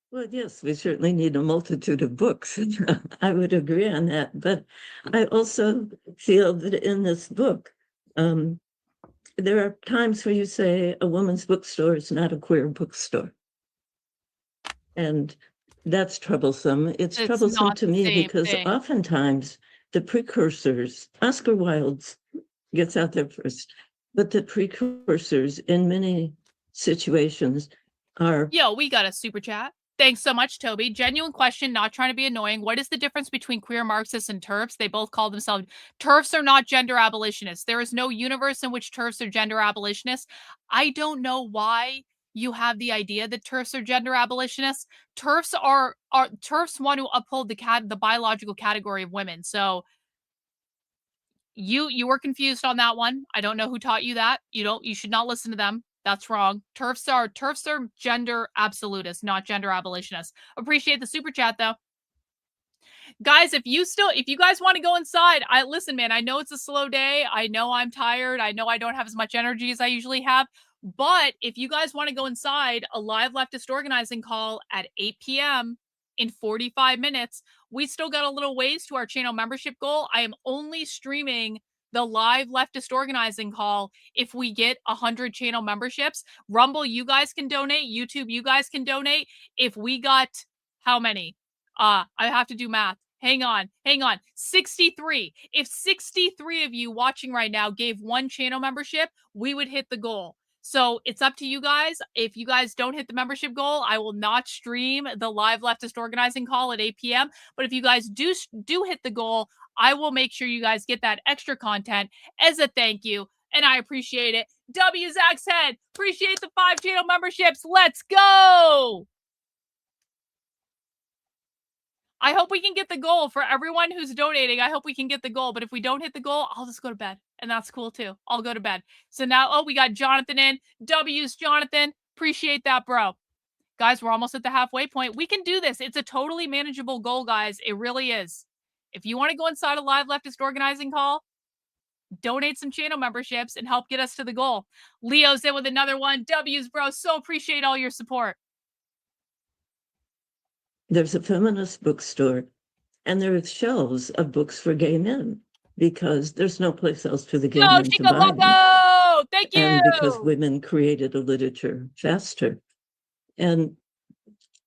Well, yes, we certainly need a multitude of books. I would agree on that. But I also feel that in this book, there are times where you say a woman's bookstore is not a queer bookstore. And that's troublesome. It's troublesome to me because oftentimes the precursors, Oscar Wilde's gets out there first, but the precursors in many situations are... Yo, we got a super chat. Thanks so much, Toby. Genuine question, not trying to be annoying. What is the difference between queer Marxists and TERFs? They both call themselves TERFs are not gender abolitionists. There is no universe in which TERFs are gender abolitionists. I don't know why you have the idea that TERFs are gender abolitionists. TERFs are TERFs want to uphold the biological category of women. So you were confused on that one. I don't know who taught you that. You should not listen to them. That's wrong. TERFs are gender absolutists, not gender abolitionists. Appreciate the super chat though. Guys, if you guys want to go inside, listen, man, I know it's a slow day. I know I'm tired. I know I don't have as much energy as I usually have. But if you guys want to go inside, a live leftist organizing call at 8 p.m. in 45 minutes, we still got a little ways to our channel membership goal. I am only streaming the live leftist organizing call if we get 100 channel memberships. Rumble, you guys can donate. YouTube, you guys can donate. If we got how many? I have to do math. Hang on. 63. If 63 of you watching right now gave one channel membership, we would hit the goal. So it's up to you guys. If you guys don't hit the membership goal, I will not stream the live leftist organizing call at 8 p.m. But if you guys do hit the goal, I will make sure you guys get that extra content as a thank you. And I appreciate it. W Zach's Head, appreciate the 5 channel memberships. Let's go. I hope we can get the goal for everyone who's donating. I hope we can get the goal. But if we don't hit the goal, I'll just go to bed. And that's cool too. I'll go to bed. So now, we got Jonathan in. W's Jonathan. Appreciate that, bro. Guys, we're almost at the halfway point. We can do this. It's a totally manageable goal, guys. It really is. If you want to go inside a live leftist organizing call, donate some channel memberships and help get us to the goal. Leo's in with another one. W's, bro. So appreciate all your support. There's a feminist bookstore, and there are shelves of books for gay men because there's no place else for the gay men to buy them. Thank you. And because women created a literature faster. And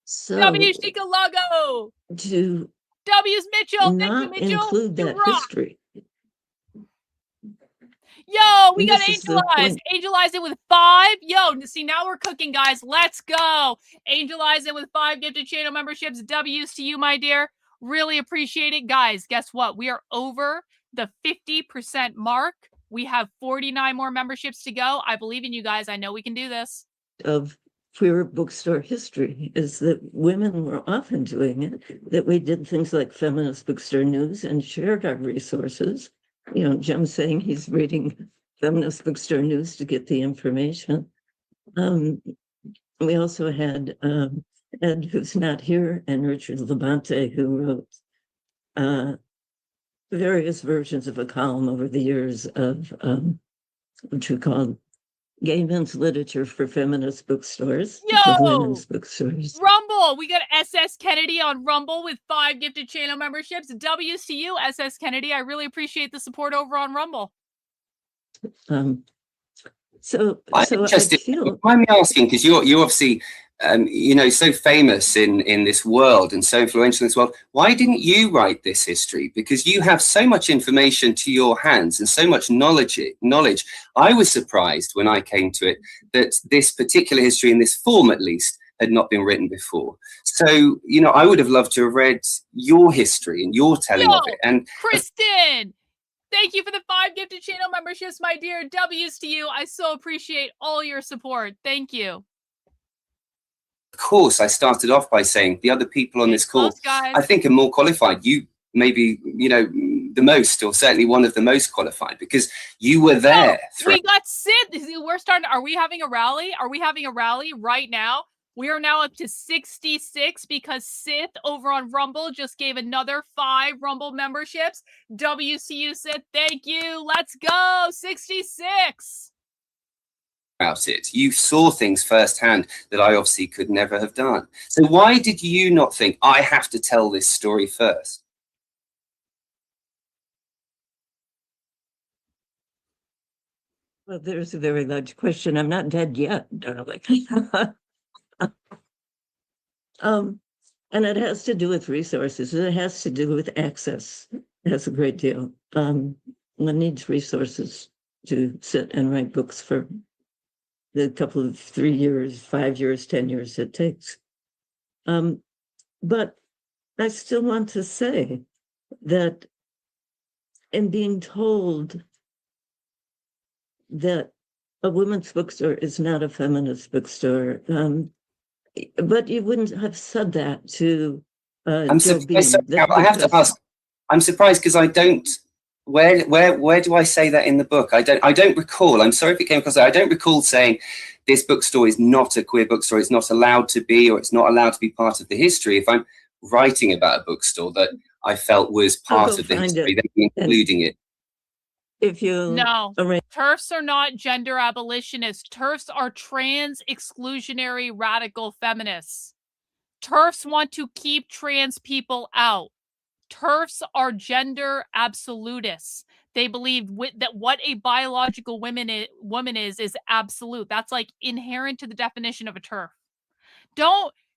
so W Chicago. To W's Mitchell. not Thank you, Mitchell. include that history. Yo, we got This is the Angelize. point. Angelize it with 5. Yo, see, now we're cooking, guys. Let's go. Angelize it with 5 gifted channel memberships. W's to you, my dear. Really appreciate it. Guys, guess what? We are over the 50% mark. We have 49 more memberships to go. I believe in you guys. I know we can do this. Of queer bookstore history is that women were often doing it, that we did things like feminist bookstore news and shared our resources. Jim's saying he's reading feminist bookstore news to get the information. We also had Ed, who's not here, and Richard Labonte, who wrote various versions of a column over the years of which we called Gay Men's Literature for Feminist Bookstores. Yo! Of women's bookstores. Rumble. We got SS Kennedy on Rumble with 5 gifted channel memberships. W's to you, SS Kennedy. I really appreciate the support over on Rumble. I'm interested. Mind me asking, because you're obviously so famous in this world and so influential in this world. Why didn't you write this history? Because you have so much information to your hands and so much knowledge. I was surprised when I came to it that this particular history, in this form at least, had not been written before. So, I would have loved to have read your history and your telling of it. And Kristen, thank you for the 5 gifted channel memberships, my dear. W's to you. I so appreciate all your support. Thank you. of course, I started off by saying the other people on this call, I think, are more qualified. You maybe, the most, or certainly one of the most qualified, because you were there. We got Sith. We're starting. Are we having a rally? Are we having a rally right now? We are now up to 66 because Sith over on Rumble just gave another 5 Rumble memberships. WCU Sith, thank you. Let's go. 66. About it. You saw things firsthand that I obviously could never have done. So why did you not think, I have to tell this story first? Well, there's a very large question. I'm not dead yet, darling. And it has to do with resources. It has to do with access. It has a great deal. One needs resources to sit and write books for the couple of 3 years, 5 years, 10 years it takes. But I still want to say that in being told that a women's bookstore is not a feminist bookstore, but you wouldn't have said that to Joe Beam. I have to ask. I'm surprised because I don't. Where do I say that in the book? I don't recall. I'm sorry if it came across. I don't recall saying this bookstore is not a queer bookstore. It's not allowed to be, or it's not allowed to be part of the history. If I'm writing about a bookstore that I felt was part of the history, then including it. If you no, TERFs are not gender abolitionists. TERFs are trans exclusionary radical feminists. TERFs want to keep trans people out. TERFs are gender absolutists. They believe that what a biological woman is absolute. That's like inherent to the definition of a TERF.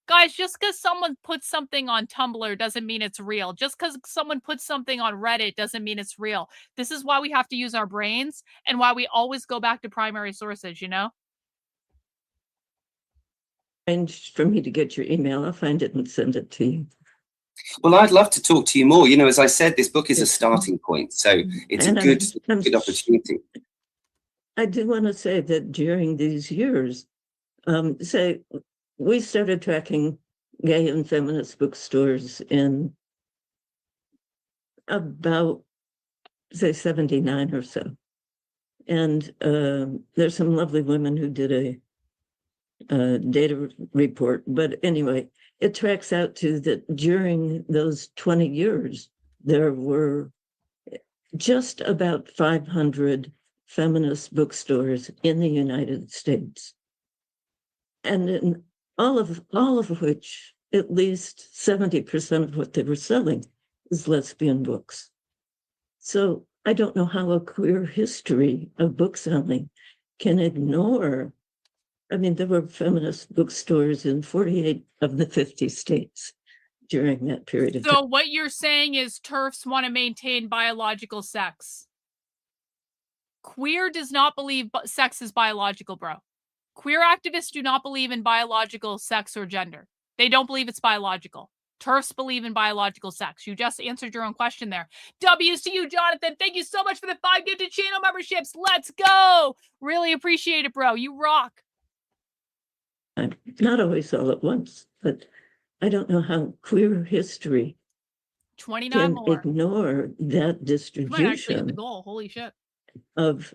Guys, just because someone puts something on Tumblr doesn't mean it's real. Just because someone puts something on Reddit doesn't mean it's real. This is why we have to use our brains and why we always go back to primary sources, you know? Arrange for me to get your email. I'll find it and send it to you. Well, I'd love to talk to you more. You know, as I said, this book is a starting point, so it's a good opportunity. I do want to say that during these years, we started tracking gay and feminist bookstores in about, say, 79 or so. And there's some lovely women who did a data report. But anyway, it tracks out to that during those 20 years, there were just about 500 feminist bookstores in the United States. And in all of which, at least 70% of what they were selling is lesbian books. So I don't know how a queer history of book selling can ignore. I mean, there were feminist bookstores in 48 of the 50 states during that period of time. So what you're saying is TERFs want to maintain biological sex. Queer does not believe sex is biological, bro. Queer activists do not believe in biological sex or gender. They don't believe it's biological. TERFs believe in biological sex. You just answered your own question there. W's to you, Jonathan. Thank you so much for the 5 gifted channel memberships. Let's go. Really appreciate it, bro. You rock. Not always all at once, but I don't know how queer history 29 can more. ignore that You might actually hit the distribution goal. Holy shit. of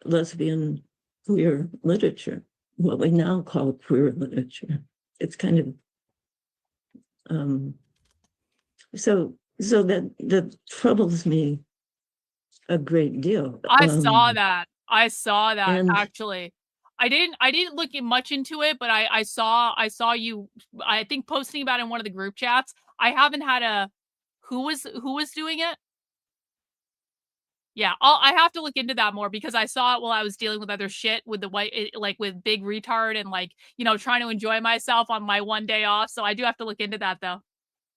lesbian queer literature, what we now call queer literature. It's kind of so that troubles me a great deal. I saw that and- actually. I didn't look much into it, but I saw you, I think, posting about it in one of the group chats. I haven't had who was doing it? Yeah, I have to look into that more because I saw it while I was dealing with other shit with with big retard and trying to enjoy myself on my one day off. So I do have to look into that though.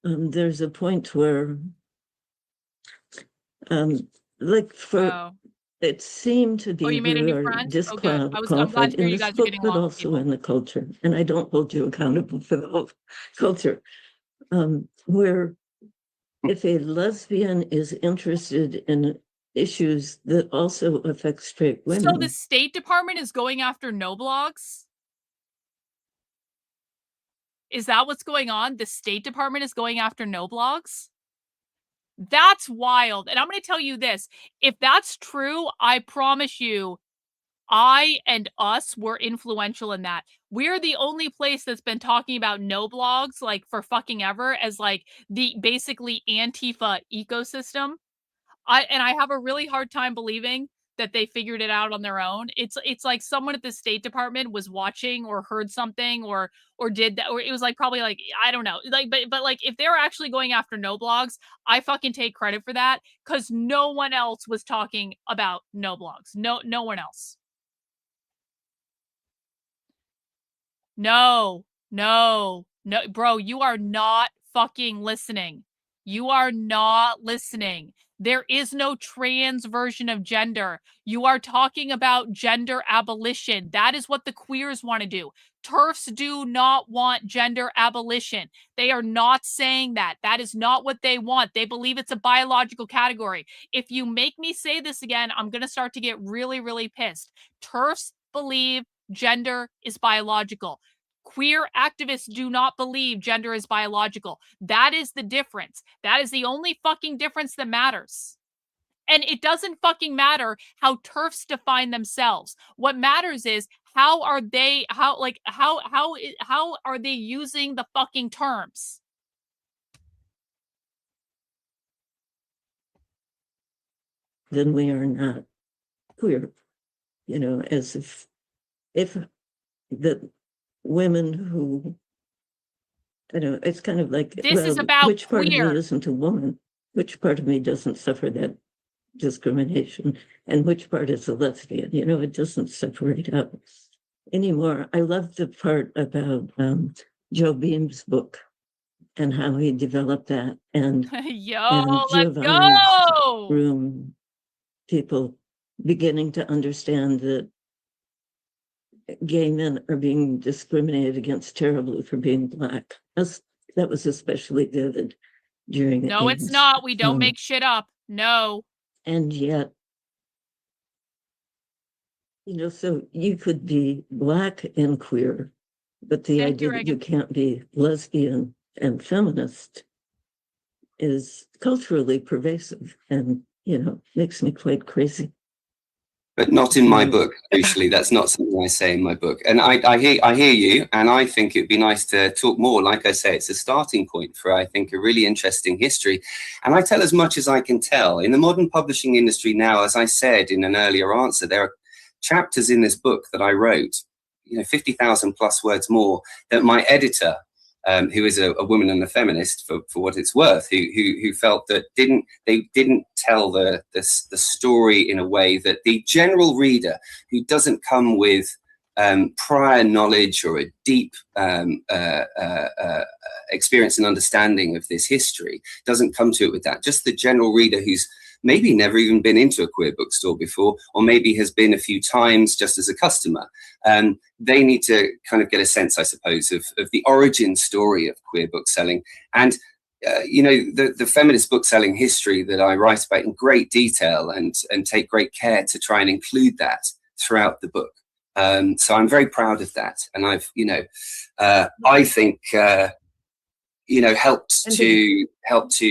There's a point where it seemed to be you made a new friend? Oh, good. I'm glad to hear in you this guys are book, getting but along with also in the culture. And I don't hold you accountable for the whole culture. Where if a lesbian is interested in issues that also affect straight women. So the State Department is going after no blogs? Is that what's going on? The State Department is going after no blogs? That's wild. And I'm going to tell you this. If that's true, I promise you, I and us were influential in that. We're the only place that's been talking about no blogs for fucking ever as the basically Antifa ecosystem. I have a really hard time believing that they figured it out on their own. It's like someone at the State Department was watching or heard something or did that, or it was probably I don't know. But if they're actually going after no blogs, I fucking take credit for that because no one else was talking about no blogs. No one else. No, bro, you are not fucking listening. You are not listening. There is no trans version of gender. You are talking about gender abolition. That is what the queers want to do. TERFs do not want gender abolition. They are not saying that. That is not what they want. They believe it's a biological category. If you make me say this again, I'm going to start to get really, really pissed. TERFs believe gender is biological. Queer activists do not believe gender is biological. That is the difference. That is the only fucking difference that matters. And it doesn't fucking matter how TERFs define themselves. What matters is how are they how are they using the fucking terms? Then we are not queer. As if the women who, it's kind of like, this is about which part queer. of me isn't a woman? Which part of me doesn't suffer that discrimination? And which part is a lesbian? It doesn't separate out anymore. I love the part about Joe Beam's book and how he developed that. And Let's go! Room, people beginning to understand that gay men are being discriminated against terribly for being Black. That was especially vivid during No, AIDS. it's not. We don't make shit up. No. And yet, so you could be Black and queer, but the idea that you can't be lesbian and feminist is culturally pervasive and, makes me quite crazy. But not in my book. Crucially, that's not something I say in my book. And I hear you, and I think it'd be nice to talk more. Like I say, it's a starting point for, I think, a really interesting history. And I tell as much as I can tell. In the modern publishing industry now, as I said in an earlier answer, there are chapters in this book that I wrote, 50,000 plus words more, that my editor, who is a woman and a feminist for what it's worth, who felt that they didn't tell the story in a way that the general reader who doesn't come with prior knowledge or a deep experience and understanding of this history doesn't come to it with that. Just the general reader who's maybe never even been into a queer bookstore before, or maybe has been a few times just as a customer. They need to kind of get a sense, I suppose, of the origin story of queer bookselling. And, the feminist bookselling history that I write about in great detail and take great care to try and include that throughout the book. So I'm very proud of that. And I've, I think, helped to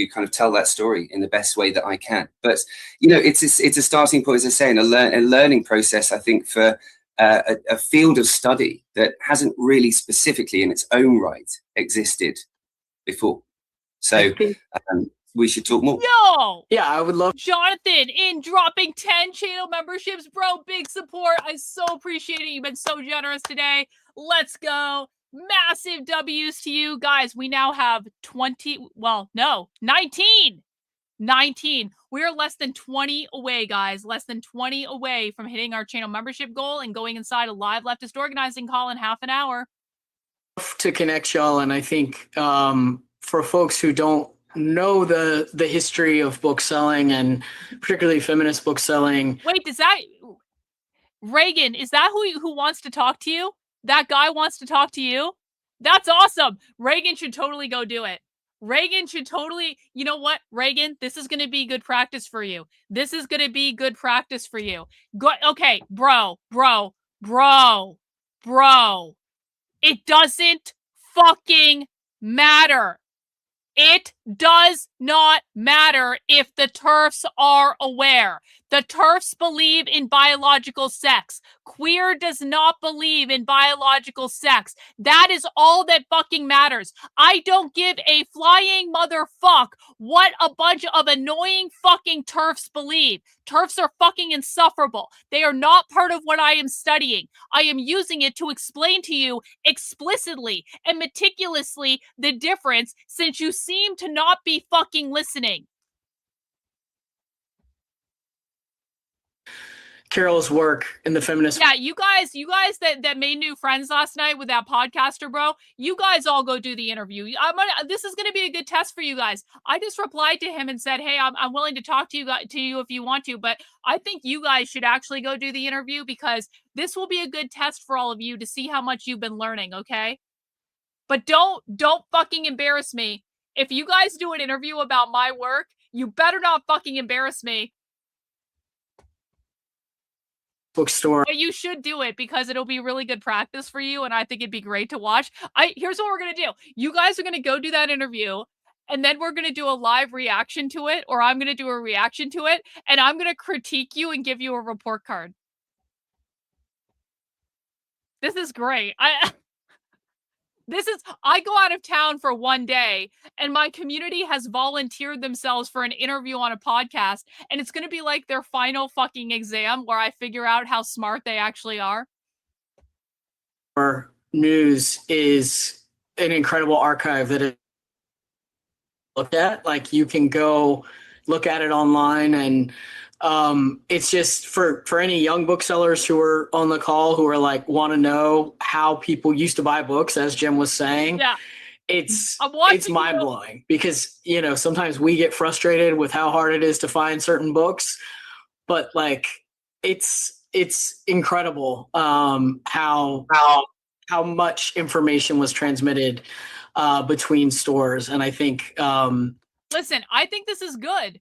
kind of tell that story in the best way that I can. But it's a starting point, as I say, in a learning process. I think for a field of study that hasn't really specifically in its own right existed before. So we should talk more. Yo! Yeah, I would love Jonathan in dropping 10 channel memberships, bro. Big support. I so appreciate it. You've been so generous today. Let's go. Massive W's to you guys. We now have 19. We're less than 20 away, guys. Less than 20 away from hitting our channel membership goal and going inside a live leftist organizing call in half an hour. to connect y'all, and I think for folks who don't know the history of bookselling and particularly feminist bookselling. Wait, does that Reagan, is that who wants to talk to you? That guy wants to talk to you? That's awesome. Reagan should totally go do it. Reagan should totally, you know what, Reagan, this is going to be good practice for you. This is going to be good practice for you. Go, okay, bro. It doesn't fucking matter. It does not matter if the TERFs are aware. The TERFs believe in biological sex. Queer does not believe in biological sex. That is all that fucking matters. I don't give a flying motherfuck what a bunch of annoying fucking TERFs believe. TERFs are fucking insufferable. They are not part of what I am studying. I am using it to explain to you explicitly and meticulously the difference, since you seem to not be fucking listening. Carol's work in the feminist. Yeah, you guys that made new friends last night with that podcaster, bro. You guys all go do the interview. This is gonna be a good test for you guys. I just replied to him and said, "Hey, I'm willing to talk to you if you want to, but I think you guys should actually go do the interview because this will be a good test for all of you to see how much you've been learning." Okay, but don't fucking embarrass me. If you guys do an interview about my work, you better not fucking embarrass me. Bookstore. But you should do it because it'll be really good practice for you, and I think it'd be great to watch. Here's what we're gonna do. You guys are gonna go do that interview, and then we're gonna do a live reaction to it, or I'm gonna do a reaction to it, and I'm gonna critique you and give you a report card. This is great. I go out of town for one day and my community has volunteered themselves for an interview on a podcast, and it's going to be like their final fucking exam where I figure out how smart they actually are. News is an incredible archive that it looked at. Like, you can go look at it online, and it's just for any young booksellers who are on the call who are like want to know how people used to buy books, as Jim was saying. Yeah, it's mind-blowing because, you know, sometimes we get frustrated with how hard it is to find certain books, but like it's incredible how much information was transmitted between stores. And I think listen, I think this is good.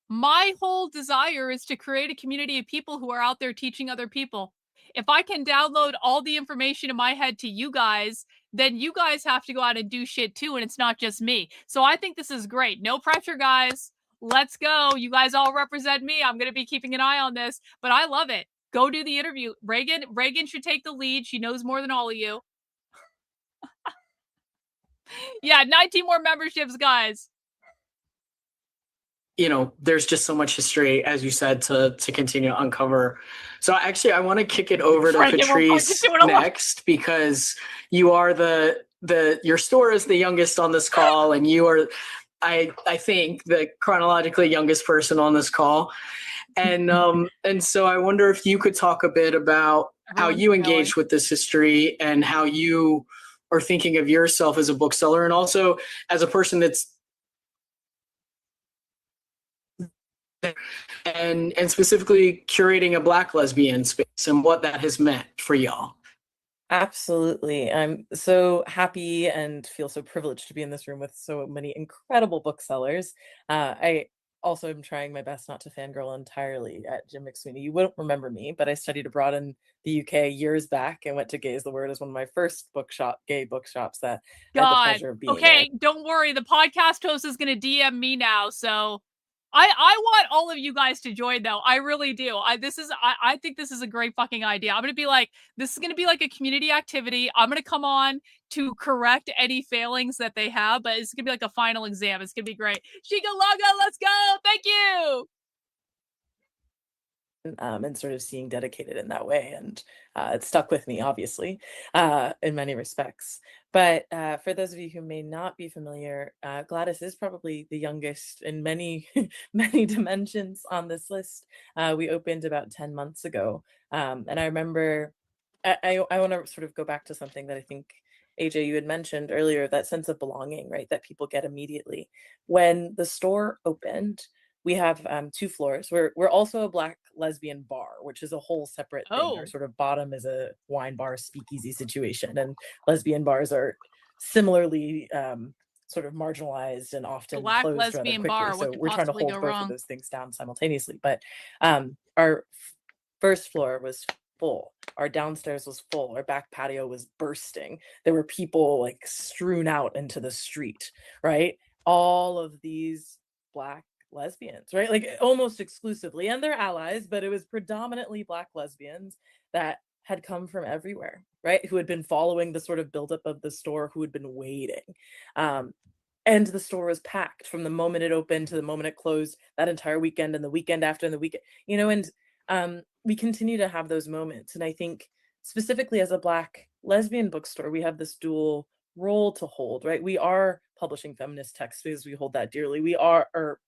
My whole desire is to create a community of people who are out there teaching other people. If I can download all the information in my head to you guys, then you guys have to go out and do shit too, and it's not just me. So I think this is great. No pressure, guys. Let's go. You guys all represent me. I'm going to be keeping an eye on this, but I love it. Go do the interview. Reagan should take the lead. She knows more than all of you. Yeah, 19 more memberships, guys. You know, there's just so much history, as you said, to continue to uncover. So actually, I want to kick it over to Patrice next, because you are your store is the youngest on this call, and you are, I think, the chronologically youngest person on this call. And so I wonder if you could talk a bit about how you engaged with this history and how you are thinking of yourself as a bookseller, and also as a person that's and specifically curating a Black lesbian space and what that has meant for y'all. Absolutely. I'm so happy and feel so privileged to be in this room with so many incredible booksellers. I also am trying my best not to fangirl entirely at Jim McSweeney. You won't remember me, but I studied abroad in the UK years back and went to Gay is the Word as one of my first gay bookshops that I had the pleasure of being okay, at. Don't worry. The podcast host is going to DM me now, so I want all of you guys to join, though. I really do. I think this is a great fucking idea. I'm gonna be like, this is gonna be like a community activity. I'm gonna come on to correct any failings that they have, but it's gonna be like a final exam. It's gonna be great. Shikalaga, let's go! Thank you. And sort of seeing dedicated in that way, and it stuck with me, obviously, in many respects. But for those of you who may not be familiar, Gladys is probably the youngest in many many dimensions on this list. We opened about 10 months ago, and I remember I want to sort of go back to something that I think, AJ, you had mentioned earlier, that sense of belonging, right, that people get immediately when the store opened. We have 2 floors. We're also a Black lesbian bar, which is a whole separate thing. Our sort of bottom is a wine bar speakeasy situation, and lesbian bars are similarly sort of marginalized and often Black closed lesbian rather quickly. bar. So we're trying to hold both wrong? of those things down simultaneously. But our first floor was full. Our downstairs was full. Our back patio was bursting. There were people like strewn out into the street, right? All of these Black lesbians, right? Like almost exclusively, and their allies, but it was predominantly Black lesbians that had come from everywhere, right? Who had been following the sort of buildup of the store, who had been waiting. And the store was packed from the moment it opened to the moment it closed, that entire weekend and the weekend after and the weekend, you know, and we continue to have those moments. And I think specifically as a Black lesbian bookstore, we have this dual role to hold, right? We are publishing feminist texts because we hold that dearly. We are, or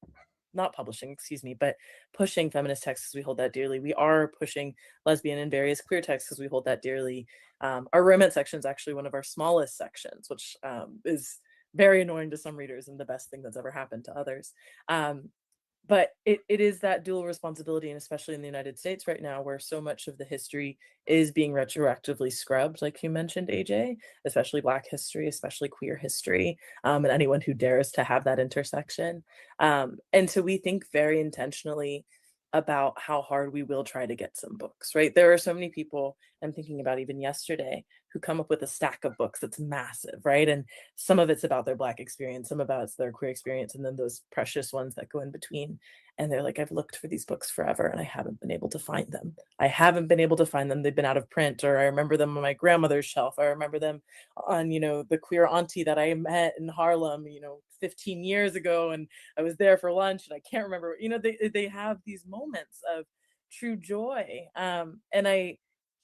not publishing, excuse me, but pushing feminist texts because we hold that dearly. We are pushing lesbian and various queer texts because we hold that dearly. Our romance section is actually one of our smallest sections, which is very annoying to some readers and the best thing that's ever happened to others. But it is that dual responsibility, and especially in the United States right now, where so much of the history is being retroactively scrubbed, like you mentioned, AJ, especially Black history, especially queer history, and anyone who dares to have that intersection. And so we think very intentionally about how hard we will try to get some books, right? There are so many people, I'm thinking about even yesterday, who come up with a stack of books that's massive, right? And some of it's about their Black experience, some about it's their queer experience, and then those precious ones that go in between. And they're like, I've looked for these books forever and I haven't been able to find them. I haven't been able to find them. They've been out of print, or I remember them on my grandmother's shelf. I remember them on, the queer auntie that I met in Harlem, 15 years ago, and I was there for lunch and I can't remember, they have these moments of true joy.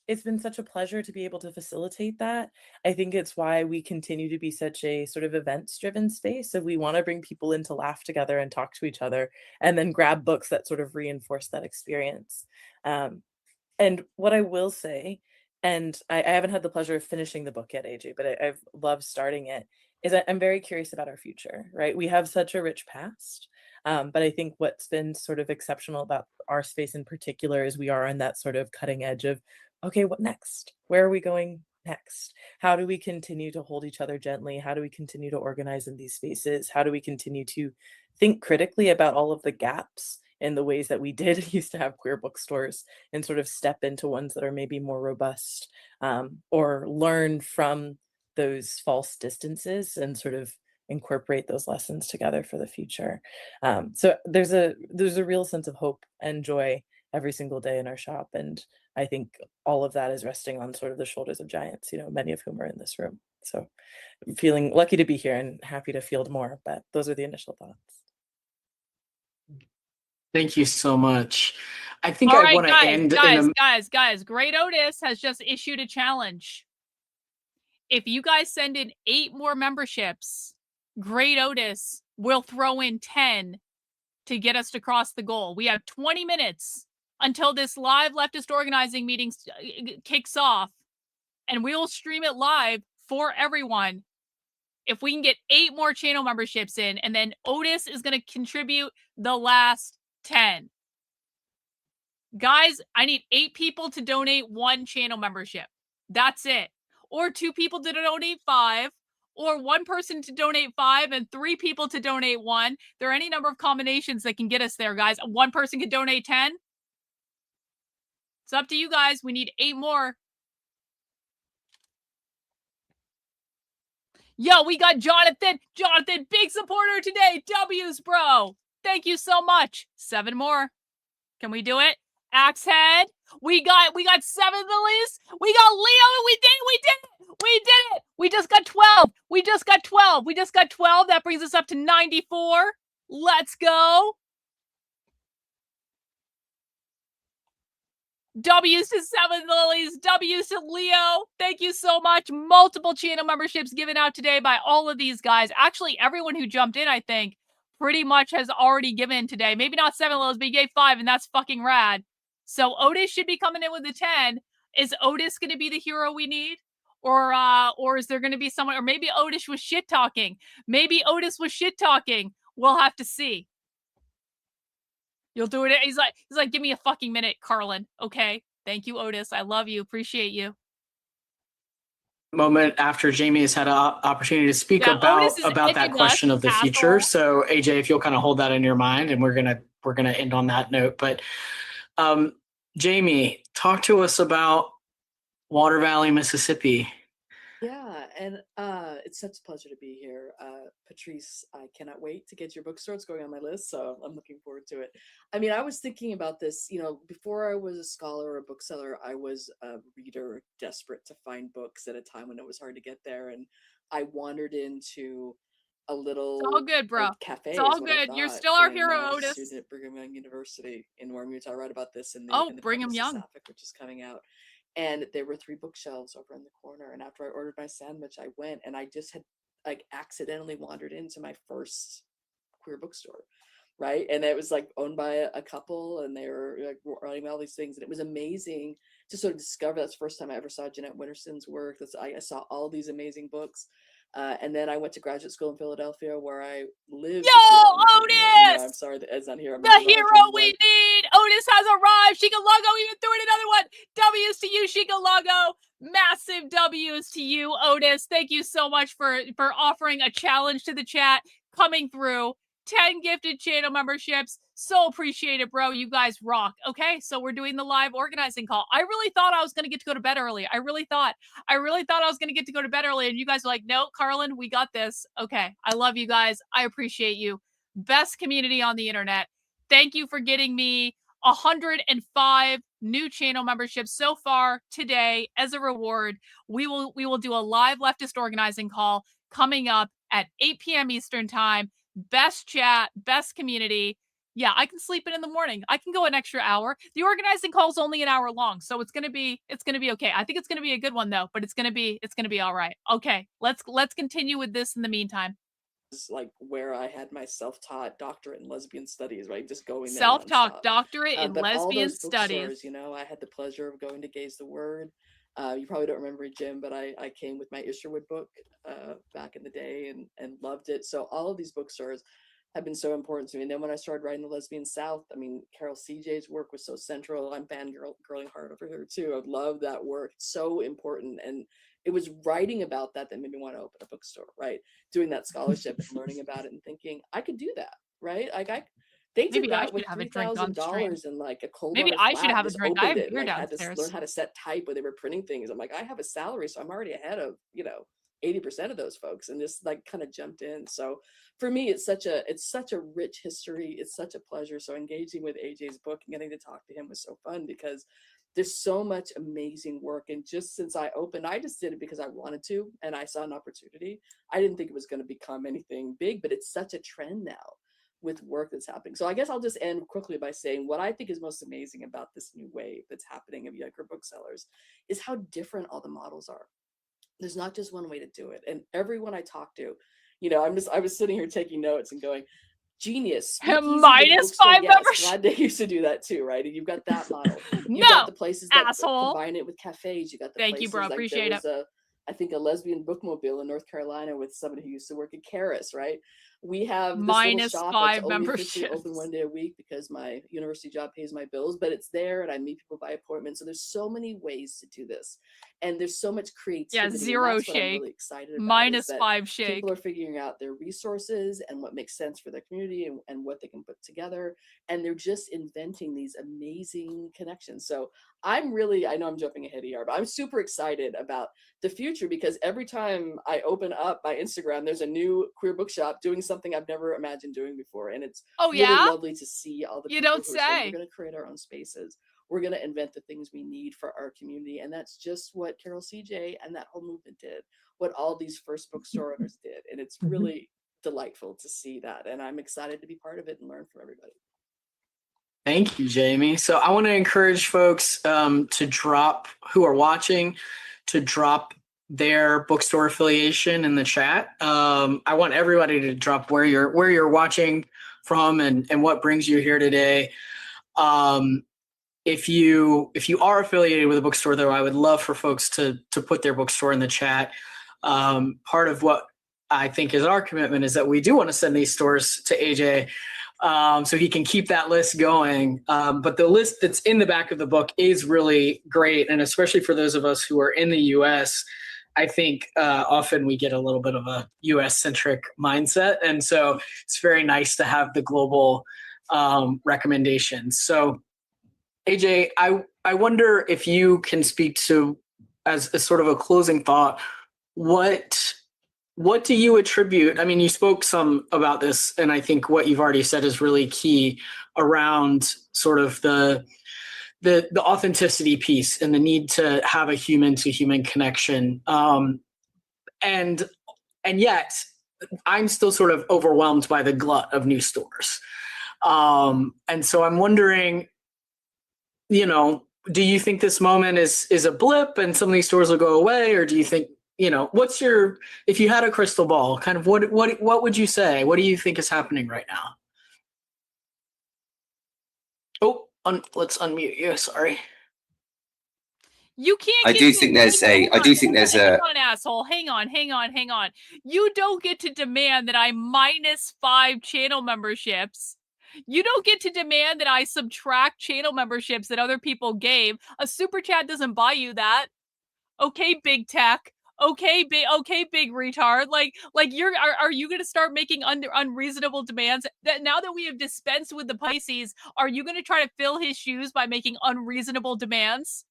It's been such a pleasure to be able to facilitate that. I think it's why we continue to be such a sort of events-driven space. So we want to bring people in to laugh together and talk to each other, and then grab books that sort of reinforce that experience. And what I will say, and I haven't had the pleasure of finishing the book yet, AJ, but I've loved starting it, is that I'm very curious about our future, right? We have such a rich past. But I think what's been sort of exceptional about our space in particular is we are on that sort of cutting edge of, okay, what next? Where are we going next? How do we continue to hold each other gently? How do we continue to organize in these spaces? How do we continue to think critically about all of the gaps in the ways that we did used to have queer bookstores, and sort of step into ones that are maybe more robust, or learn from those false distances and sort of incorporate those lessons together for the future. So there's a real sense of hope and joy every single day in our shop. And I think all of that is resting on sort of the shoulders of giants, many of whom are in this room. So I'm feeling lucky to be here and happy to field more, but those are the initial thoughts. Thank you so much. I think All I right, want to end guys. Great Otis has just issued a challenge. If you guys send in 8 more memberships, Great Otis will throw in 10 to get us to cross the goal. We have 20 minutes until this live leftist organizing meeting kicks off, and we will stream it live for everyone. If we can get 8 more channel memberships in, and then Otis is going to contribute the last 10. Guys, I need 8 people to donate 1 channel membership. That's it. Or 2 people to donate 5, or 1 person to donate 5 and 3 people to donate 1. There are any number of combinations that can get us there, guys. 1 person could donate 10. It's up to you guys. We need 8 more. Yo, we got Jonathan. Jonathan, big supporter today. W's, bro. Thank you so much. 7 more. Can we do it? Axehead. We got 7 lilies. We got Leo. We did it. We just got 12. That brings us up to 94. Let's go. W's to 7 lilies. W's to Leo. Thank you so much. Multiple channel memberships given out today by all of these guys. Actually, everyone who jumped in, I think, pretty much has already given today. Maybe not 7 lilies, but he gave 5, and that's fucking rad. So Otis should be coming in with the 10. Is Otis going to be the hero we need? Or is there going to be someone, or maybe Otis was shit talking. We'll have to see. You'll do it. He's like, give me a fucking minute, Karlyn. Okay. Thank you, Otis. I love you. Appreciate you. Moment after Jamie has had an opportunity to speak about that question of the future. So AJ, if you'll kind of hold that in your mind, and we're gonna end on that note. But Jamie, talk to us about Water Valley, Mississippi. Yeah, and it's such a pleasure to be here. Patrice, I cannot wait to get your bookstore. It's going on my list, so I'm looking forward to it. I mean, I was thinking about this, before I was a scholar or a bookseller, I was a reader desperate to find books at a time when it was hard to get there. And I wandered into a little it's all good, bro. cafe. It's all good. You're still our hero, Otis. Student at Brigham Young University in Warren, Utah. I write about this in the Brigham Young, which is coming out. And there were 3 bookshelves over in the corner. And after I ordered my sandwich, I went, and I just had accidentally wandered into my first queer bookstore, right? And it was like owned by a couple, and they were like writing all these things, and it was amazing to sort of discover. That's the first time I ever saw Jeanette Winterson's work. I saw all these amazing books. And then I went to graduate school in Philadelphia, where I lived. Yo, Otis! I'm sorry that Ed's not here. The hero we need! Otis has arrived! Shikalago even threw in another one! W's to you, Shikalago! Massive W's to you, Otis. Thank you so much for offering a challenge to the chat, coming through. 10 gifted channel memberships. So appreciate it, bro. You guys rock. Okay, so we're doing the live organizing call. I really thought I was going to get to go to bed early. I really thought I was going to get to go to bed early, and you guys were like, no, Karlyn, we got this. Okay, I love you guys. I appreciate you. Best community on the internet. Thank you for getting me 105 new channel memberships so far today. As a reward, we will do a live leftist organizing call coming up at 8 p.m. Eastern time. Best chat, best community. Yeah, I can sleep in the morning. I can go an extra hour. The organizing call is only an hour long, so it's gonna be okay. I think it's gonna be a good one though, but it's gonna be all right. Okay, let's continue with this in the meantime. Like where I had my self-taught doctorate in lesbian studies, right? Just going there self-taught nonstop. doctorate in But all lesbian those studies. bookstores, you know, I had the pleasure of going to Gaze the Word. You probably don't remember it, Jim, but I came with my Isherwood book back in the day and loved it. So all of these bookstores have been so important to me. And then when I started writing the Lesbian South, I mean, Carol CJ's work was so central. I'm fangirling hard over here too. I love that work. It's so important. And it was writing about that made me want to open a bookstore, right? Doing that scholarship and learning about it and thinking I could do that, right? Like they did Maybe I that should with have a drink on stream. $3,000 and like a cold Maybe water I should flat, have a just drink. I have opened it, beer like had to downstairs. learn how to set type when they were printing things. I'm like, I have a salary, so I'm already ahead of 80% of those folks, and just like kind of jumped in. So for me, it's such a rich history. It's such a pleasure. So engaging with AJ's book and getting to talk to him was so fun because there's so much amazing work. And just since I opened, I just did it because I wanted to, and I saw an opportunity. I didn't think it was going to become anything big, but it's such a trend now with work that's happening. So I guess I'll just end quickly by saying what I think is most amazing about this new wave that's happening of younger booksellers is how different all the models are. There's not just one way to do it. And everyone I talk to, I was sitting here taking notes and going, genius. Minus 5 membership. Glad they used to do that too, right? And you've got that model. You've No, got the places that asshole. combine it with cafes. You got the Thank places you, bro. like Appreciate there it. was I think a lesbian bookmobile in North Carolina with somebody who used to work at Karis, right? We have this Minus little shop 5 that's only officially memberships. open one day a week because my university job pays my bills, but it's there and I meet people by appointment. So there's so many ways to do this. And there's so much creativity. Yeah, and zero that's what I'm shake. really excited about, Minus is that 5 shake. People are figuring out their resources and what makes sense for their community and what they can put together. And they're just inventing these amazing connections. So I know I'm jumping ahead here, but I'm super excited about the future because every time I open up my Instagram, there's a new queer bookshop doing something I've never imagined doing before. And it's really lovely to see all the You people don't who are saying, say. we're going to create our own spaces. We're going to invent the things we need for our community. And that's just what Carol CJ and that whole movement did, what all these first bookstore owners did. And it's really delightful to see that. And I'm excited to be part of it and learn from everybody. Thank you, Jamie. So I want to encourage folks to drop, who are watching, to drop their bookstore affiliation in the chat. I want everybody to drop where you're watching from and what brings you here today. If you are affiliated with a bookstore, though, I would love for folks to put their bookstore in the chat. Part of what I think is our commitment is that we do want to send these stores to AJ so he can keep that list going. But the list that's in the back of the book is really great. And especially for those of us who are in the US, I think often we get a little bit of a US-centric mindset. And so it's very nice to have the global recommendations. So AJ, I wonder if you can speak to, as sort of a closing thought, what do you attribute? I mean, you spoke some about this, and I think what you've already said is really key around sort of the authenticity piece and the need to have a human-to-human connection. And yet, I'm still sort of overwhelmed by the glut of new stores. And so I'm wondering, do you think this moment is a blip and some of these stores will go away, or do you think, if you had a crystal ball, kind of what would you say? What do you think is happening right now? Oh, let's unmute you. Sorry. You can't. I do think there's a. I do think there's a. Hang on, asshole. Hang on. You don't get to demand that I -5 channel memberships. You don't get to demand that I subtract channel memberships that other people gave. A super chat doesn't buy you that. Okay, big tech. Okay, big retard. Like are you gonna start making unreasonable demands? That now that we have dispensed with the Pisces, are you gonna try to fill his shoes by making unreasonable demands?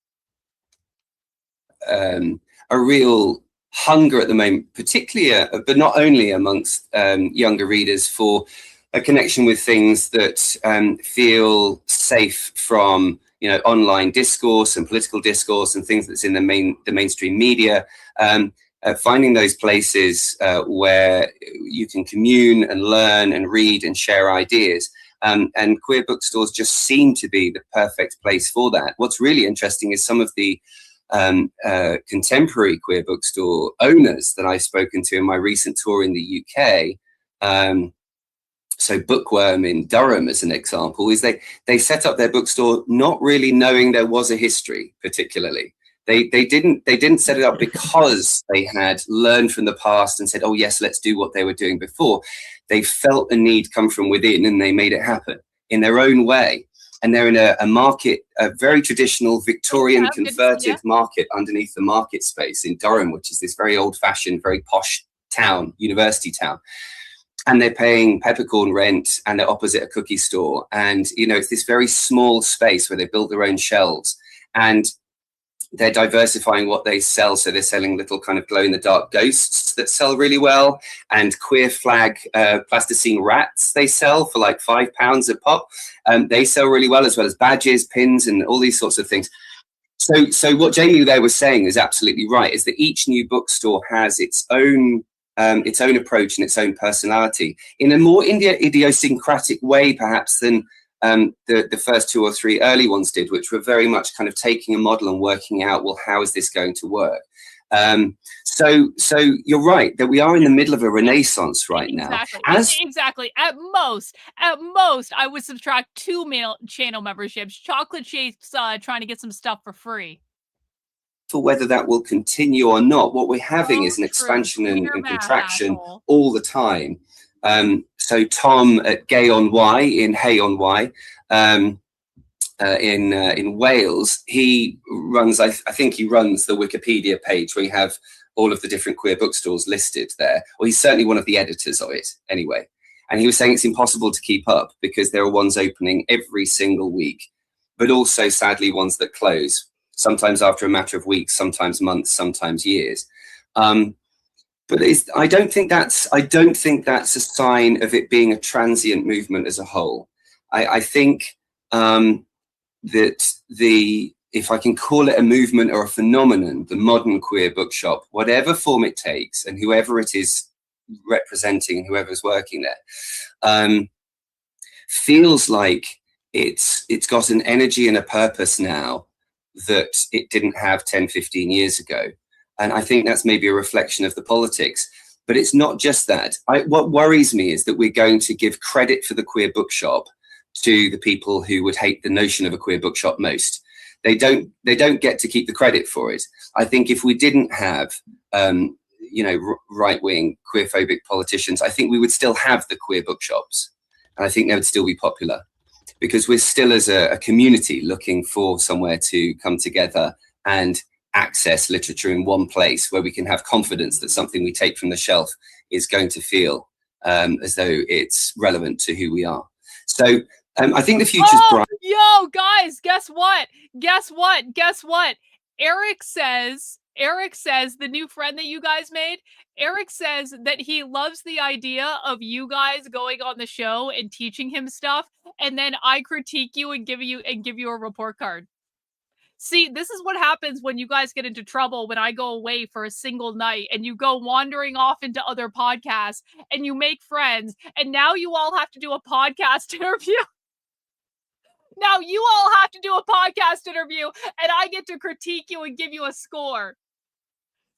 A real hunger at the moment, particularly, but not only amongst younger readers, for a connection with things that feel safe from online discourse and political discourse and things that's in the mainstream media. Finding those places where you can commune and learn and read and share ideas. And queer bookstores just seem to be the perfect place for that. What's really interesting is some of the contemporary queer bookstore owners that I've spoken to in my recent tour in the UK. So Bookworm in Durham, as an example, is they set up their bookstore not really knowing there was a history particularly. They didn't set it up because they had learned from the past and said, oh yes, let's do what they were doing before. They felt a need come from within and they made it happen in their own way. And they're in a market, a very traditional Victorian converted market underneath the market space in Durham, which is this very old fashioned, very posh town, university town. And they're paying peppercorn rent and they're opposite a cookie store. And, it's this very small space where they built their own shelves and they're diversifying what they sell. So they're selling little kind of glow in the dark ghosts that sell really well, and queer flag plasticine rats they sell for like £5 a pop. They sell really well, as well as badges, pins, and all these sorts of things. So what Jamie there was saying is absolutely right, is that each new bookstore has its own approach and its own personality in a more idiosyncratic way, perhaps, than the first 2 or 3 early ones did, which were very much kind of taking a model and working out, well, how is this going to work? So you're right that we are in the middle of a renaissance right now. Exactly. At most, I would subtract 2 channel memberships. Chocolate Shape's trying to get some stuff for free. For whether that will continue or not, what we're having is an expansion and contraction all the time. So Tom at Gay on Y in Hay on Y in Wales, he runs, I think he runs the Wikipedia page where you have all of the different queer bookstores listed there. Or he's certainly one of the editors of it anyway. And he was saying it's impossible to keep up because there are ones opening every single week, but also sadly ones that close, sometimes after a matter of weeks, sometimes months, sometimes years. But I don't think that's a sign of it being a transient movement as a whole. I think that if I can call it a movement or a phenomenon, the modern queer bookshop, whatever form it takes, and whoever it is representing, whoever's working there, feels like it's got an energy and a purpose now that it didn't have 10, 15 years ago. And I think that's maybe a reflection of the politics. But it's not just that. What worries me is that we're going to give credit for the queer bookshop to the people who would hate the notion of a queer bookshop most. They don't get to keep the credit for it. I think if we didn't have right-wing queerphobic politicians, I think we would still have the queer bookshops. And I think they would still be popular because we're still, as a community, looking for somewhere to come together and access literature in one place where we can have confidence that something we take from the shelf is going to feel as though it's relevant to who we are. So I think the future's bright. Yo, guys, guess what? Eric says, the new friend that you guys made, Eric says that he loves the idea of you guys going on the show and teaching him stuff, and then I critique you and give you a report card. See, this is what happens when you guys get into trouble when I go away for a single night and you go wandering off into other podcasts and you make friends, and now you all have to do a podcast interview. Now you all have to do a podcast interview and I get to critique you and give you a score.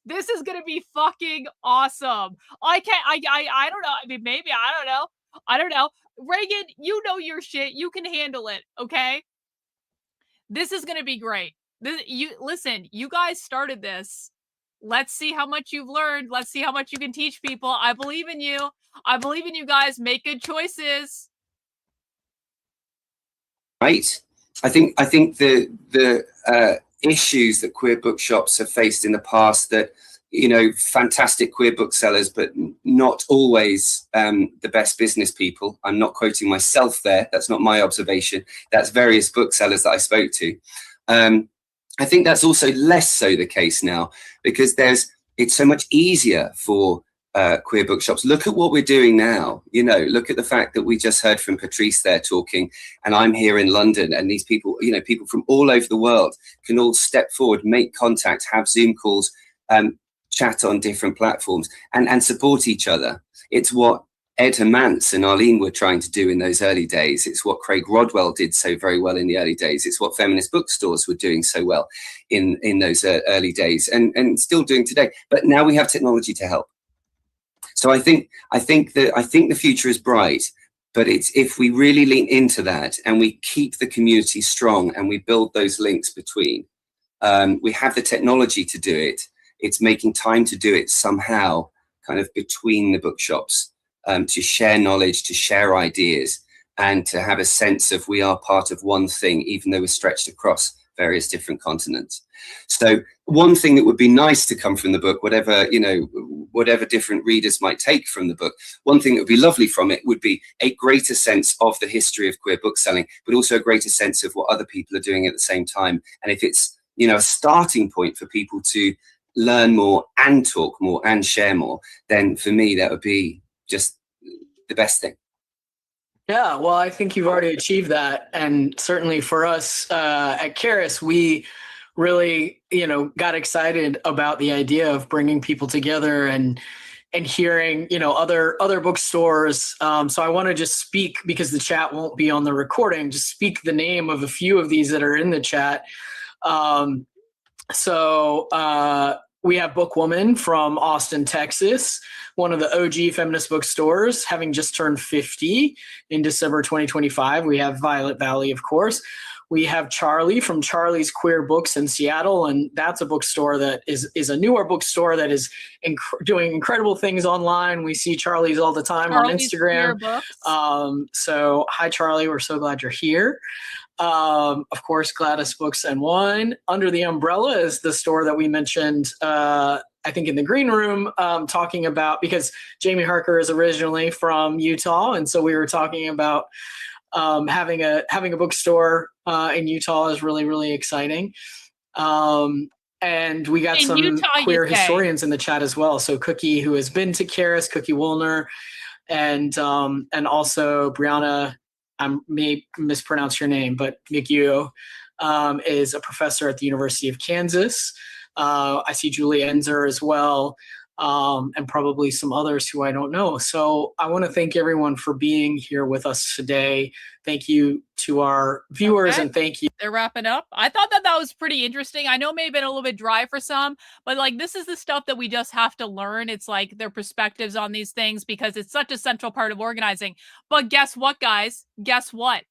This is going to be fucking awesome. I don't know. I mean, maybe, I don't know. Reagan, you know your shit. You can handle it, okay? This is gonna be great. Listen, you guys started this. Let's see how much you've learned. Let's see how much you can teach people. I believe in you. I believe in you guys. Make good choices. Right. I think the issues that queer bookshops have faced in the past, that fantastic queer booksellers, but not always the best business people. I'm not quoting myself there. That's not my observation. That's various booksellers that I spoke to. I think that's also less so the case now, because it's so much easier for queer bookshops. Look at what we're doing now. Look at the fact that we just heard from Patrice there talking, and I'm here in London, and these people, people from all over the world can all step forward, make contact, have Zoom calls, chat on different platforms, and support each other. It's what Ed Hermance and Arlene were trying to do in those early days. It's what Craig Rodwell did so very well in the early days. It's what feminist bookstores were doing so well in those early days, and still doing today. But now we have technology to help. So I think the future is bright, but it's if we really lean into that and we keep the community strong and we build those links between. We have the technology to do it. It's making time to do it somehow, kind of between the bookshops, to share knowledge, to share ideas, and to have a sense of we are part of one thing, even though we're stretched across various different continents. So one thing that would be nice to come from the book, whatever different readers might take from the book, one thing that would be lovely from it would be a greater sense of the history of queer bookselling, but also a greater sense of what other people are doing at the same time. And if it's, a starting point for people to learn more and talk more and share more, then for me, that would be just the best thing. Yeah, well, I think you've already achieved that. And certainly for us at Karis, we really, got excited about the idea of bringing people together and hearing, other bookstores. So I want to just speak, because the chat won't be on the recording, just speak the name of a few of these that are in the chat. We have Bookwoman from Austin, Texas, one of the OG feminist bookstores, having just turned 50 in December 2025. We have Violet Valley, of course. We have Charlie from Charlie's Queer Books in Seattle, and that's a bookstore that is a newer bookstore that is doing incredible things online. We see Charlie's all the time on Instagram. So hi, Charlie. We're so glad you're here. Of course, Gladys Books and Wine. Under the Umbrella is the store that we mentioned, I think in the green room, talking about, because Jamie Harker is originally from Utah. And so we were talking about having a bookstore in Utah is really, really exciting. And we got some Utah, queer historians in the chat as well. So Cookie, who has been to Karis, Cookie Woolner, and also Brianna, I may mispronounce your name, but McGuo is a professor at the University of Kansas. I see Julie Enzer as well, and probably some others who I don't know. So I want to thank everyone for being here with us today. Thank you to our viewers, and thank you. They're wrapping up. I thought that was pretty interesting. I know it may have been a little bit dry for some, but this is the stuff that we just have to learn. It's their perspectives on these things, because it's such a central part of organizing. But guess what, guys? Guess what?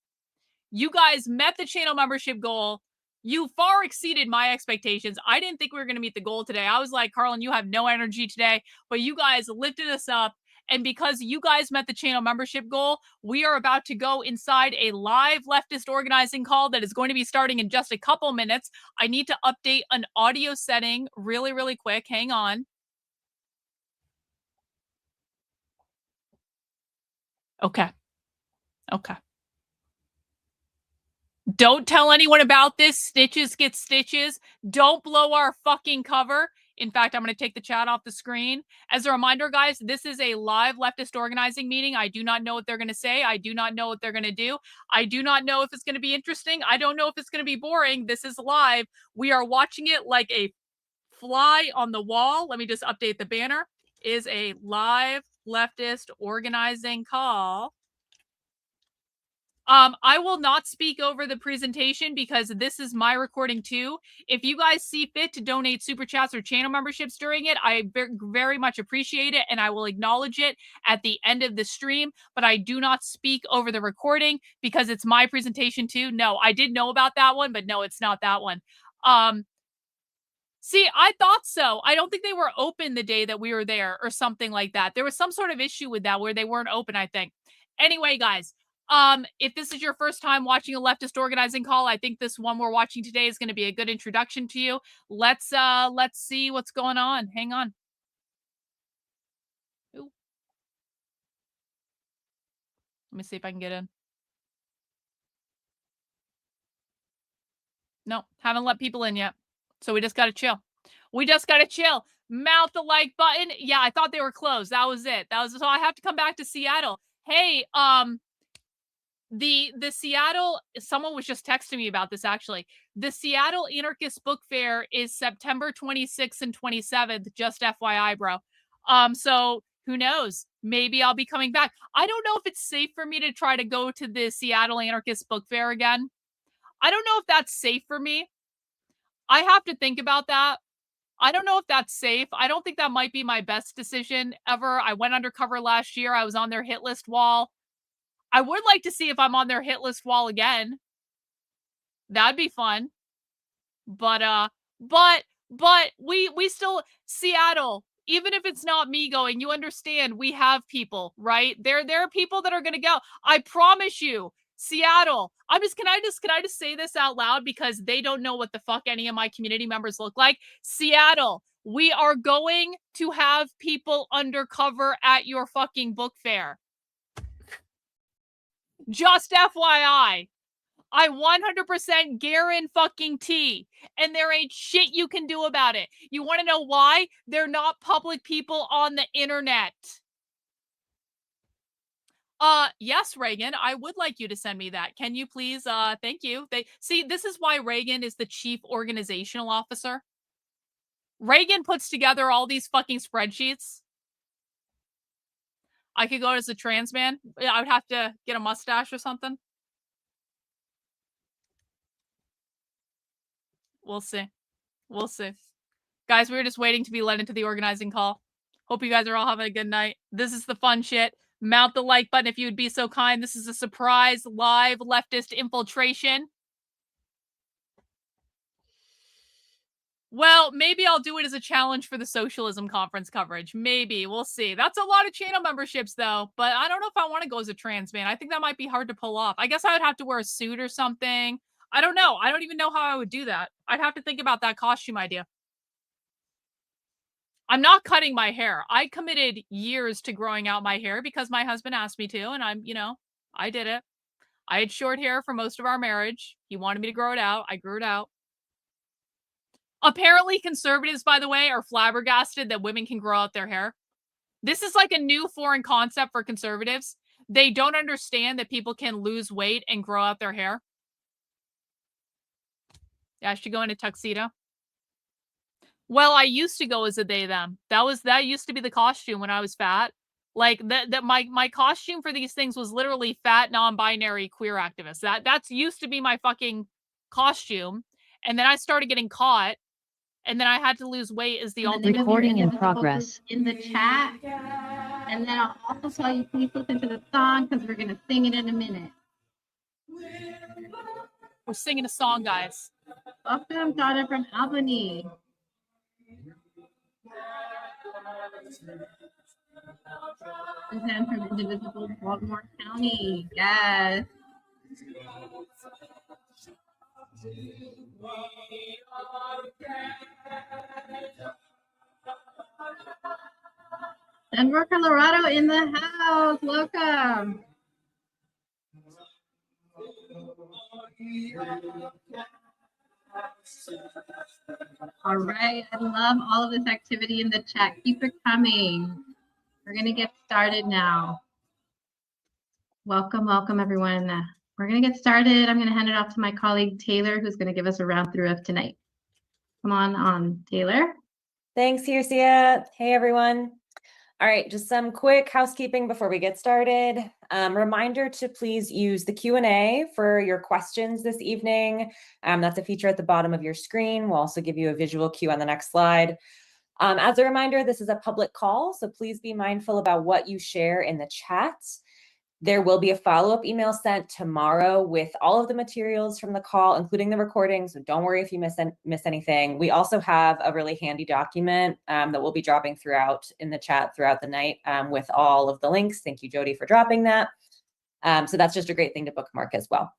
You guys met the channel membership goal. You far exceeded my expectations. I didn't think we were going to meet the goal today. I was like, Karlyn, you have no energy today, but you guys lifted us up. And because you guys met the channel membership goal, we are about to go inside a live leftist organizing call that is going to be starting in just a couple minutes. I need to update an audio setting really, really quick. Hang on. Okay. Don't tell anyone about this. Stitches get stitches. Don't blow our fucking cover. In fact, I'm going to take the chat off the screen. As a reminder, guys, this is a live leftist organizing meeting. I do not know what they're going to say. I do not know what they're going to do. I do not know if it's going to be interesting. I don't know if it's going to be boring. This is live. We are watching it like a fly on the wall. Let me just update the banner. Is a live leftist organizing call. I will not speak over the presentation because this is my recording too. If you guys see fit to donate super chats or channel memberships during it, I very much appreciate it, and I will acknowledge it at the end of the stream. But I do not speak over the recording because it's my presentation too. No, I did know about that one, but no, it's not that one. See, I thought so. I don't think they were open the day that we were there or something like that. There was some sort of issue with that where they weren't open, I think. Anyway, guys, if this is your first time watching a leftist organizing call, I think this one we're watching today is going to be a good introduction to you. Let's see what's going on. Hang on. Ooh. Let me see if I can get in. No, haven't let people in yet. So we just got to chill. We just got to chill. Mouth the like button. Yeah, I thought they were closed. That was it. So I have to come back to Seattle. Hey, the Seattle, someone was just texting me about this actually. The Seattle Anarchist Book Fair is September 26th and 27th, just FYI, bro. So who knows? Maybe I'll be coming back. I don't know if it's safe for me to try to go to the Seattle Anarchist Book Fair again. I don't know if that's safe for me. I have to think about that. I don't know if that's safe. I don't think that might be my best decision ever. I went undercover last year. I was on their hit list wall. I would like to see if I'm on their hit list wall again. That'd be fun. But we still, Seattle, even if it's not me going, you understand we have people, right? There are people that are going to go. I promise you, Seattle. Can I just say this out loud because they don't know what the fuck any of my community members look like? Seattle, we are going to have people undercover at your fucking book fair. Just FYI. I 100% guarantee, and there ain't shit you can do about it. You want to know why? They're not public people on the internet. Yes, Reagan, I would like you to send me that. Can you please? Thank you. See, this is why Reagan is the chief organizational officer. Reagan puts together all these fucking spreadsheets. I could go as a trans man. I would have to get a mustache or something. We'll see. We'll see. Guys, we were just waiting to be let into the organizing call. Hope you guys are all having a good night. This is the fun shit. Mount the like button if you would be so kind. This is a surprise live leftist infiltration. Well, maybe I'll do it as a challenge for the Socialism Conference coverage. Maybe. We'll see. That's a lot of channel memberships, though. But I don't know if I want to go as a trans man. I think that might be hard to pull off. I guess I would have to wear a suit or something. I don't know. I don't even know how I would do that. I'd have to think about that costume idea. I'm not cutting my hair. I committed years to growing out my hair because my husband asked me to, and I did it. I had short hair for most of our marriage. He wanted me to grow it out. I grew it out. Apparently, conservatives, by the way, are flabbergasted that women can grow out their hair. This is like a new foreign concept for conservatives. They don't understand that people can lose weight and grow out their hair. Yeah, I should go in a tuxedo. Well, I used to go as a they them. That used to be the costume when I was fat. Like my costume for these things was literally fat, non-binary queer activist. That's used to be my fucking costume. And then I started getting caught. And then I had to lose weight as the alternate. Recording in progress. In the chat. And then I'll also tell you, please listen to the song because we're going to sing it in a minute. We're singing a song, guys. Welcome, daughter from Albany. Suzanne from Indivisible, Baltimore County. Yes. Denver, Colorado in the house. Welcome. All right. I love all of this activity in the chat. Keep it coming. We're going to get started now. Welcome, everyone. We're going to get started. I'm going to hand it off to my colleague, Taylor, who's going to give us a round through of tonight. Come on, Taylor. Thanks, Hircia. Hey, everyone. All right, just some quick housekeeping before we get started. Reminder to please use the Q&A for your questions this evening. That's a feature at the bottom of your screen. We'll also give you a visual cue on the next slide. As a reminder, this is a public call, so please be mindful about what you share in the chat. There will be a follow-up email sent tomorrow with all of the materials from the call, including the recording, so don't worry if you miss anything. We also have a really handy document that we'll be dropping throughout in the chat throughout the night with all of the links. Thank you, Jody, for dropping that. So that's just a great thing to bookmark as well.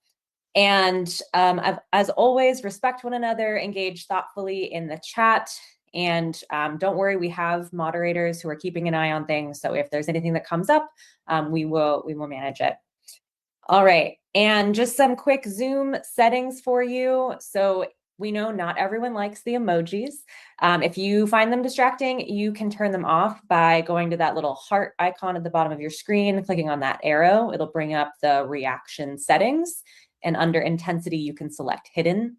And as always, respect one another, engage thoughtfully in the chat. And don't worry, we have moderators who are keeping an eye on things. So if there's anything that comes up, we will manage it. All right, and just some quick Zoom settings for you. So we know not everyone likes the emojis. If you find them distracting, you can turn them off by going to that little heart icon at the bottom of your screen, clicking on that arrow. It'll bring up the reaction settings. And under intensity, you can select hidden.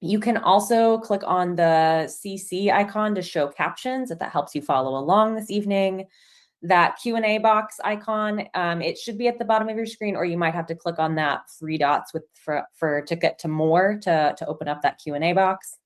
You can also click on the CC icon to show captions if that helps you follow along this evening. That Q&A box icon, it should be at the bottom of your screen, or you might have to click on that three dots to get to more to open up that Q&A box.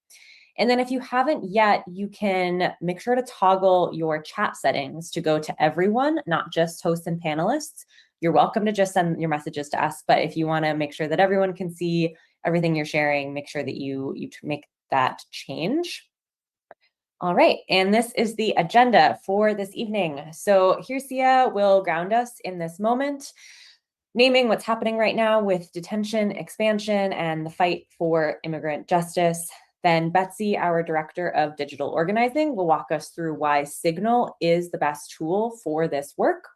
And then if you haven't yet, you can make sure to toggle your chat settings to go to everyone, not just hosts and panelists. You're welcome to just send your messages to us, but if you want to make sure that everyone can see everything you're sharing, make sure that you make that change. All right, and this is the agenda for this evening. So Hirsia will ground us in this moment, naming what's happening right now with detention, expansion, and the fight for immigrant justice. Then Betsy, our director of digital organizing, will walk us through why Signal is the best tool for this work.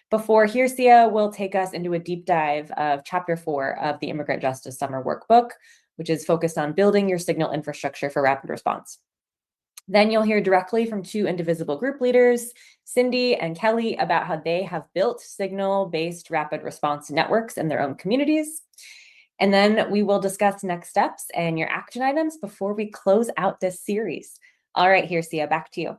Before Hirsia will take us into a deep dive of Chapter 4 of the Immigrant Justice Summer Workbook, which is focused on building your Signal infrastructure for rapid response. Then you'll hear directly from two indivisible group leaders, Cindy and Kelly, about how they have built Signal-based rapid response networks in their own communities. And then we will discuss next steps and your action items before we close out this series. All right, Hirsia, back to you.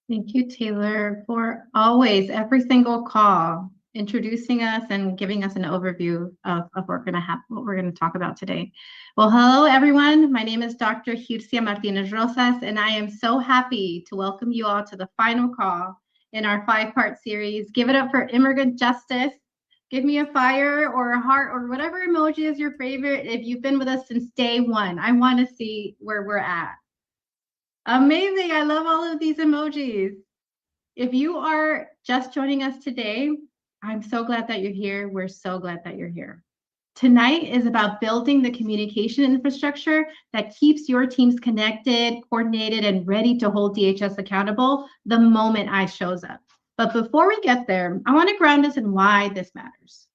Thank you, Taylor, for always, every single call, introducing us and giving us an overview of what we're going to talk about today. Well, hello, everyone. My name is Dr. Hirsia Martinez Rosas, and I am so happy to welcome you all to the final call in our 5-part series. Give it up for immigrant justice. Give me a fire or a heart or whatever emoji is your favorite. If you've been with us since day one, I want to see where we're at. Amazing. I love all of these emojis. If you are just joining us today, I'm so glad that you're here. We're so glad that you're here. Tonight is about building the communication infrastructure that keeps your teams connected, coordinated, and ready to hold DHS accountable the moment ICE shows up. But before we get there, I want to ground us in why this matters.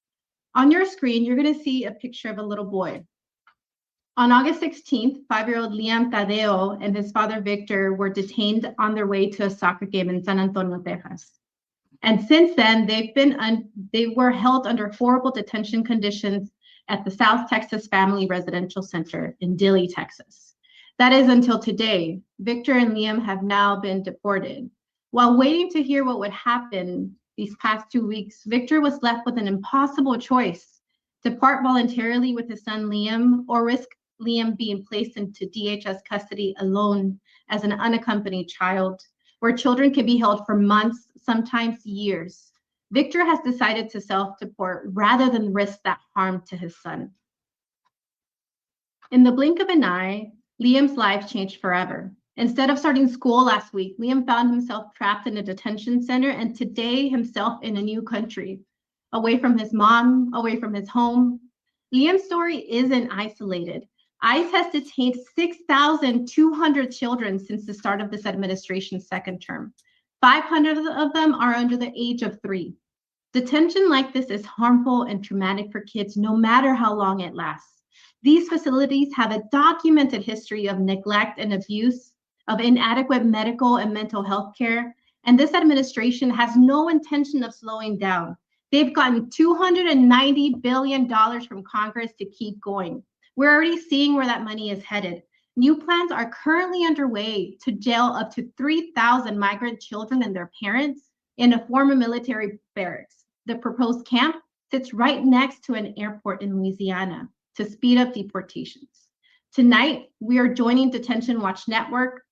On your screen, you're going to see a picture of a little boy. On August 16th, 5-year-old Liam Tadeo and his father Victor were detained on their way to a soccer game in San Antonio, Texas. And since then, they were held under horrible detention conditions at the South Texas Family Residential Center in Dilley, Texas. That is until today. Victor and Liam have now been deported. While waiting to hear what would happen these past 2 weeks, Victor was left with an impossible choice: depart voluntarily with his son Liam, or risk Liam being placed into DHS custody alone as an unaccompanied child, where children can be held for months, sometimes years. Victor has decided to self-deport rather than risk that harm to his son. In the blink of an eye, Liam's life changed forever. Instead of starting school last week, Liam found himself trapped in a detention center, and today himself in a new country, away from his mom, away from his home. Liam's story isn't isolated. ICE has detained 6,200 children since the start of this administration's second term. 500 of them are under the age of 3. Detention like this is harmful and traumatic for kids, no matter how long it lasts. These facilities have a documented history of neglect and abuse, of inadequate medical and mental health care, and this administration has no intention of slowing down. They've gotten $290 billion from Congress to keep going. We're already seeing where that money is headed. New plans are currently underway to jail up to 3,000 migrant children and their parents in a former military barracks. The proposed camp sits right next to an airport in Louisiana to speed up deportations. Tonight, we are joining Detention Watch Network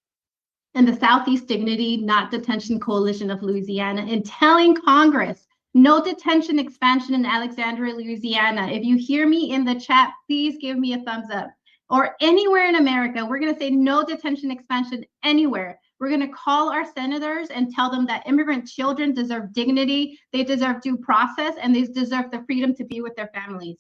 and the Southeast Dignity Not Detention Coalition of Louisiana in telling Congress no detention expansion in Alexandria, Louisiana. If you hear me in the chat, please give me a thumbs up. Or anywhere in America, we're going to say no detention expansion anywhere. We're going to call our senators and tell them that immigrant children deserve dignity, they deserve due process, and they deserve the freedom to be with their families.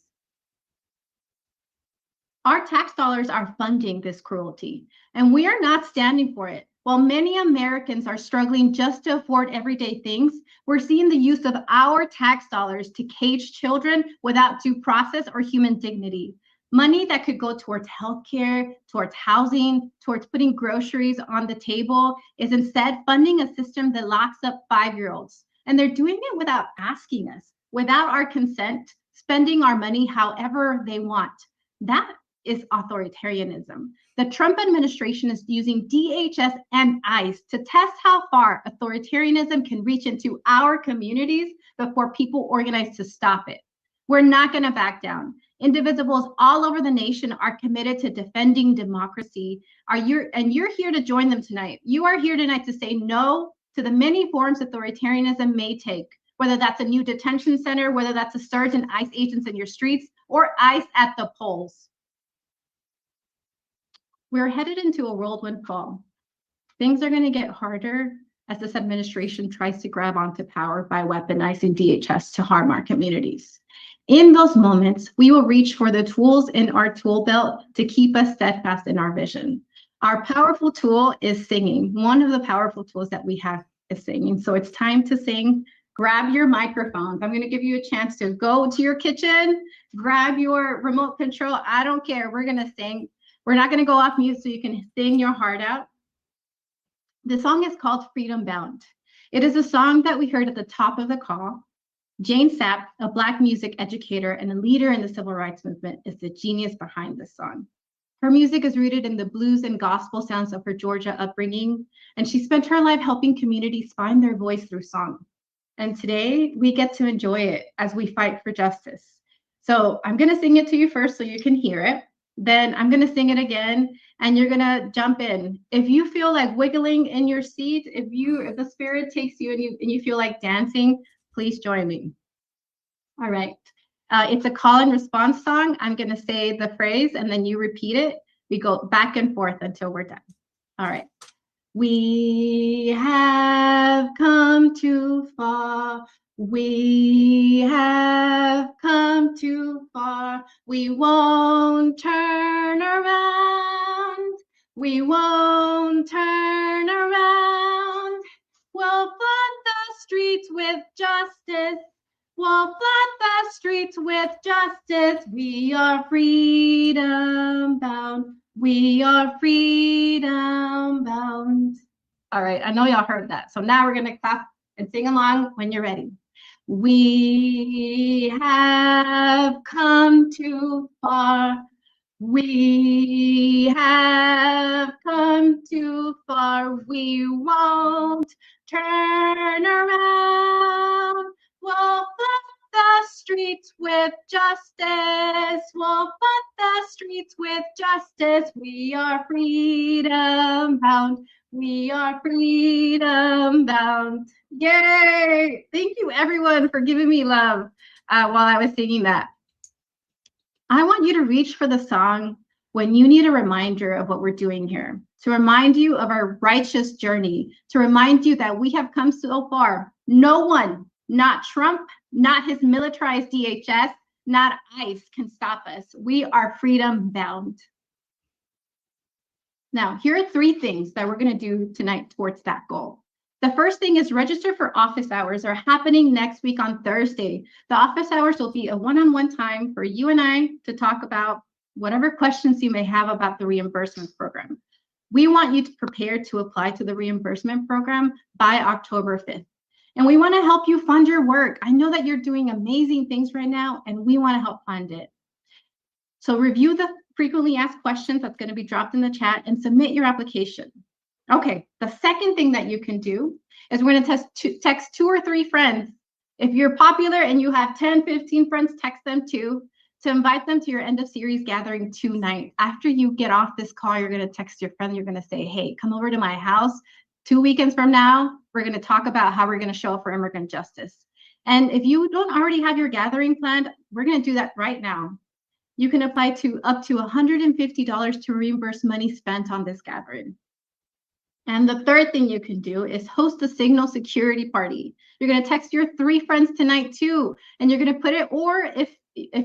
Our tax dollars are funding this cruelty, and we are not standing for it. While many Americans are struggling just to afford everyday things, we're seeing the use of our tax dollars to cage children without due process or human dignity. Money that could go towards healthcare, towards housing, towards putting groceries on the table is instead funding a system that locks up 5-year-olds. And they're doing it without asking us, without our consent, spending our money however they want. That is authoritarianism. The Trump administration is using DHS and ICE to test how far authoritarianism can reach into our communities before people organize to stop it. We're not going to back down. Individuals all over the nation are committed to defending democracy. You're here to join them tonight. You are here tonight to say no to the many forms authoritarianism may take, whether that's a new detention center, whether that's a surge in ICE agents in your streets, or ICE at the polls. We're headed into a whirlwind fall. Things are going to get harder as this administration tries to grab onto power by weaponizing DHS to harm our communities. In those moments, we will reach for the tools in our tool belt to keep us steadfast in our vision. Our powerful tool is singing. One of the powerful tools that we have is singing. So it's time to sing. Grab your microphones. I'm going to give you a chance to go to your kitchen, grab your remote control. I don't care. We're going to sing. We're not going to go off mute so you can sing your heart out. The song is called Freedom Bound. It is a song that we heard at the top of the call. Jane Sapp, a Black music educator and a leader in the civil rights movement, is the genius behind this song. Her music is rooted in the blues and gospel sounds of her Georgia upbringing, and she spent her life helping communities find their voice through song. And today we get to enjoy it as we fight for justice. So I'm going to sing it to you first so you can hear it. Then I'm going to sing it again, and you're going to jump in. If you feel like wiggling in your seat, if the spirit takes you and you feel like dancing, please join me. All right. It's a call and response song. I'm going to say the phrase, and then you repeat it. We go back and forth until we're done. All right. We have come too far. We have come too far. We won't turn around. We won't turn around. We'll flood the streets with justice. We'll flood the streets with justice. We are freedom bound. We are freedom bound. All right, I know y'all heard that. So now we're going to clap and sing along when you're ready. We have come too far. We have come too far. We won't turn around. We'll flood the streets with justice. We'll flood the streets with justice. We are freedom bound. We are freedom bound. Yay! Thank you, everyone, for giving me love while I was singing that. I want you to reach for the song when you need a reminder of what we're doing here, to remind you of our righteous journey, to remind you that we have come so far. No one, not Trump, not his militarized DHS, not ICE can stop us. We are freedom bound. Now, here are 3 things that we're going to do tonight towards that goal. The first thing is register for office hours are happening next week on Thursday. The office hours will be a one-on-one time for you and I to talk about whatever questions you may have about the reimbursement program. We want you to prepare to apply to the reimbursement program by October 5th. And we want to help you fund your work. I know that you're doing amazing things right now, and we want to help fund it. So review frequently asked questions that's going to be dropped in the chat, and submit your application. Okay, the second thing that you can do is we're going to text 2 or 3 friends. If you're popular and you have 10, 15 friends, text them too, to invite them to your end of series gathering tonight. After you get off this call, you're going to text your friend. You're going to say, hey, come over to my house 2 weekends from now. We're going to talk about how we're going to show up for immigrant justice. And if you don't already have your gathering planned, we're going to do that right now. You can apply to up to $150 to reimburse money spent on this gathering. And the third thing you can do is host a Signal security party. You're going to text your 3 friends tonight too, and you're going to put it, or if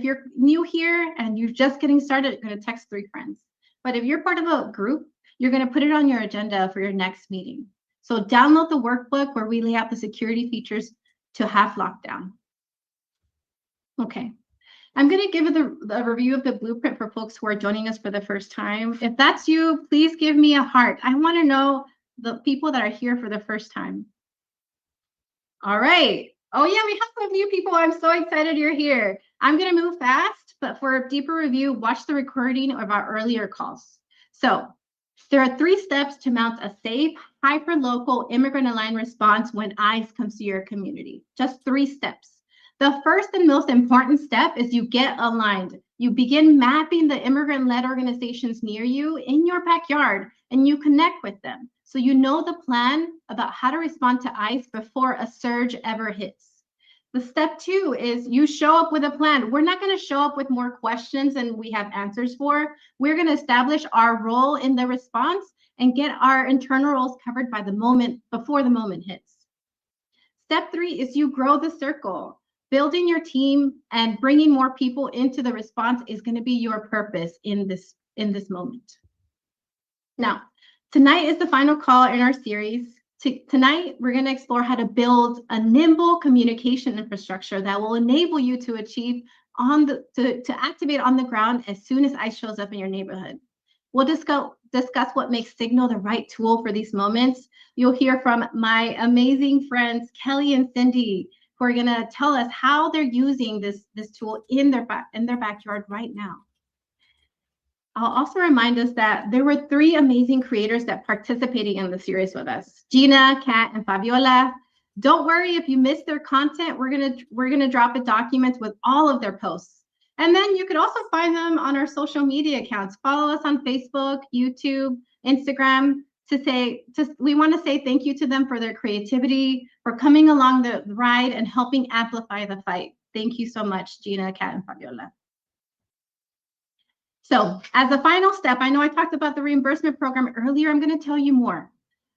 you're new here and you're just getting started, you're going to text 3 friends. But if you're part of a group, you're going to put it on your agenda for your next meeting. So download the workbook where we lay out the security features to have lockdown. Okay. I'm going to give the review of the blueprint for folks who are joining us for the first time. If that's you, please give me a heart. I want to know the people that are here for the first time. All right. Oh yeah, we have some new people. I'm so excited you're here. I'm going to move fast, but for a deeper review, watch the recording of our earlier calls. So there are 3 steps to mount a safe, hyper-local, immigrant-aligned response when ICE comes to your community. Just 3 steps. The first and most important step is you get aligned. You begin mapping the immigrant-led organizations near you in your backyard, and you connect with them. So you know the plan about how to respond to ICE before a surge ever hits. The step 2 is you show up with a plan. We're not going to show up with more questions than we have answers for. We're going to establish our role in the response and get our internal roles covered by the moment, before the moment hits. Step 3 is you grow the circle. Building your team and bringing more people into the response is going to be your purpose in this moment. Now, tonight is the final call in our series. Tonight, we're going to explore how to build a nimble communication infrastructure that will enable you to achieve to activate on the ground as soon as ICE shows up in your neighborhood. We'll discuss what makes Signal the right tool for these moments. You'll hear from my amazing friends, Kelly and Cindy, who are going to tell us how they're using this tool in their backyard right now. I'll also remind us that there were 3 amazing creators that participated in the series with us: Gina, Kat, and Fabiola. Don't worry if you missed their content. We're gonna drop a document with all of their posts, and then you could also find them on our social media accounts. Follow us on Facebook, YouTube, Instagram. We want to say thank you to them for their creativity, for coming along the ride and helping amplify the fight. Thank you so much, Gina, Kat, and Fabiola. So as a final step, I know I talked about the reimbursement program earlier. I'm going to tell you more.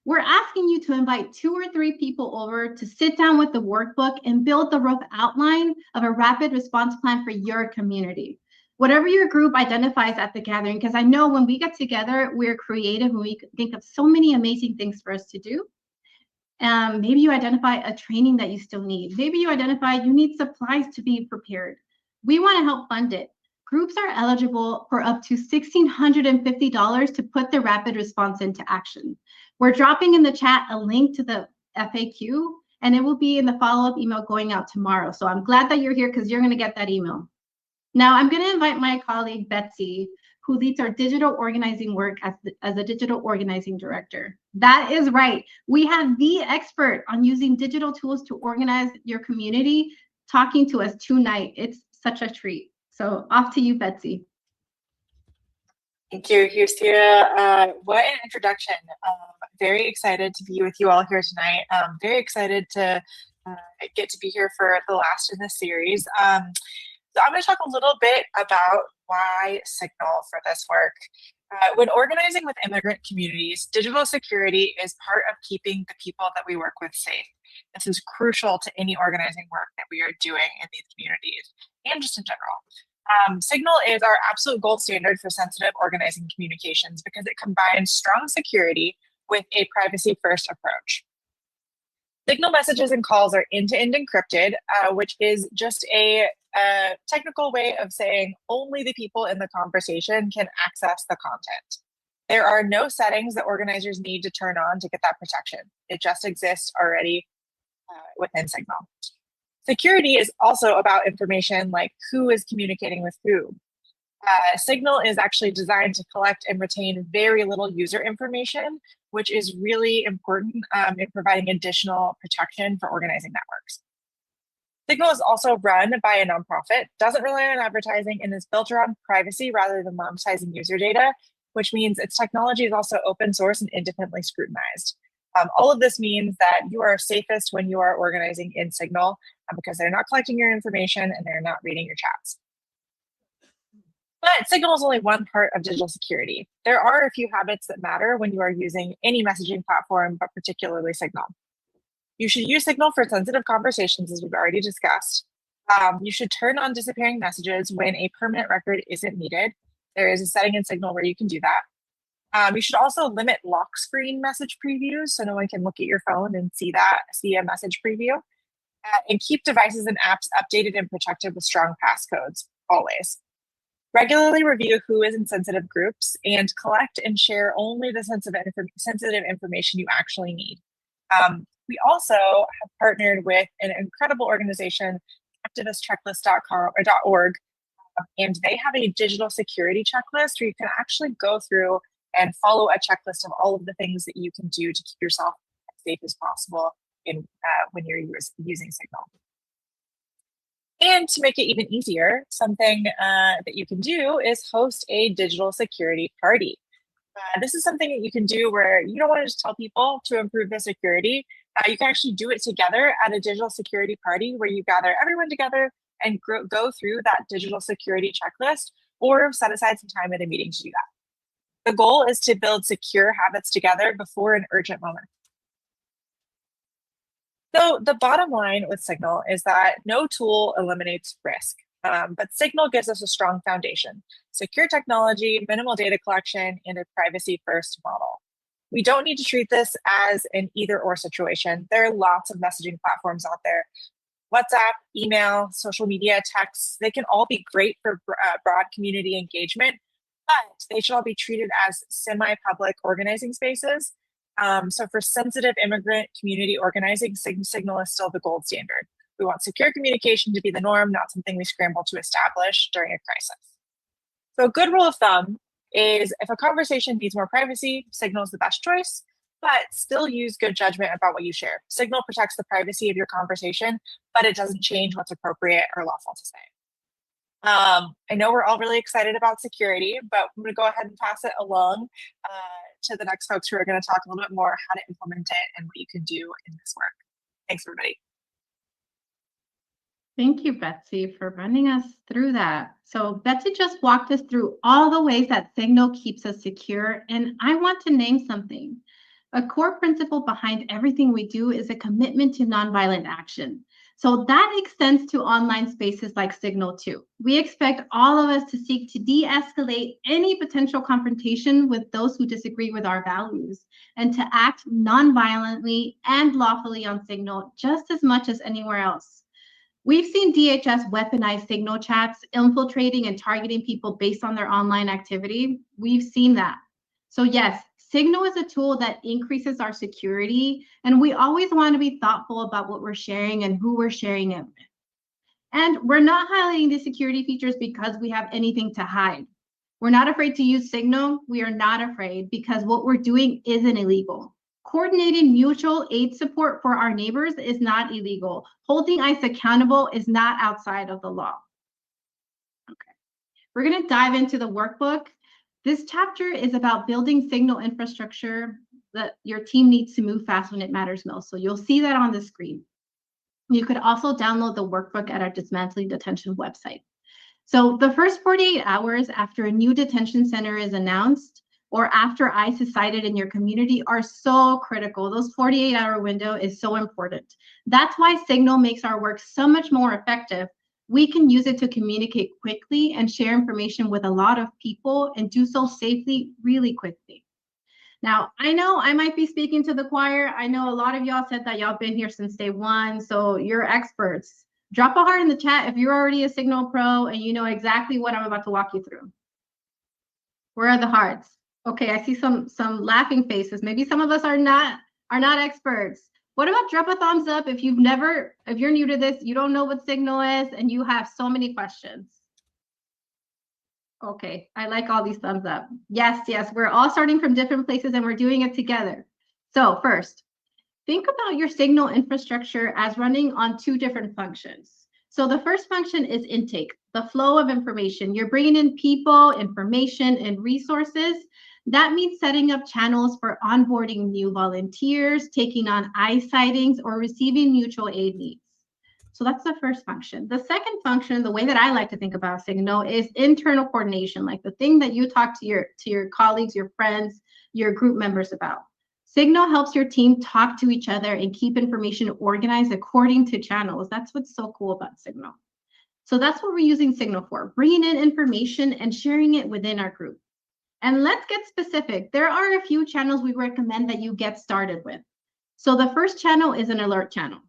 We're asking you to invite 2 or 3 people over to sit down with the workbook and build the rough outline of a rapid response plan for your community. Whatever your group identifies at the gathering, because I know when we get together, we're creative and we think of so many amazing things for us to do. Maybe you identify a training that you still need. Maybe you identify you need supplies to be prepared. We want to help fund it. Groups are eligible for up to $1,650 to put their rapid response into action. We're dropping in the chat a link to the FAQ, and it will be in the follow-up email going out tomorrow. So I'm glad that you're here because you're going to get that email. Now I'm going to invite my colleague, Betsy, who leads our digital organizing work as a digital organizing director. That is right. We have the expert on using digital tools to organize your community talking to us tonight. It's such a treat. So off to you, Betsy. Thank you, Justia. What an introduction. Very excited to be with you all here tonight. Very excited to get to be here for the last in the series. So I'm going to talk a little bit about why Signal for this work. When organizing with immigrant communities, digital security is part of keeping the people that we work with safe. This is crucial to any organizing work that we are doing in these communities and just in general. Signal is our absolute gold standard for sensitive organizing communications because it combines strong security with a privacy-first approach. Signal messages and calls are end-to-end encrypted, which is just a technical way of saying only the people in the conversation can access the content. There are no settings that organizers need to turn on to get that protection. It just exists already within Signal. Security is also about information like who is communicating with who. Signal is actually designed to collect and retain very little user information, which is really important in providing additional protection for organizing networks. Signal is also run by a nonprofit, doesn't rely on advertising, and is built around privacy rather than monetizing user data, which means its technology is also open source and independently scrutinized. All of this means that you are safest when you are organizing in Signal because they're not collecting your information and they're not reading your chats. But Signal is only one part of digital security. There are a few habits that matter when you are using any messaging platform, but particularly Signal. You should use Signal for sensitive conversations, as we've already discussed. You should turn on disappearing messages when a permanent record isn't needed. There is a setting in Signal where you can do that. You should also limit lock screen message previews so no one can look at your phone and see a message preview. And keep devices and apps updated and protected with strong passcodes, always. Regularly review who is in sensitive groups and collect and share only the sensitive information you actually need. We also have partnered with an incredible organization, activistchecklist.org, and they have a digital security checklist where you can actually go through and follow a checklist of all of the things that you can do to keep yourself as safe as possible when you're using Signal. And to make it even easier, something that you can do is host a digital security party. This is something that you can do where you don't want to just tell people to improve their security. You can actually do it together at a digital security party where you gather everyone together and go through that digital security checklist, or set aside some time at a meeting to do that. The goal is to build secure habits together before an urgent moment. So the bottom line with Signal is that no tool eliminates risk, but Signal gives us a strong foundation: secure technology, minimal data collection, and a privacy-first model. We don't need to treat this as an either-or situation. There are lots of messaging platforms out there. WhatsApp, email, social media, texts, they can all be great for broad community engagement, but they should all be treated as semi-public organizing spaces. So for sensitive immigrant community organizing, Signal is still the gold standard. We want secure communication to be the norm, not something we scramble to establish during a crisis. So a good rule of thumb is if a conversation needs more privacy, Signal is the best choice, but still use good judgment about what you share. Signal protects the privacy of your conversation, but it doesn't change what's appropriate or lawful to say. I know we're all really excited about security, but I'm going to go ahead and pass it along to the next folks who are going to talk a little bit more how to implement it and what you can do in this work. Thanks, everybody. Thank you, Betsy, for running us through that. So Betsy just walked us through all the ways that Signal keeps us secure, and I want to name something. A core principle behind everything we do is a commitment to nonviolent action. So that extends to online spaces like Signal too. We expect all of us to seek to de-escalate any potential confrontation with those who disagree with our values, and to act nonviolently and lawfully on Signal just as much as anywhere else. We've seen DHS weaponize Signal chats, infiltrating and targeting people based on their online activity. We've seen that. So yes, Signal is a tool that increases our security, and we always want to be thoughtful about what we're sharing and who we're sharing it with. And we're not highlighting the security features because we have anything to hide. We're not afraid to use Signal. We are not afraid because what we're doing isn't illegal. Coordinating mutual aid support for our neighbors is not illegal. Holding ICE accountable is not outside of the law. Okay, we're going to dive into the workbook. This chapter is about building Signal infrastructure that your team needs to move fast when it matters most. So you'll see that on the screen. You could also download the workbook at our Dismantling Detention website. So the first 48 hours after a new detention center is announced, or after ICE is cited in your community, are so critical. Those 48-hour window is so important. That's why Signal makes our work so much more effective. We can use it to communicate quickly and share information with a lot of people, and do so safely really quickly. Now, I know I might be speaking to the choir. I know a lot of y'all said that y'all been here since day one, so you're experts. Drop a heart in the chat if you're already a Signal pro and you know exactly what I'm about to walk you through. Where are the hearts? Okay, I see some laughing faces. Maybe some of us are not experts. What about drop a thumbs up if you're new to this, you don't know what Signal is, and you have so many questions? Okay, I like all these thumbs up. Yes, yes, we're all starting from different places and we're doing it together. So first, think about your signal infrastructure as running on two different functions. So the first function is intake, the flow of information. You're bringing in people, information, and resources. That means setting up channels for onboarding new volunteers, taking on ICE sightings, or receiving mutual aid needs. So that's the first function. The second function, the way that I like to think about Signal, is internal coordination, like the thing that you talk to your colleagues, your friends, your group members about. Signal helps your team talk to each other and keep information organized according to channels. That's what's so cool about Signal. So that's what we're using Signal for, bringing in information and sharing it within our group. And let's get specific. There are a few channels we recommend that you get started with. So the first channel is an alert channel.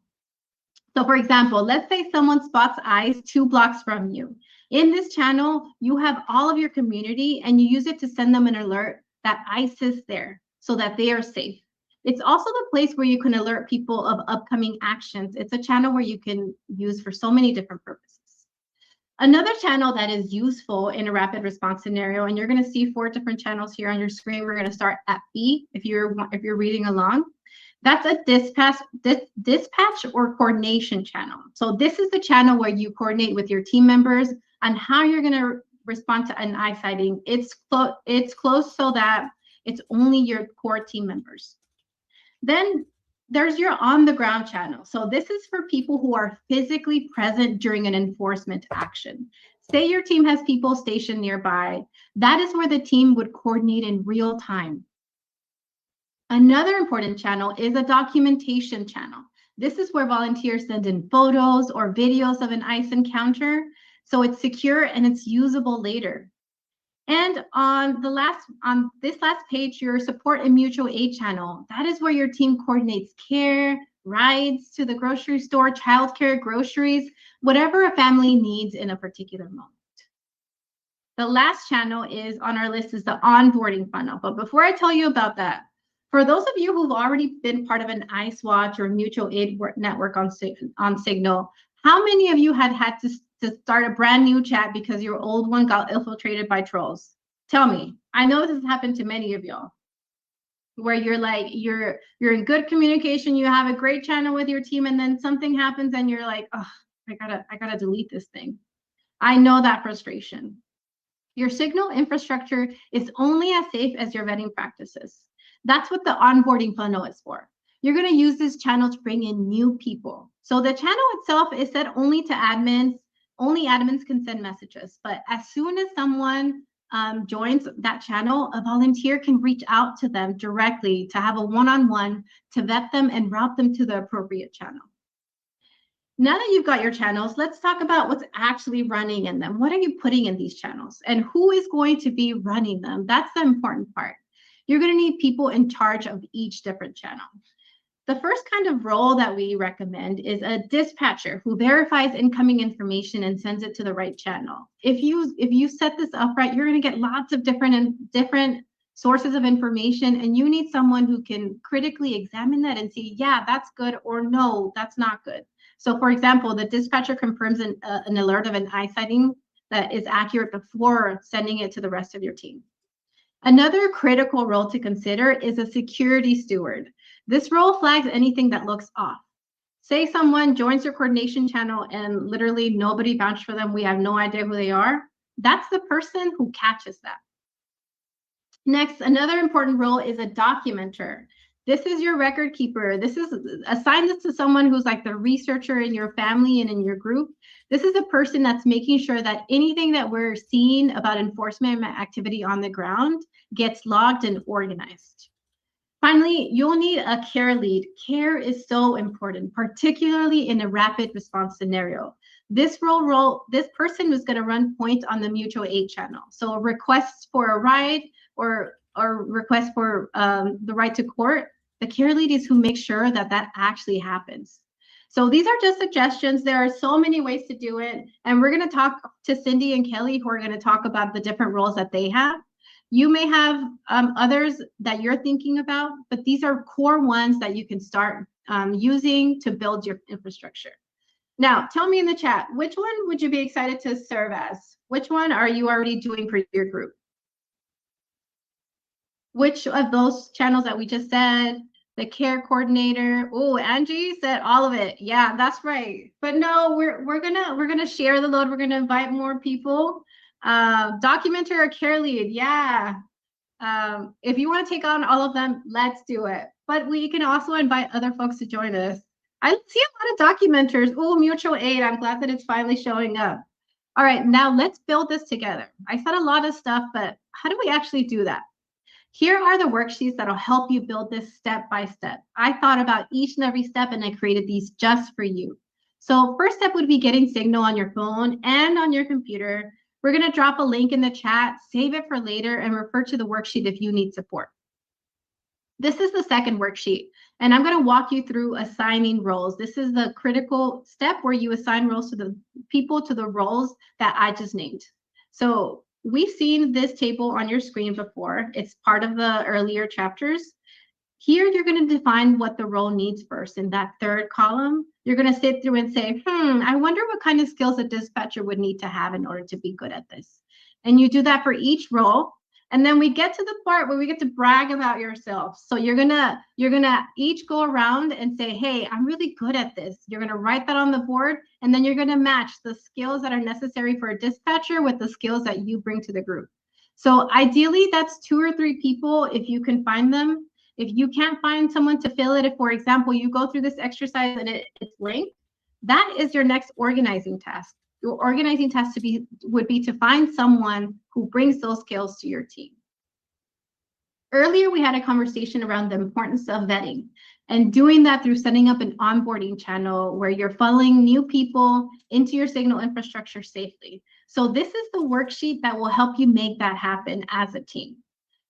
So for example, let's say someone spots ICE 2 blocks from you. In this channel, you have all of your community and you use it to send them an alert that ICE is there so that they are safe. It's also the place where you can alert people of upcoming actions. It's a channel where you can use for so many different purposes. Another channel that is useful in a rapid response scenario, and you're going to see 4 different channels here on your screen. We're going to start at B if you're reading along. That's a dispatch or coordination channel. So this is the channel where you coordinate with your team members on how you're going to respond to an ICE sighting. It's closed so that it's only your core team members. Then there's your on-the-ground channel. So this is for people who are physically present during an enforcement action. Say your team has people stationed nearby. That is where the team would coordinate in real time. Another important channel is a documentation channel. This is where volunteers send in photos or videos of an ICE encounter, so it's secure and it's usable later. And on this last page, your support and mutual aid channel, that is where your team coordinates care, rides to the grocery store, childcare, groceries, whatever a family needs in a particular moment. The last channel is on our list is the onboarding funnel. But before I tell you about that, for those of you who've already been part of an ICE Watch or mutual aid network on Signal, how many of you had to start a brand new chat because your old one got infiltrated by trolls? Tell me. I know this has happened to many of y'all, where you're like, you're in good communication, you have a great channel with your team, and then something happens and you're like, oh, I gotta delete this thing. I know that frustration. Your Signal infrastructure is only as safe as your vetting practices. That's what the onboarding funnel is for. You're going to use this channel to bring in new people. So the channel itself is set only to admins. Only admins can send messages. But as soon as someone joins that channel, a volunteer can reach out to them directly to have a one-on-one to vet them and route them to the appropriate channel. Now that you've got your channels, let's talk about what's actually running in them. What are you putting in these channels? And who is going to be running them? That's the important part. You're going to need people in charge of each different channel. The first kind of role that we recommend is a dispatcher who verifies incoming information and sends it to the right channel. If you set this up right, you're going to get lots of different sources of information, and you need someone who can critically examine that and see, yeah, that's good, or no, that's not good. So for example, the dispatcher confirms an alert of an ICE sighting that is accurate before sending it to the rest of your team. Another critical role to consider is a security steward. This role flags anything that looks off. Say someone joins your coordination channel and literally nobody vouched for them, we have no idea who they are. That's the person who catches that. Next, another important role is a documenter. This is your record keeper. Assign this to someone who's like the researcher in your family and in your group. This is a person that's making sure that anything that we're seeing about enforcement activity on the ground gets logged and organized. Finally, you'll need a care lead. Care is so important, particularly in a rapid response scenario. This person is going to run point on the mutual aid channel. So requests for a ride or request for the right to court, the care lead is who makes sure that that actually happens. So these are just suggestions. There are so many ways to do it. And we're going to talk to Cindy and Kelly, who are going to talk about the different roles that they have. You may have others that you're thinking about, but these are core ones that you can start using to build your infrastructure. Now, tell me in the chat, which one would you be excited to serve as? Which one are you already doing for your group? Which of those channels that we just said, the care coordinator? Oh, Angie said all of it. Yeah, that's right. But no, we're gonna share the load. We're gonna invite more people. Documenter or care lead, yeah. If you want to take on all of them, let's do it. But we can also invite other folks to join us. I see a lot of documenters. Oh, mutual aid. I'm glad that it's finally showing up. All right, now let's build this together. I said a lot of stuff, but how do we actually do that? Here are the worksheets that'll help you build this step by step. I thought about each and every step and I created these just for you. So first step would be getting Signal on your phone and on your computer. We're going to drop a link in the chat, save it for later, and refer to the worksheet if you need support. This is the second worksheet, and I'm going to walk you through assigning roles. This is the critical step where you assign roles to the people to the roles that I just named. So we've seen this table on your screen before. It's part of the earlier chapters. Here, you're going to define what the role needs first. In that third column, you're going to sit through and say, I wonder what kind of skills a dispatcher would need to have in order to be good at this. And you do that for each role. And then we get to the part where we get to brag about yourself. So you're gonna each go around and say, hey, I'm really good at this. You're gonna write that on the board, and then you're gonna match the skills that are necessary for a dispatcher with the skills that you bring to the group. So ideally, that's 2 or 3 people if you can find them. If you can't find someone to fill it, if, for example, you go through this exercise and it's blank, that is your next organizing task. Your organizing task would be to find someone who brings those skills to your team. Earlier, we had a conversation around the importance of vetting and doing that through setting up an onboarding channel where you're funneling new people into your Signal infrastructure safely. So this is the worksheet that will help you make that happen as a team.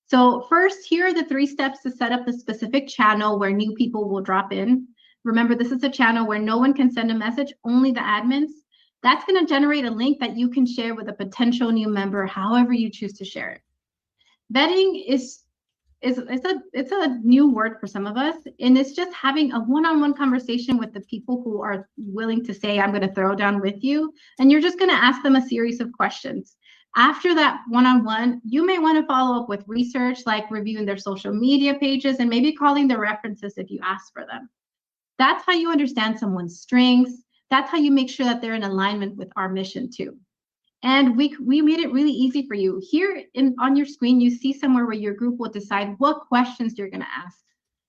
So first, here are the 3 steps to set up the specific channel where new people will drop in. Remember, this is a channel where no one can send a message, only the admins. That's going to generate a link that you can share with a potential new member, however you choose to share it. Vetting it's a new word for some of us, and it's just having a one-on-one conversation with the people who are willing to say, I'm going to throw down with you, and you're just going to ask them a series of questions. After that one-on-one, you may want to follow up with research, like reviewing their social media pages and maybe calling their references if you ask for them. That's how you understand someone's strengths. That's how you make sure that they're in alignment with our mission too. And we made it really easy for you. Here on your screen, you see somewhere where your group will decide what questions you're going to ask.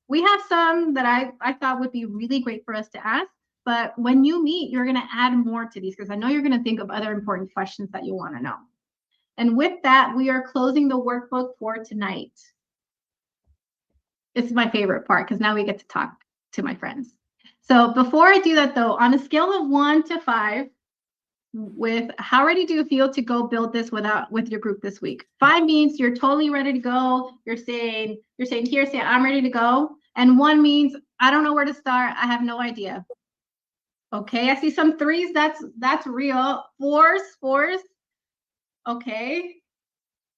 We have some that I thought would be really great for us to ask, but when you meet, you're going to add more to these because I know you're going to think of other important questions that you want to know. And with that, we are closing the workbook for tonight. It's my favorite part because now we get to talk to my friends. So before I do that though, on a scale of 1 to 5, with how ready do you feel to go build this with your group this week? 5 means you're totally ready to go. You're saying here, say I'm ready to go. And 1 means I don't know where to start. I have no idea. Okay, I see some 3s. That's real. 4s. Okay.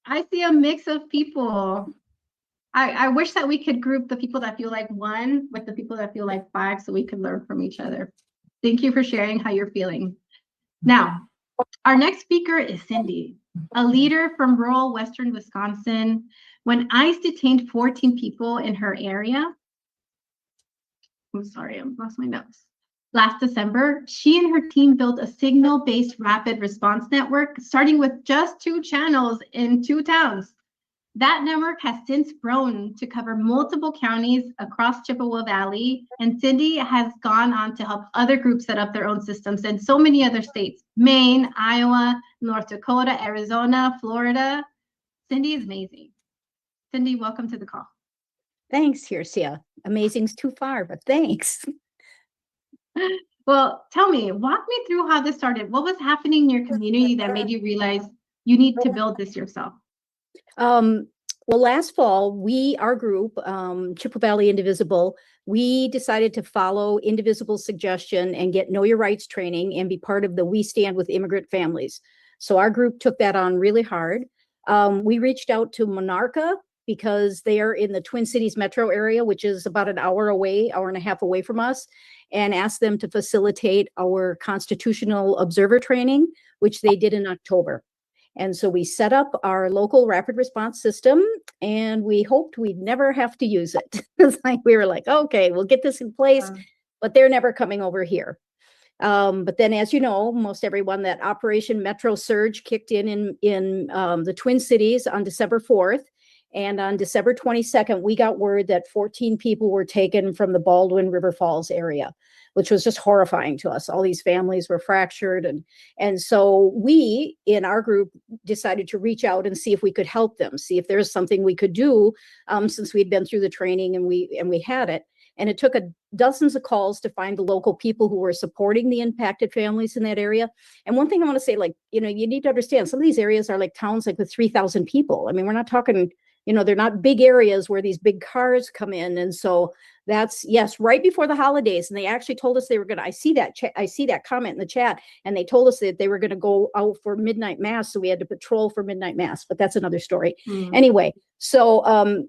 I see a mix of people. I wish that we could group the people that feel like 1 with the people that feel like 5 so we could learn from each other. Thank you for sharing how you're feeling. Now, our next speaker is Cindy, a leader from rural Western Wisconsin. When ICE detained 14 people in her area, I'm sorry, I lost my notes. Last December, she and her team built a Signal-based rapid response network, starting with just 2 channels in 2 towns. That network has since grown to cover multiple counties across Chippewa Valley, and Cindy has gone on to help other groups set up their own systems in so many other states: Maine, Iowa, North Dakota, Arizona, Florida. Cindy is amazing. Cindy, welcome to the call. Thanks, Hircia. Amazing's too far, but thanks. Well, tell me, walk me through how this started. What was happening in your community that made you realize you need to build this yourself? Well, last fall, our group, Chippewa Valley Indivisible, we decided to follow Indivisible's suggestion and get Know Your Rights training and be part of the We Stand with Immigrant Families. So our group took that on really hard. We reached out to Monarca because they are in the Twin Cities metro area, which is about an hour away, hour and a half away from us, and asked them to facilitate our constitutional observer training, which they did in October. And so we set up our local rapid response system, and we hoped we'd never have to use it. It's like we were like, okay, we'll get this in place, but they're never coming over here. But then, as you know, most everyone, that Operation Metro Surge kicked in the Twin Cities on December 4th. And on December 22nd, we got word that 14 people were taken from the Baldwin River Falls area, which was just horrifying to us. All these families were fractured. And so we, in our group, decided to reach out and see if we could help them, see if there's something we could do, since we'd been through the training and we had it. And it took dozens of calls to find the local people who were supporting the impacted families in that area. And one thing I want to say, like, you need to understand, some of these areas are like towns like with 3,000 people. I mean, we're not talking, they're not big areas where these big cars come in. And so that's, yes, right before the holidays. And they actually told us they were going to, I see that comment in the chat, and they told us that they were going to go out for midnight mass. So we had to patrol for midnight mass, but that's another story. Anyway, so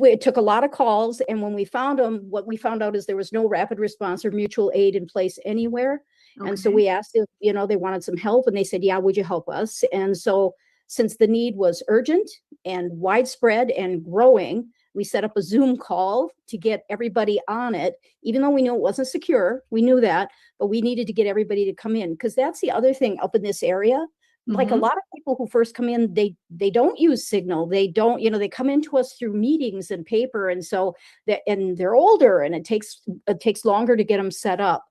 it took a lot of calls. And when we found them, what we found out is there was no rapid response or mutual aid in place anywhere. Okay. And so we asked if, they wanted some help, and they said, yeah, would you help us? And so since the need was urgent and widespread and growing, we set up a Zoom call to get everybody on it, even though we knew it wasn't secure. We knew that, but we needed to get everybody to come in, because that's the other thing up in this area. Like a lot of people who first come in, they don't use Signal. They don't, they come into us through meetings and paper. And so and they're older, and it takes longer to get them set up.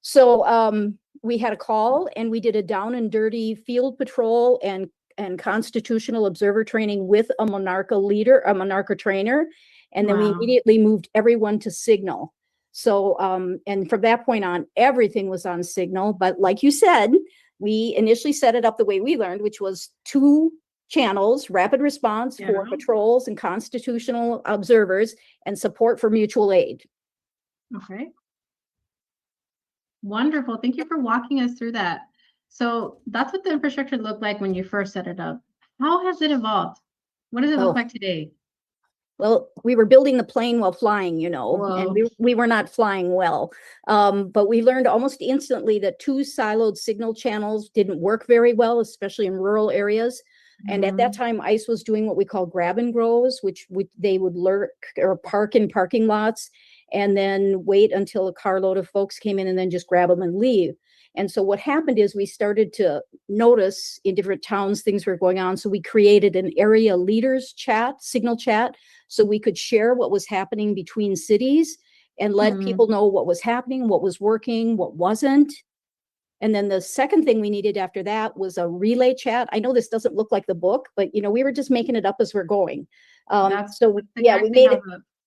So we had a call, and we did a down and dirty field patrol and constitutional observer training with a Monarcha trainer. And then we immediately moved everyone to Signal. So, and from that point on, everything was on Signal. But like you said, we initially set it up the way we learned, which was 2 channels: rapid response for patrols and constitutional observers, and support for mutual aid. Okay. Wonderful. Thank you for walking us through that. So that's what the infrastructure looked like when you first set it up. How has it evolved? What does it look like today? Well, we were building the plane while flying, and we were not flying well. But we learned almost instantly that 2 siloed signal channels didn't work very well, especially in rural areas. And at that time, ICE was doing what we call grab and goes, which they would lurk or park in parking lots and then wait until a carload of folks came in and then just grab them and leave. And so what happened is we started to notice in different towns things were going on. So we created an area leaders chat, Signal chat, so we could share what was happening between cities and let people know what was happening, what was working, what wasn't. And then the second thing we needed after that was a relay chat. I know this doesn't look like the book, but we were just making it up as we're going. So yeah, we made it.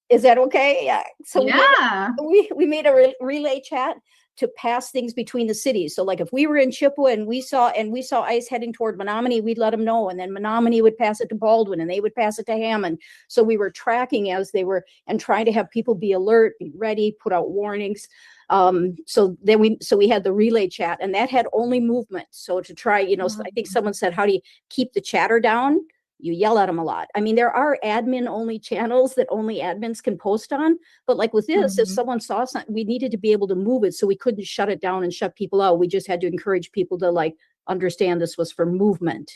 Is that okay? Yeah. So yeah, we made a relay chat to pass things between the cities. So like if we were in Chippewa and we saw ICE heading toward Menominee, we'd let them know. And then Menominee would pass it to Baldwin, and they would pass it to Hammond. So we were tracking as they were and trying to have people be alert, be ready, put out warnings. So we had the relay chat, and that had only movement. So to try, I think someone said, how do you keep the chatter down? You yell at them a lot. I mean, there are admin only channels that only admins can post on, but like with this, if someone saw something, we needed to be able to move it. So we couldn't shut it down and shut people out. We just had to encourage people to understand this was for movement.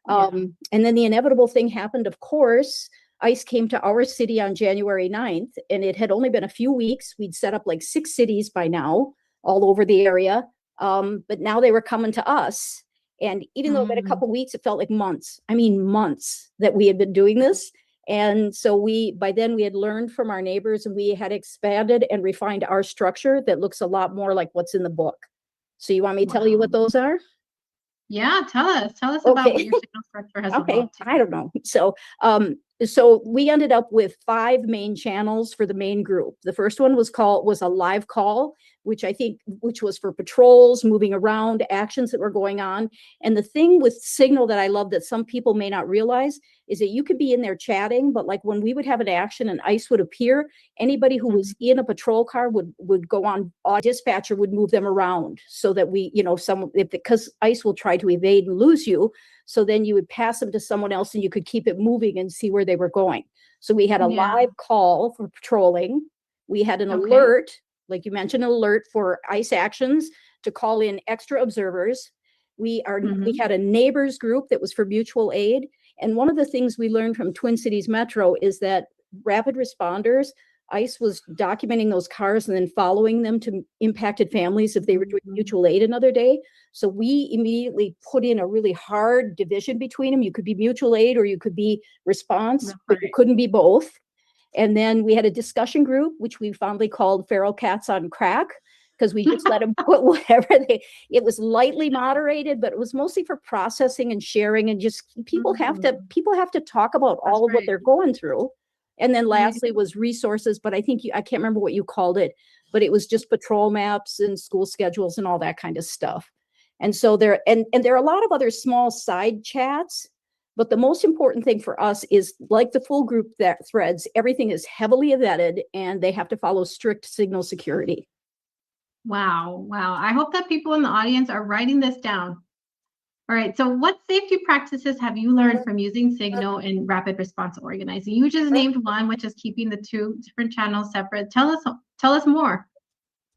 And then the inevitable thing happened, of course. ICE came to our city on January 9th, and it had only been a few weeks. We'd set up like 6 cities by now all over the area. But now they were coming to us. And even though it been a couple of weeks, it felt like months. I mean, months that we had been doing this. And so by then we had learned from our neighbors, and we had expanded and refined our structure that looks a lot more like what's in the book. So you want me to tell you what those are? Yeah, tell us about what your signal structure has evolved to. I don't know. So we ended up with 5 main channels for the main group. The first one was a live call which was for patrols, moving around, actions that were going on. And the thing with Signal that I love that some people may not realize is that you could be in there chatting, but like when we would have an action and ICE would appear, anybody who was in a patrol car would go on, our dispatcher would move them around so that we, because ICE will try to evade and lose you. So then you would pass them to someone else and you could keep it moving and see where they were going. So we had a live call for patrolling. We had an alert, like you mentioned, an alert for ICE actions to call in extra observers. We had a neighbors group that was for mutual aid. And one of the things we learned from Twin Cities Metro is that rapid responders, ICE was documenting those cars and then following them to impacted families if they were doing mutual aid another day. So we immediately put in a really hard division between them. You could be mutual aid or you could be response, but you couldn't be both. And then we had a discussion group, which we fondly called Feral Cats on Crack, because we just let them put whatever it was lightly moderated, but it was mostly for processing and sharing, and just people have to talk about all of what they're going through. And then lastly was resources, but I can't remember what you called it, but it was just patrol maps and school schedules and all that kind of stuff. And so there are a lot of other small side chats, but the most important thing for us is, like the full group threads, everything is heavily vetted and they have to follow strict Signal security. Wow. I hope that people in the audience are writing this down. All right. So what safety practices have you learned from using Signal in rapid response organizing? You just named one, which is keeping the two different channels separate. Tell us more.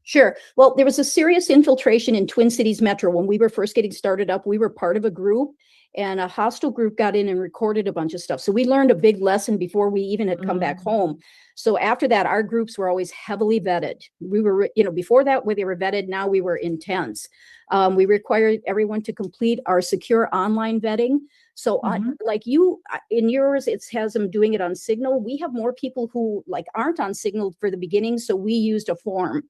Sure. Well, there was a serious infiltration in Twin Cities Metro when we were first getting started up. We were part of a group, and a hostile group got in and recorded a bunch of stuff. So we learned a big lesson before we even had come back home. So after that, our groups were always heavily vetted. We were, before that, where they were vetted, now we were intense. We required everyone to complete our secure online vetting. So like you, in yours, it has them doing it on Signal. We have more people who aren't on Signal for the beginning. So we used a form.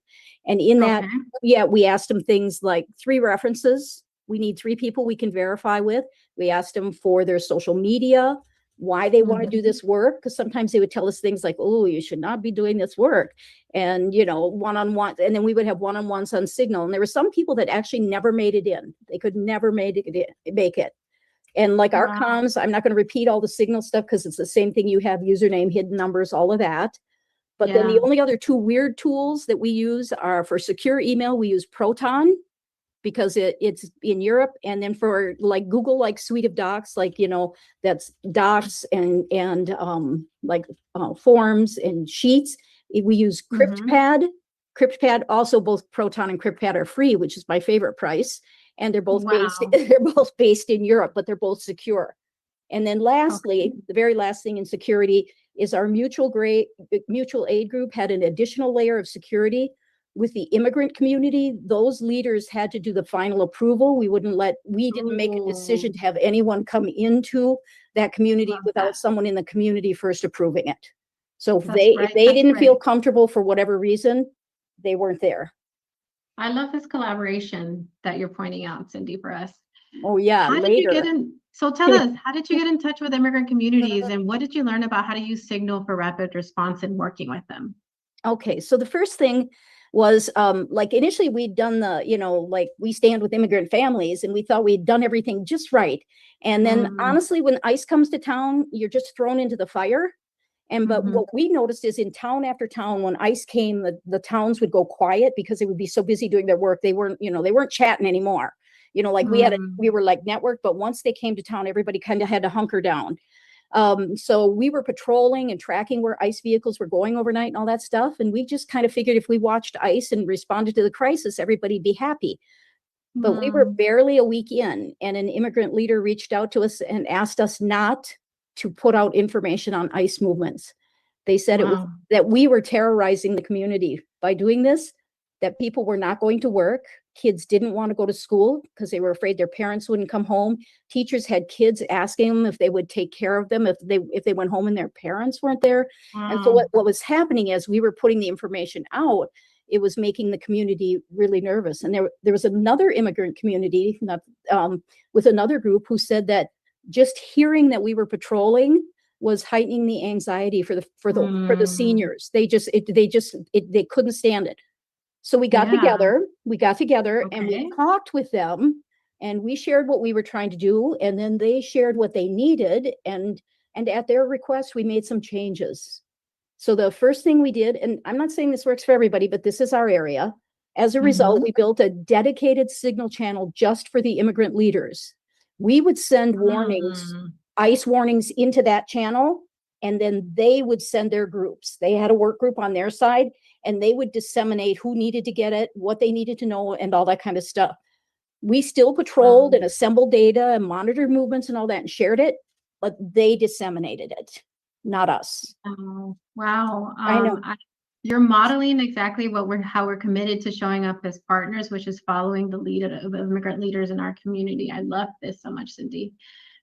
And in that, we asked them things like 3 references. We need 3 people we can verify with. We asked them for their social media, why they want to do this work, because sometimes they would tell us things like, oh, you should not be doing this work. And, one-on-one, and then we would have one-on-ones on Signal. And there were some people that actually never made it in. They could never make it. And like our comms, I'm not going to repeat all the Signal stuff because it's the same thing. You have username, hidden numbers, all of that. But then the only other 2 weird tools that we use are for secure email. We use Proton because it's in Europe. And then for Google, suite of docs, that's docs and forms and sheets. We use CryptPad. CryptPad, also both Proton and CryptPad are free, which is my favorite price. And they're both based in Europe, but they're both secure. And then lastly, the very last thing in security is our mutual aid group had an additional layer of security with the immigrant community. Those leaders had to do the final approval. We didn't make a decision to have anyone come into that community without someone in the community first approving it. So if they didn't feel comfortable for whatever reason, they weren't there. I love this collaboration that you're pointing out, Cindy, for us. Oh yeah, so tell us, how did you get in touch with immigrant communities, and what did you learn about how to use Signal for rapid response and working with them? Okay, so the first thing was initially we'd done we stand with immigrant families, and we thought we'd done everything just right. And then honestly, when ICE comes to town, you're just thrown into the fire. But what we noticed is in town after town, when ICE came, the towns would go quiet because they would be so busy doing their work. They weren't chatting anymore. We were like network, but once they came to town, everybody kind of had to hunker down. So we were patrolling and tracking where ICE vehicles were going overnight and all that stuff. And we just kind of figured if we watched ICE and responded to the crisis, everybody'd be happy. But we were barely a week in, and an immigrant leader reached out to us and asked us not to put out information on ICE movements. They said it was that we were terrorizing the community by doing this, that people were not going to work. Kids didn't want to go to school because they were afraid their parents wouldn't come home. Teachers had kids asking them if they would take care of them if they went home and their parents weren't there. And so what was happening as we were putting the information out, it was making the community really nervous. And there was another immigrant community with another group who said that just hearing that we were patrolling was heightening the anxiety for the seniors. They couldn't stand it. So we got Yeah. together and we talked with them, and we shared what we were trying to do, and then they shared what they needed, and at their request, we made some changes. So the first thing we did, and I'm not saying this works for everybody, but this is our area. As a result, we built a dedicated signal channel just for the immigrant leaders. We would send warnings, ICE warnings into that channel, and then they would send their groups. They had a work group on their side, and they would disseminate who needed to get it, what they needed to know, and all that kind of stuff. We still patrolled and assembled data and monitored movements and all that and shared it, but they disseminated it, not us. Oh, wow. I know. You're modeling exactly how we're committed to showing up as partners, which is following the lead of immigrant leaders in our community. I love this so much, Cindy.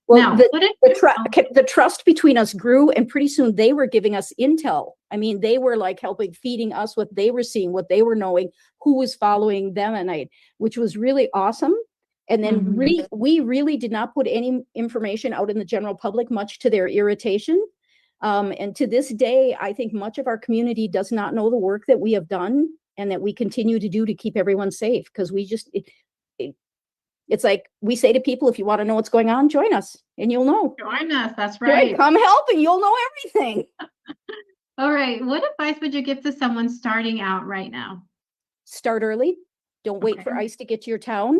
Well, the trust between us grew, and pretty soon they were giving us intel. I mean, they were like feeding us what they were seeing, what they were knowing, who was following them, and which was really awesome. And then we really did not put any information out in the general public, much to their irritation. And to this day, I think much of our community does not know the work that we have done and that we continue to do to keep everyone safe. Because we just, it's like we say to people, if you want to know what's going on, join us and you'll know. Join us, that's right. Come help and you'll know everything. All right, what advice would you give to someone starting out right now? Start early. Don't wait for ICE to get to your town.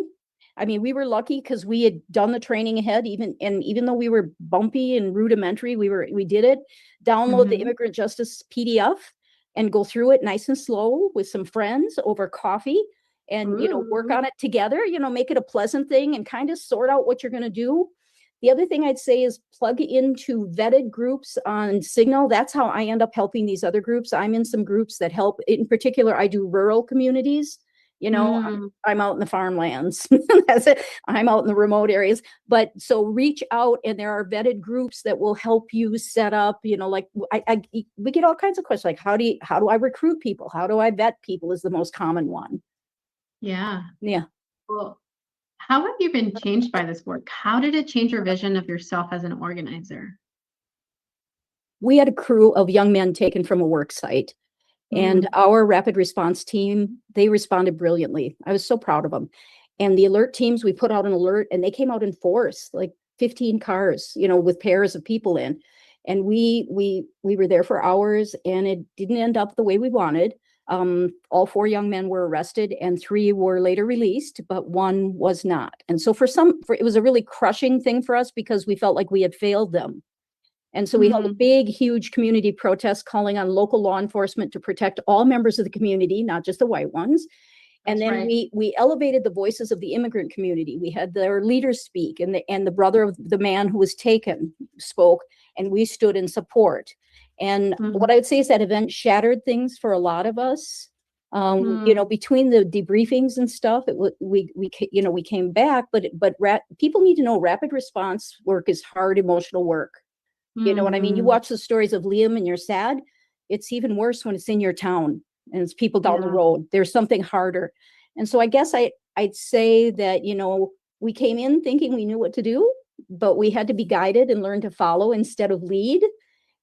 I mean, we were lucky because we had done the training ahead, even though we were bumpy and rudimentary, we did it. Download the Immigrant Justice PDF and go through it nice and slow with some friends over coffee, and work on it together. Make it a pleasant thing and kind of sort out what you're going to do. The other thing I'd say is plug into vetted groups on Signal. That's how I end up helping these other groups. I'm in some groups that help. In particular, I do rural communities. I'm out in the farmlands. That's it. I'm out in the remote areas. But so reach out, and there are vetted groups that will help you set up. Like we get all kinds of questions, like how do I recruit people? How do I vet people? Is the most common one. Yeah. Well, how have you been changed by this work? How did it change your vision of yourself as an organizer? We had a crew of young men taken from a work site. And our rapid response team, they responded brilliantly. I was so proud of them. And the alert teams, we put out an alert, and they came out in force, like 15 cars, with pairs of people in. And we were there for hours, and it didn't end up the way we wanted. All 4 young men were arrested, and 3 were later released, but 1 was not. And so it was a really crushing thing for us because we felt like we had failed them. And so we held a big, huge community protest calling on local law enforcement to protect all members of the community, not just the white ones. And then we elevated the voices of the immigrant community. We had their leaders speak, and the brother of the man who was taken spoke, and we stood in support. And what I would say is that event shattered things for a lot of us. Between the debriefings and stuff, we came back, but people need to know rapid response work is hard, emotional work. You know what I mean? You watch the stories of Liam and you're sad. It's even worse when it's in your town and it's people down the road. There's something harder. And so I guess I'd say that, we came in thinking we knew what to do, but we had to be guided and learn to follow instead of lead.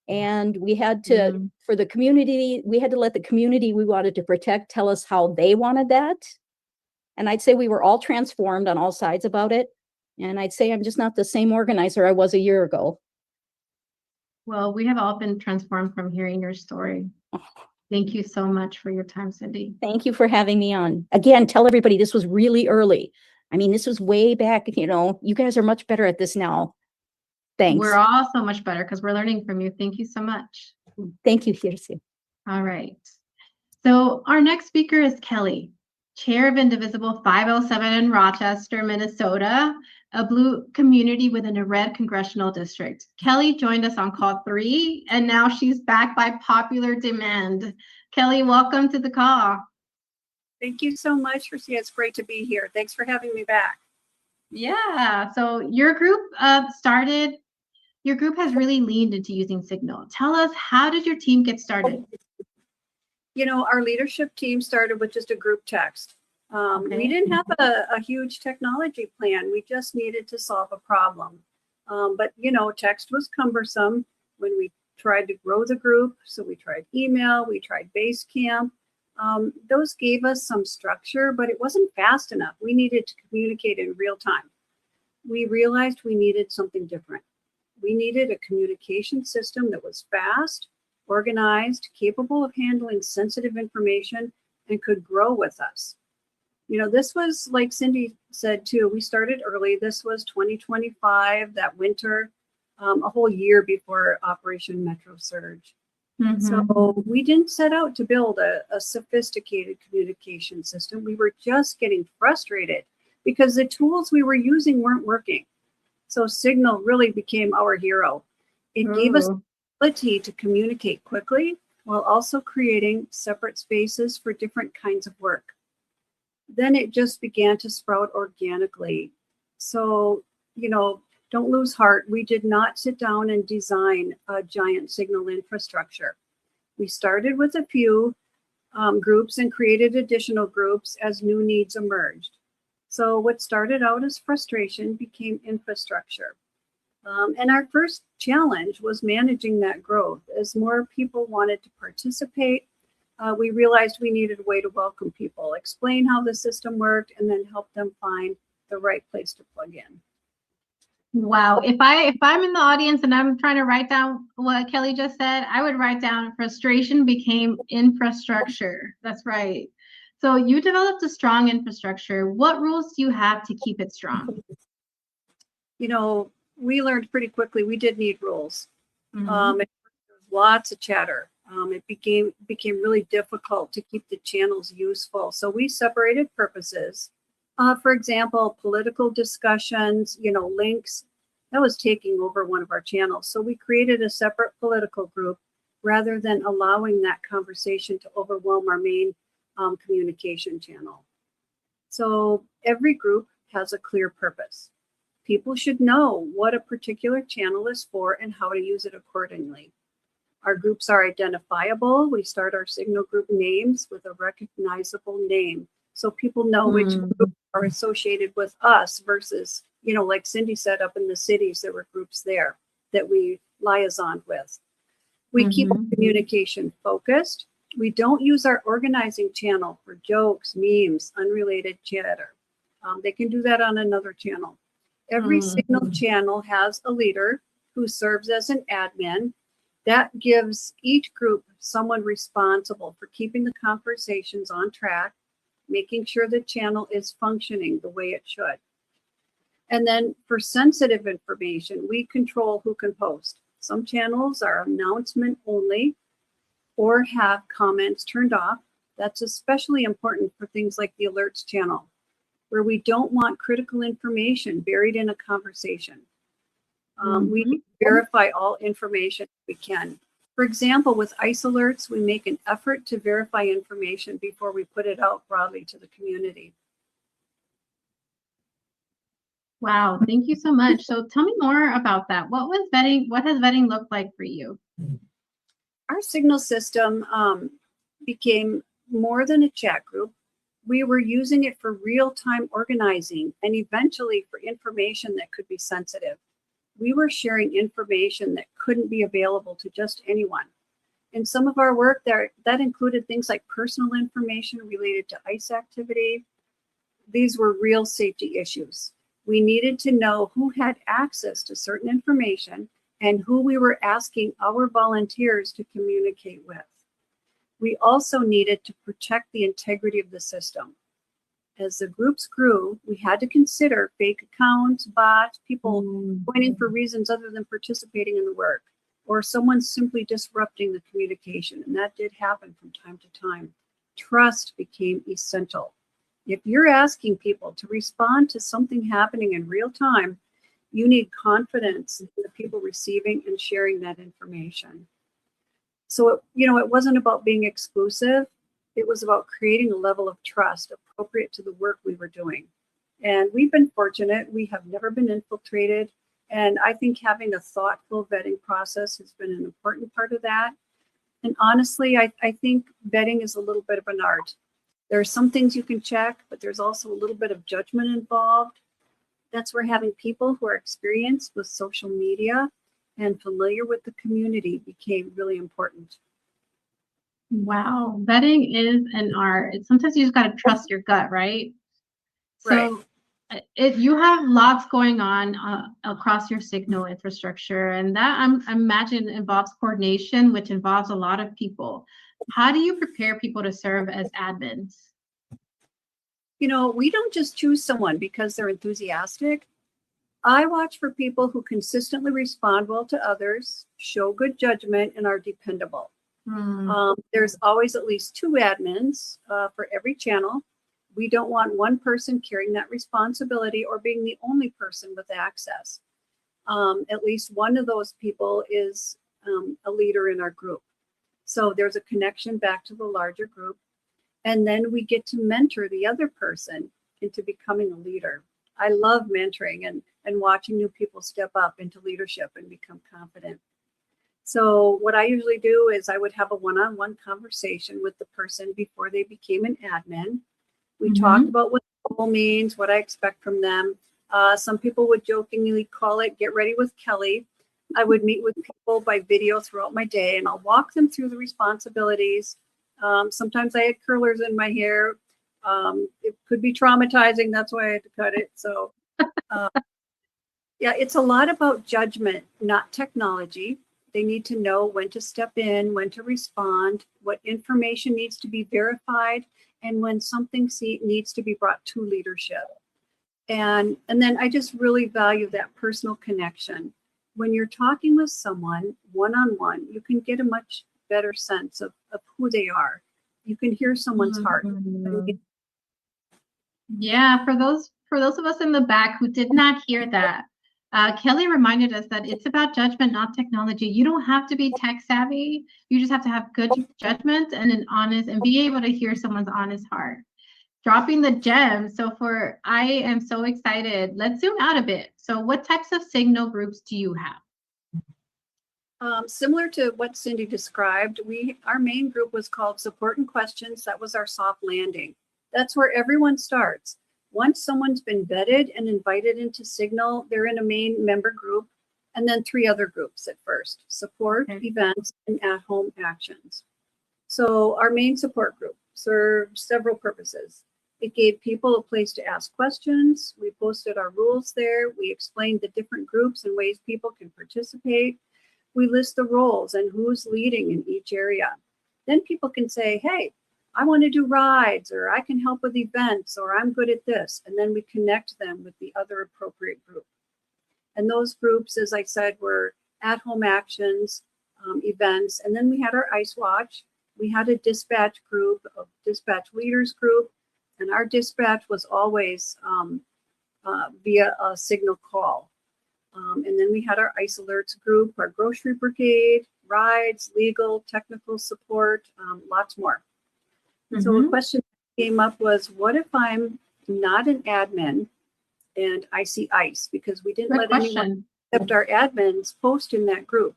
And we had to, for the community, we had to let the community we wanted to protect tell us how they wanted that. And I'd say we were all transformed on all sides about it. And I'd say I'm just not the same organizer I was a year ago. Well, we have all been transformed from hearing your story. Thank you so much for your time, Cindy. Thank you for having me on. Again, tell everybody this was really early. I mean, this was way back, you guys are much better at this now. Thanks. We're all so much better because we're learning from you. Thank you so much. Thank you, Hirsi. All right. So our next speaker is Kelly, Chair of Indivisible 507 in Rochester, Minnesota, a blue community within a red congressional district. Kelly joined us on call 3, and now she's back by popular demand. Kelly, welcome to the call. Thank you so much, Hirsi. It's great to be here. Thanks for having me back. Yeah, so your group has really leaned into using Signal. Tell us, how did your team get started? Our leadership team started with just a group text. We didn't have a huge technology plan. We just needed to solve a problem. But text was cumbersome when we tried to grow the group. So we tried email, we tried Basecamp. Those gave us some structure, but it wasn't fast enough. We needed to communicate in real time. We realized we needed something different. We needed a communication system that was fast, organized, capable of handling sensitive information, and could grow with us. You know, this was, like Cindy said too, we started early. This was 2025, that winter, a whole year before Operation Metro Surge. So we didn't set out to build a sophisticated communication system. We were just getting frustrated because the tools we were using weren't working. So Signal really became our hero. It gave us the ability to communicate quickly while also creating separate spaces for different kinds of work. Then it just began to sprout organically. So, you know, don't lose heart. We did not sit down and design a giant Signal infrastructure. We started with a few groups and created additional groups as new needs emerged. So what started out as frustration became infrastructure. And our first challenge was managing that growth. As more people wanted to participate, we realized we needed a way to welcome people, explain how the system worked, and then help them find the right place to plug in. Wow. If I'm in the audience and I'm trying to write down what Kelly just said, I would write down frustration became infrastructure. That's right. So you developed a strong infrastructure. What rules do you have to keep it strong? You know, we learned pretty quickly we did need rules. There was lots of chatter. It became really difficult to keep the channels useful. So we separated purposes. For example, political discussions, you know, links, that was taking over one of our channels. So we created a separate political group rather than allowing that conversation to overwhelm our main communication channel. So every group has a clear purpose. People should know what a particular channel is for and how to use it accordingly. Our groups are identifiable. We start our Signal group names with a recognizable name, so people know which groups are associated with us versus, you know, like Cindy said, up in the cities, there were groups there that we liaisoned with. We keep communication focused. We don't use our organizing channel for jokes, memes, unrelated chatter. They can do that on another channel. Every Signal channel has a leader who serves as an admin. That gives each group someone responsible for keeping the conversations on track, making sure the channel is functioning the way it should. And then for sensitive information, we control who can post. Some channels are announcement only or have comments turned off. That's especially important for things like the alerts channel, where we don't want critical information buried in a conversation. We verify all information we can. For example, with ICE alerts, we make an effort to verify information before we put it out broadly to the community. Wow, thank you so much. So tell me more about that. What has vetting looked like for you? Our Signal system became more than a chat group. We were using it for real-time organizing and eventually for information that could be sensitive. We were sharing information that couldn't be available to just anyone. In some of our work that included things like personal information related to ICE activity. These were real safety issues. We needed to know who had access to certain information and who we were asking our volunteers to communicate with. We also needed to protect the integrity of the system. As the groups grew, we had to consider fake accounts, bots, people going in for reasons other than participating in the work, or someone simply disrupting the communication. And that did happen from time to time. Trust became essential. If you're asking people to respond to something happening in real time, you need confidence in the people receiving and sharing that information. So, it wasn't about being exclusive. It was about creating a level of trust appropriate to the work we were doing. And we've been fortunate. We have never been infiltrated. And I think having a thoughtful vetting process has been an important part of that. And honestly, I think vetting is a little bit of an art. There are some things you can check, but there's also a little bit of judgment involved. That's where having people who are experienced with social media and familiar with the community became really important. Wow, vetting is an art. Sometimes you just got to trust your gut, right? So you have lots going on across your Signal infrastructure, and that I imagine involves coordination, which involves a lot of people. How do you prepare people to serve as admins? You know, we don't just choose someone because they're enthusiastic. I watch for people who consistently respond well to others, show good judgment, and are dependable. There's always at least 2 admins for every channel. We don't want one person carrying that responsibility or being the only person with access. At least one of those people is a leader in our group. So there's a connection back to the larger group. And then we get to mentor the other person into becoming a leader. I love mentoring and watching new people step up into leadership and become confident. So what I usually do is I would have a one-on-one conversation with the person before they became an admin. We talked about what the role means, what I expect from them. Some people would jokingly call it "Get Ready with Kelly." I would meet with people by video throughout my day, and I'll walk them through the responsibilities. Sometimes I had curlers in my hair. It could be traumatizing. That's why I had to cut it. So yeah, it's a lot about judgment, not technology. They need to know when to step in, when to respond, what information needs to be verified, and when something needs to be brought to leadership. And then I just really value that personal connection. When you're talking with someone one-on-one, you can get a much better sense of who they are. You can hear someone's heart. Yeah, for those of us in the back who did not hear that, Kelly reminded us that it's about judgment, not technology. You don't have to be tech savvy. You just have to have good judgment and be able to hear someone's honest heart. Dropping the gems. So I am so excited. Let's zoom out a bit. So what types of Signal groups do you have? Similar to what Cindy described, our main group was called Support and Questions. That was our soft landing. That's where everyone starts. Once someone's been vetted and invited into Signal, they're in a main member group, and then 3 other groups at first: support, events, and at-home actions. So our main support group served several purposes. It gave people a place to ask questions. We posted our rules there. We explained the different groups and ways people can participate. We list the roles and who's leading in each area. Then people can say, hey, I want to do rides, or I can help with events, or I'm good at this. And then we connect them with the other appropriate group. And those groups, as I said, were at-home actions, events. And then we had our ICE Watch. We had a dispatch group, a dispatch leaders group. And our dispatch was always via a Signal call. And then we had our ICE alerts group, our grocery brigade, rides, legal, technical support, lots more. So a question that came up was, what if I'm not an admin and I see ICE? Because we didn't let anyone except our admins post in that group.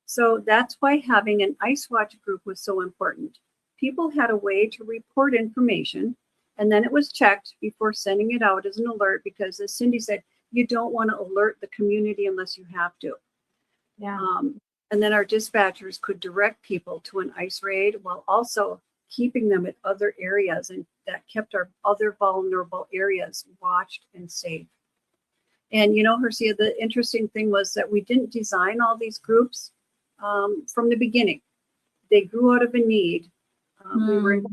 So that's why having an ICE Watch group was so important. People had a way to report information, and then it was checked before sending it out as an alert, because as Cindy said, you don't want to alert the community unless you have to. Yeah. And then our dispatchers could direct people to an ICE raid while also keeping them at other areas, and that kept our other vulnerable areas watched and safe. And you know, Hercia, the interesting thing was that we didn't design all these groups from the beginning. They grew out of a need. We were in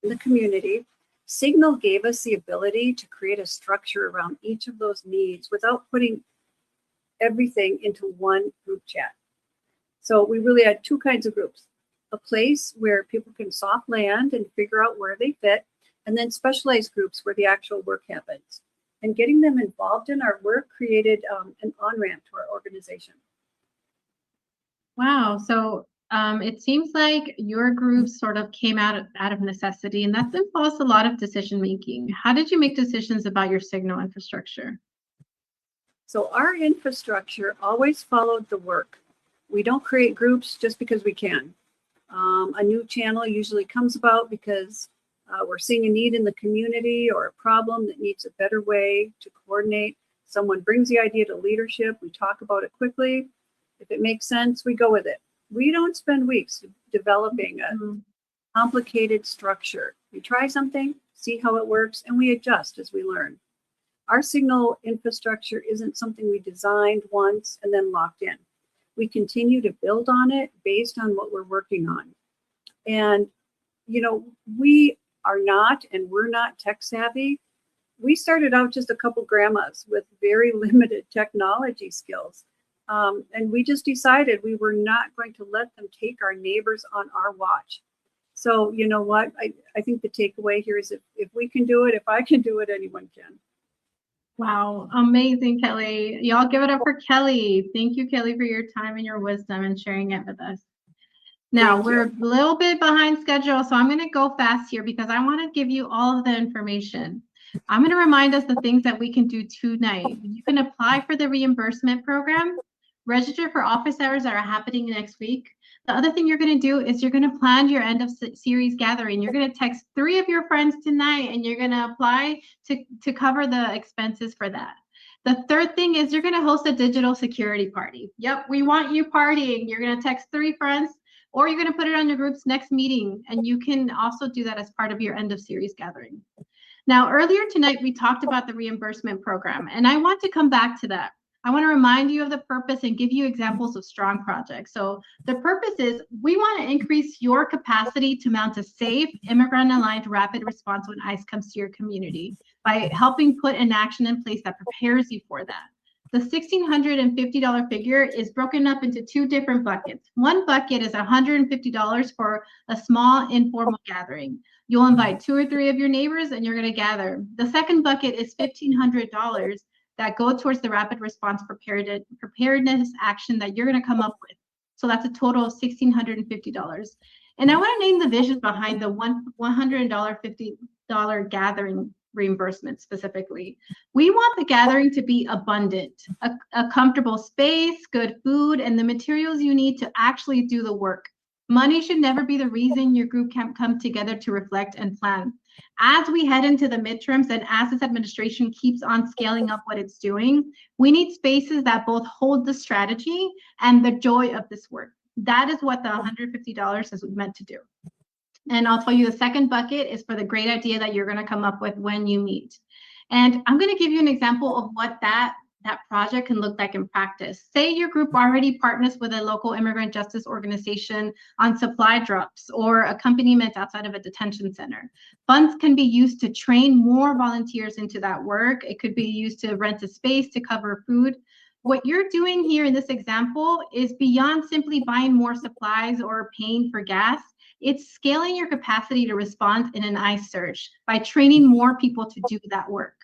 the community. Signal gave us the ability to create a structure around each of those needs without putting everything into one group chat. So we really had 2 kinds of groups: a place where people can soft land and figure out where they fit, and then specialized groups where the actual work happens. And getting them involved in our work created an on-ramp to our organization. Wow. So it seems like your group sort of came out of necessity, and that involves a lot of decision making. How did you make decisions about your Signal infrastructure? So our infrastructure always followed the work. We don't create groups just because we can. A new channel usually comes about because we're seeing a need in the community or a problem that needs a better way to coordinate. Someone brings the idea to leadership. We talk about it quickly. If it makes sense, we go with it. We don't spend weeks developing complicated structure. We try something, see how it works, and we adjust as we learn. Our signal infrastructure isn't something we designed once and then locked in. We continue to build on it based on what we're working on. And, you know, we are not, and we're not tech savvy. We started out just a couple grandmas with very limited technology skills. And we just decided we were not going to let them take our neighbors on our watch. So, you know what? I think the takeaway here is if we can do it, if I can do it, anyone can. Wow, amazing, Kelly. Y'all give it up for Kelly. Thank you, Kelly, for your time and your wisdom and sharing it with us. Now, we're a little bit behind schedule, so I'm going to go fast here because I want to give you all of the information. I'm going to remind us the things that we can do tonight. You can apply for the reimbursement program, register for office hours that are happening next week. The other thing you're going to do is you're going to plan your end of series gathering. You're going to text 3 of your friends tonight, and you're going to apply to cover the expenses for that. The third thing is you're going to host a digital security party. Yep, we want you partying. You're going to text 3 friends, or you're going to put it on your group's next meeting, and you can also do that as part of your end of series gathering. Now, earlier tonight, we talked about the reimbursement program, and I want to come back to that. I want to remind you of the purpose and give you examples of strong projects. So the purpose is we want to increase your capacity to mount a safe, immigrant-aligned rapid response when ICE comes to your community by helping put an action in place that prepares you for that. The $1,650 figure is broken up into 2 different buckets. One bucket is $150 for a small informal gathering. You'll invite 2 or 3 of your neighbors and you're going to gather. The second bucket is $1,500 that go towards the rapid response preparedness action that you're going to come up with. So that's a total of $1,650. And I want to name the vision behind the $150 gathering reimbursement specifically. We want the gathering to be abundant, a comfortable space, good food, and the materials you need to actually do the work. Money should never be the reason your group can't come together to reflect and plan. As we head into the midterms and as this administration keeps on scaling up what it's doing, we need spaces that both hold the strategy and the joy of this work. That is what the $150 is meant to do. And I'll tell you the second bucket is for the great idea that you're going to come up with when you meet. And I'm going to give you an example of what that project can look like in practice. Say your group already partners with a local immigrant justice organization on supply drops or accompaniment outside of a detention center. Funds can be used to train more volunteers into that work. It could be used to rent a space to cover food. What you're doing here in this example is beyond simply buying more supplies or paying for gas. It's scaling your capacity to respond in an ICE search by training more people to do that work.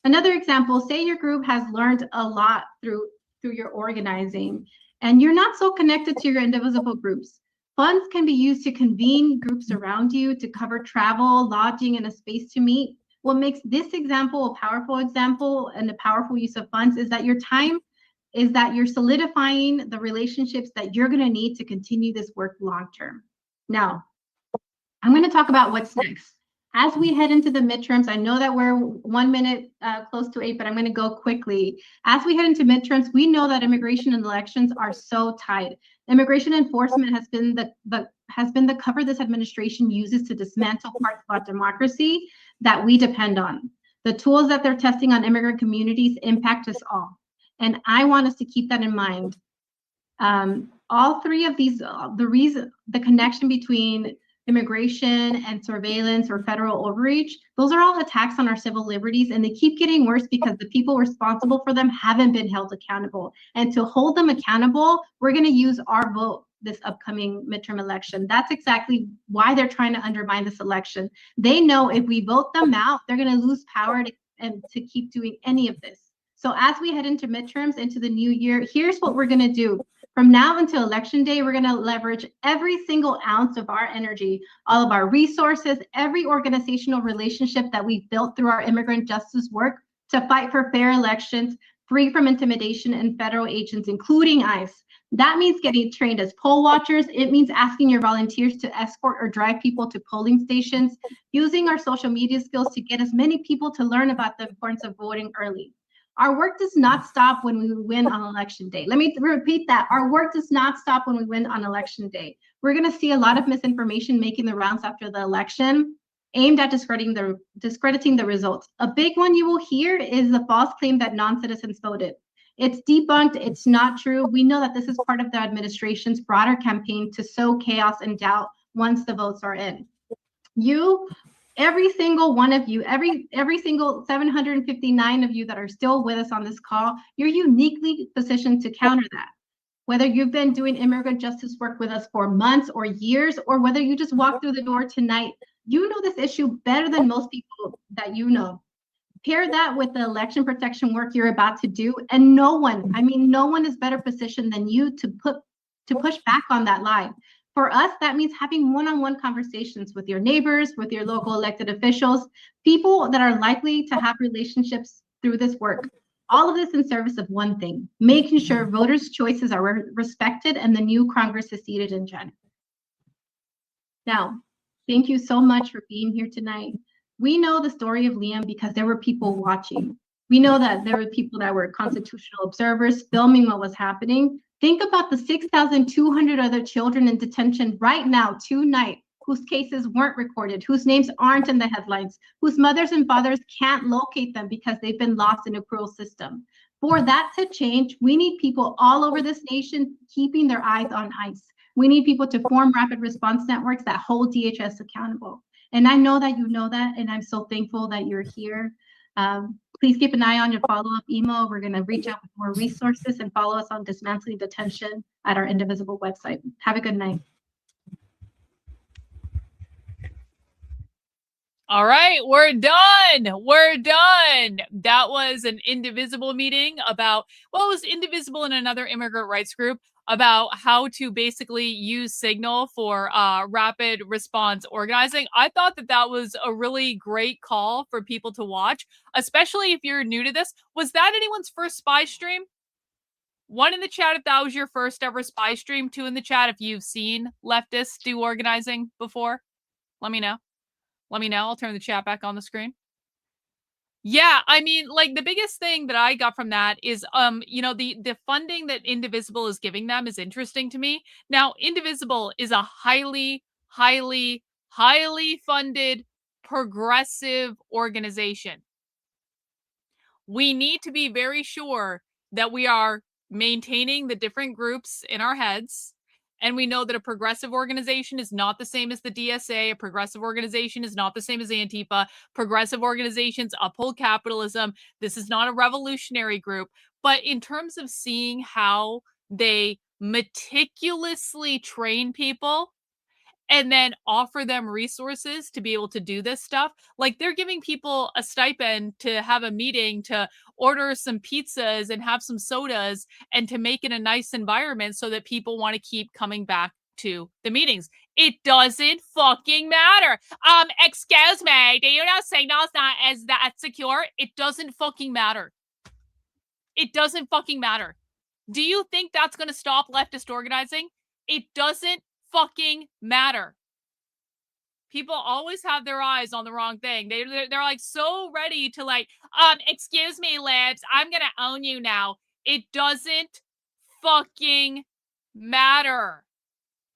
Another example, say your group has learned a lot through your organizing and you're not so connected to your indivisible groups. Funds can be used to convene groups around you to cover travel, lodging, and a space to meet. What makes this example a powerful example and a powerful use of funds is that you're solidifying the relationships that you're going to need to continue this work long term. Now, I'm going to talk about what's next. As we head into the midterms, I know that we're 1 minute close to 8, but I'm going to go quickly. As we head into midterms, we know that immigration and elections are so tied. Immigration enforcement has been the cover this administration uses to dismantle parts of our democracy that we depend on. The tools that they're testing on immigrant communities impact us all. And I want us to keep that in mind. All 3 of these, the connection between immigration and surveillance or federal overreach, those are all attacks on our civil liberties, and they keep getting worse because the people responsible for them haven't been held accountable. And to hold them accountable, we're going to use our vote this upcoming midterm election. That's exactly why they're trying to undermine this election. They know if we vote them out, they're going to lose power to keep doing any of this. So as we head into midterms, into the new year, here's what we're going to do. From now until election day, we're going to leverage every single ounce of our energy, all of our resources, every organizational relationship that we've built through our immigrant justice work to fight for fair elections, free from intimidation and federal agents, including ICE. That means getting trained as poll watchers. It means asking your volunteers to escort or drive people to polling stations, using our social media skills to get as many people to learn about the importance of voting early. Our work does not stop when we win on election day. Let me repeat that. Our work does not stop when we win on election day. We're going to see a lot of misinformation making the rounds after the election, aimed at discrediting the results. A big one you will hear is the false claim that non-citizens voted. It's debunked. It's not true. We know that this is part of the administration's broader campaign to sow chaos and doubt once the votes are in. Every single one of you, every single 759 of you that are still with us on this call, you're uniquely positioned to counter that. Whether you've been doing immigrant justice work with us for months or years, or whether you just walked through the door tonight, you know this issue better than most people that you know. Pair that with the election protection work you're about to do, and no one is better positioned than you to push back on that lie. For us, that means having one-on-one conversations with your neighbors, with your local elected officials, people that are likely to have relationships through this work. All of this in service of one thing, making sure voters' choices are respected and the new Congress is seated in January. Now, thank you so much for being here tonight. We know the story of Liam because there were people watching. We know that there were people that were constitutional observers filming what was happening. Think about the 6,200 other children in detention right now, tonight, whose cases weren't recorded, whose names aren't in the headlines, whose mothers and fathers can't locate them because they've been lost in a cruel system. For that to change, we need people all over this nation keeping their eyes on ICE. We need people to form rapid response networks that hold DHS accountable. And I know that you know that, and I'm so thankful that you're here. Please keep an eye on your follow-up email. We're going to reach out with more resources and follow us on dismantling detention at our Indivisible website. Have a good night. All right, we're done. We're done. That was an Indivisible meeting about, well, it was Indivisible and another immigrant rights group about how to basically use Signal for rapid response organizing. I thought that that was a really great call for people to watch, especially if you're new to this. Was that anyone's first spy stream? One in the chat if that was your first ever spy stream. Two in the chat if you've seen leftists do organizing before. Let me know. Let me know. I'll turn the chat back on the screen. Yeah, I mean, like the biggest thing that I got from that is, the funding that Indivisible is giving them is interesting to me. Now, Indivisible is a highly, highly, highly funded progressive organization. We need to be very sure that we are maintaining the different groups in our heads. And we know that a progressive organization is not the same as the DSA. A progressive organization is not the same as Antifa. Progressive organizations uphold capitalism. This is not a revolutionary group. But in terms of seeing how they meticulously train people and then offer them resources to be able to do this stuff, like they're giving people a stipend to have a meeting, to order some pizzas and have some sodas, and to make it a nice environment so that people want to keep coming back to the meetings. It doesn't fucking matter. Excuse me, do you know Signal's not as that secure? It doesn't fucking matter. It doesn't fucking matter. Do you think that's going to stop leftist organizing? It doesn't fucking matter. People always have their eyes on the wrong thing. They're like so ready to like, excuse me, libs, I'm gonna own you now. It doesn't fucking matter.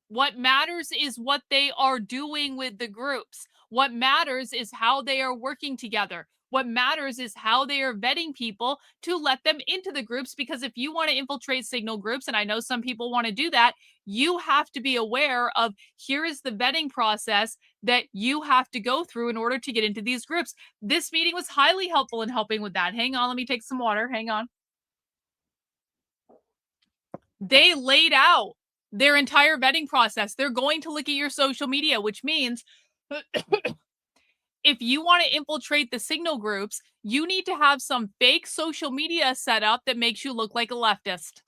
What matters is what they are doing with the groups. What matters is how they are working together. What matters is how they are vetting people to let them into the groups, because if you want to infiltrate Signal groups, and I know some people want to do that, you have to be aware of, here is the vetting process that you have to go through in order to get into these groups. This meeting was highly helpful in helping with that. Hang on, let me take some water. Hang on. They laid out their entire vetting process. They're going to look at your social media, which means if you want to infiltrate the Signal groups, you need to have some fake social media set up that makes you look like a leftist.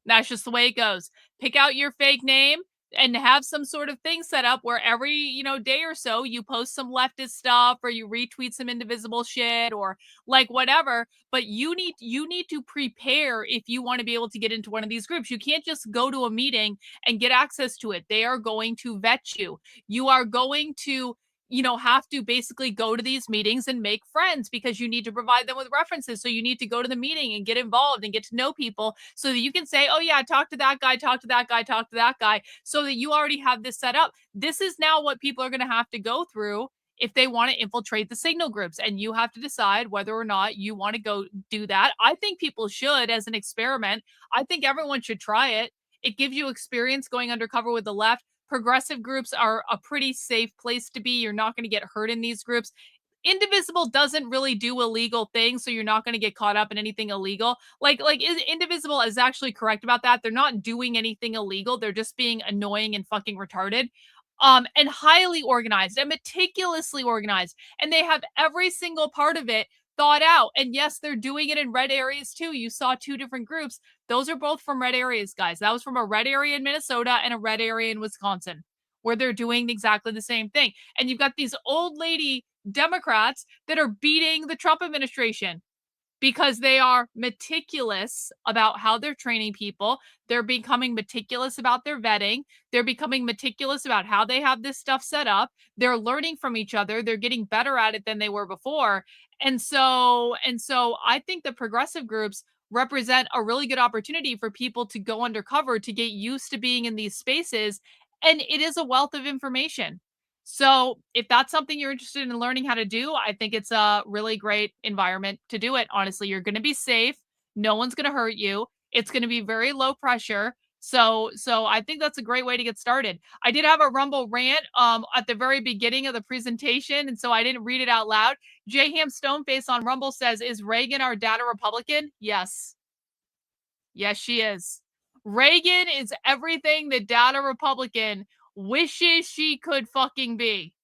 That's just the way it goes. Pick out your fake name and have some sort of thing set up where every, day or so you post some leftist stuff or you retweet some Indivisible shit or like whatever. But you need to prepare if you want to be able to get into one of these groups. You can't just go to a meeting and get access to it. They are going to vet you. You are going to have to basically go to these meetings and make friends because you need to provide them with references. So you need to go to the meeting and get involved and get to know people so that you can say, oh yeah, talk to that guy, talk to that guy, talk to that guy, so that you already have this set up. This is now what people are going to have to go through if they want to infiltrate the signal groups, and you have to decide whether or not you want to go do that. I think people should, as an experiment. I think everyone should try it. It gives you experience going undercover with the left. Progressive groups are a pretty safe place to be. You're not going to get hurt in these groups. Indivisible doesn't really do illegal things, so you're not going to get caught up in anything illegal. Like Indivisible is actually correct about that. They're not doing anything illegal. They're just being annoying and fucking retarded. And highly organized and meticulously organized. And they have every single part of it thought out. And yes, they're doing it in red areas too. You saw 2 different groups. Those are both from red areas, guys. That was from a red area in Minnesota and a red area in Wisconsin, where they're doing exactly the same thing. And you've got these old lady Democrats that are beating the Trump administration because they are meticulous about how they're training people. They're becoming meticulous about their vetting. They're becoming meticulous about how they have this stuff set up. They're learning from each other. They're getting better at it than they were before. And so I think the progressive groups represent a really good opportunity for people to go undercover, to get used to being in these spaces. And it is a wealth of information. So if that's something you're interested in learning how to do, I think it's a really great environment to do it. Honestly, you're going to be safe. No one's going to hurt you. It's going to be very low pressure. So I think that's a great way to get started. I did have a Rumble rant at the very beginning of the presentation, and so I didn't read it out loud. J. Ham Stoneface on Rumble says, is Reagan our data Republican? Yes. Yes, she is. Reagan is everything the data Republican wishes she could fucking be.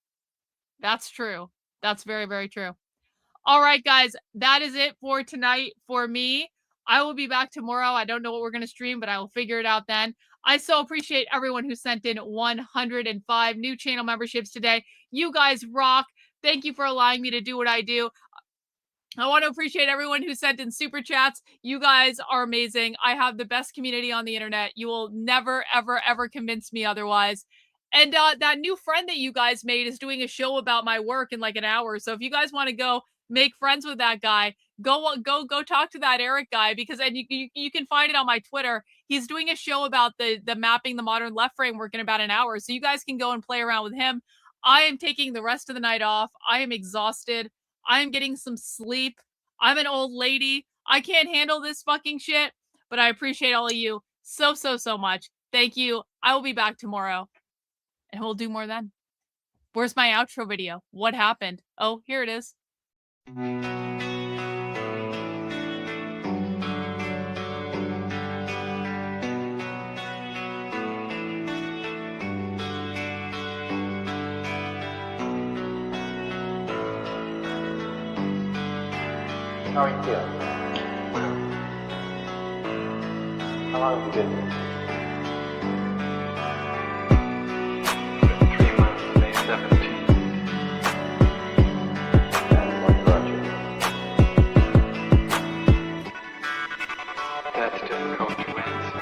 That's true. That's very, very true. All right, guys, that is it for tonight for me. I will be back tomorrow. I don't know what we're going to stream, but I will figure it out then. I so appreciate everyone who sent in 105 new channel memberships today. You guys rock. Thank you for allowing me to do what I do. I want to appreciate everyone who sent in super chats. You guys are amazing. I have the best community on the internet. You will never, ever, ever convince me otherwise. And that new friend that you guys made is doing a show about my work in like an hour. So if you guys want to go make friends with that guy, go talk to that Eric guy, because and you can find it on my Twitter. He's doing a show about the mapping the modern left framework in about an hour. So you guys can go and play around with him. I am taking the rest of the night off. I am exhausted. I am getting some sleep. I'm an old lady. I can't handle this fucking shit, but I appreciate all of you so much. Thank you. I will be back tomorrow and we'll do more then. Where's my outro video? What happened? Oh, here it is. How are you feeling? How long have you been here? 3 months, May 17th. And what brought you? That's difficult to answer.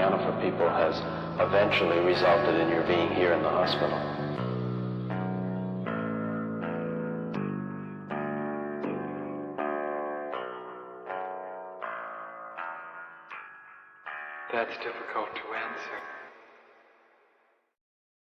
piano for people has eventually resulted in your being here in the hospital. That's difficult to answer.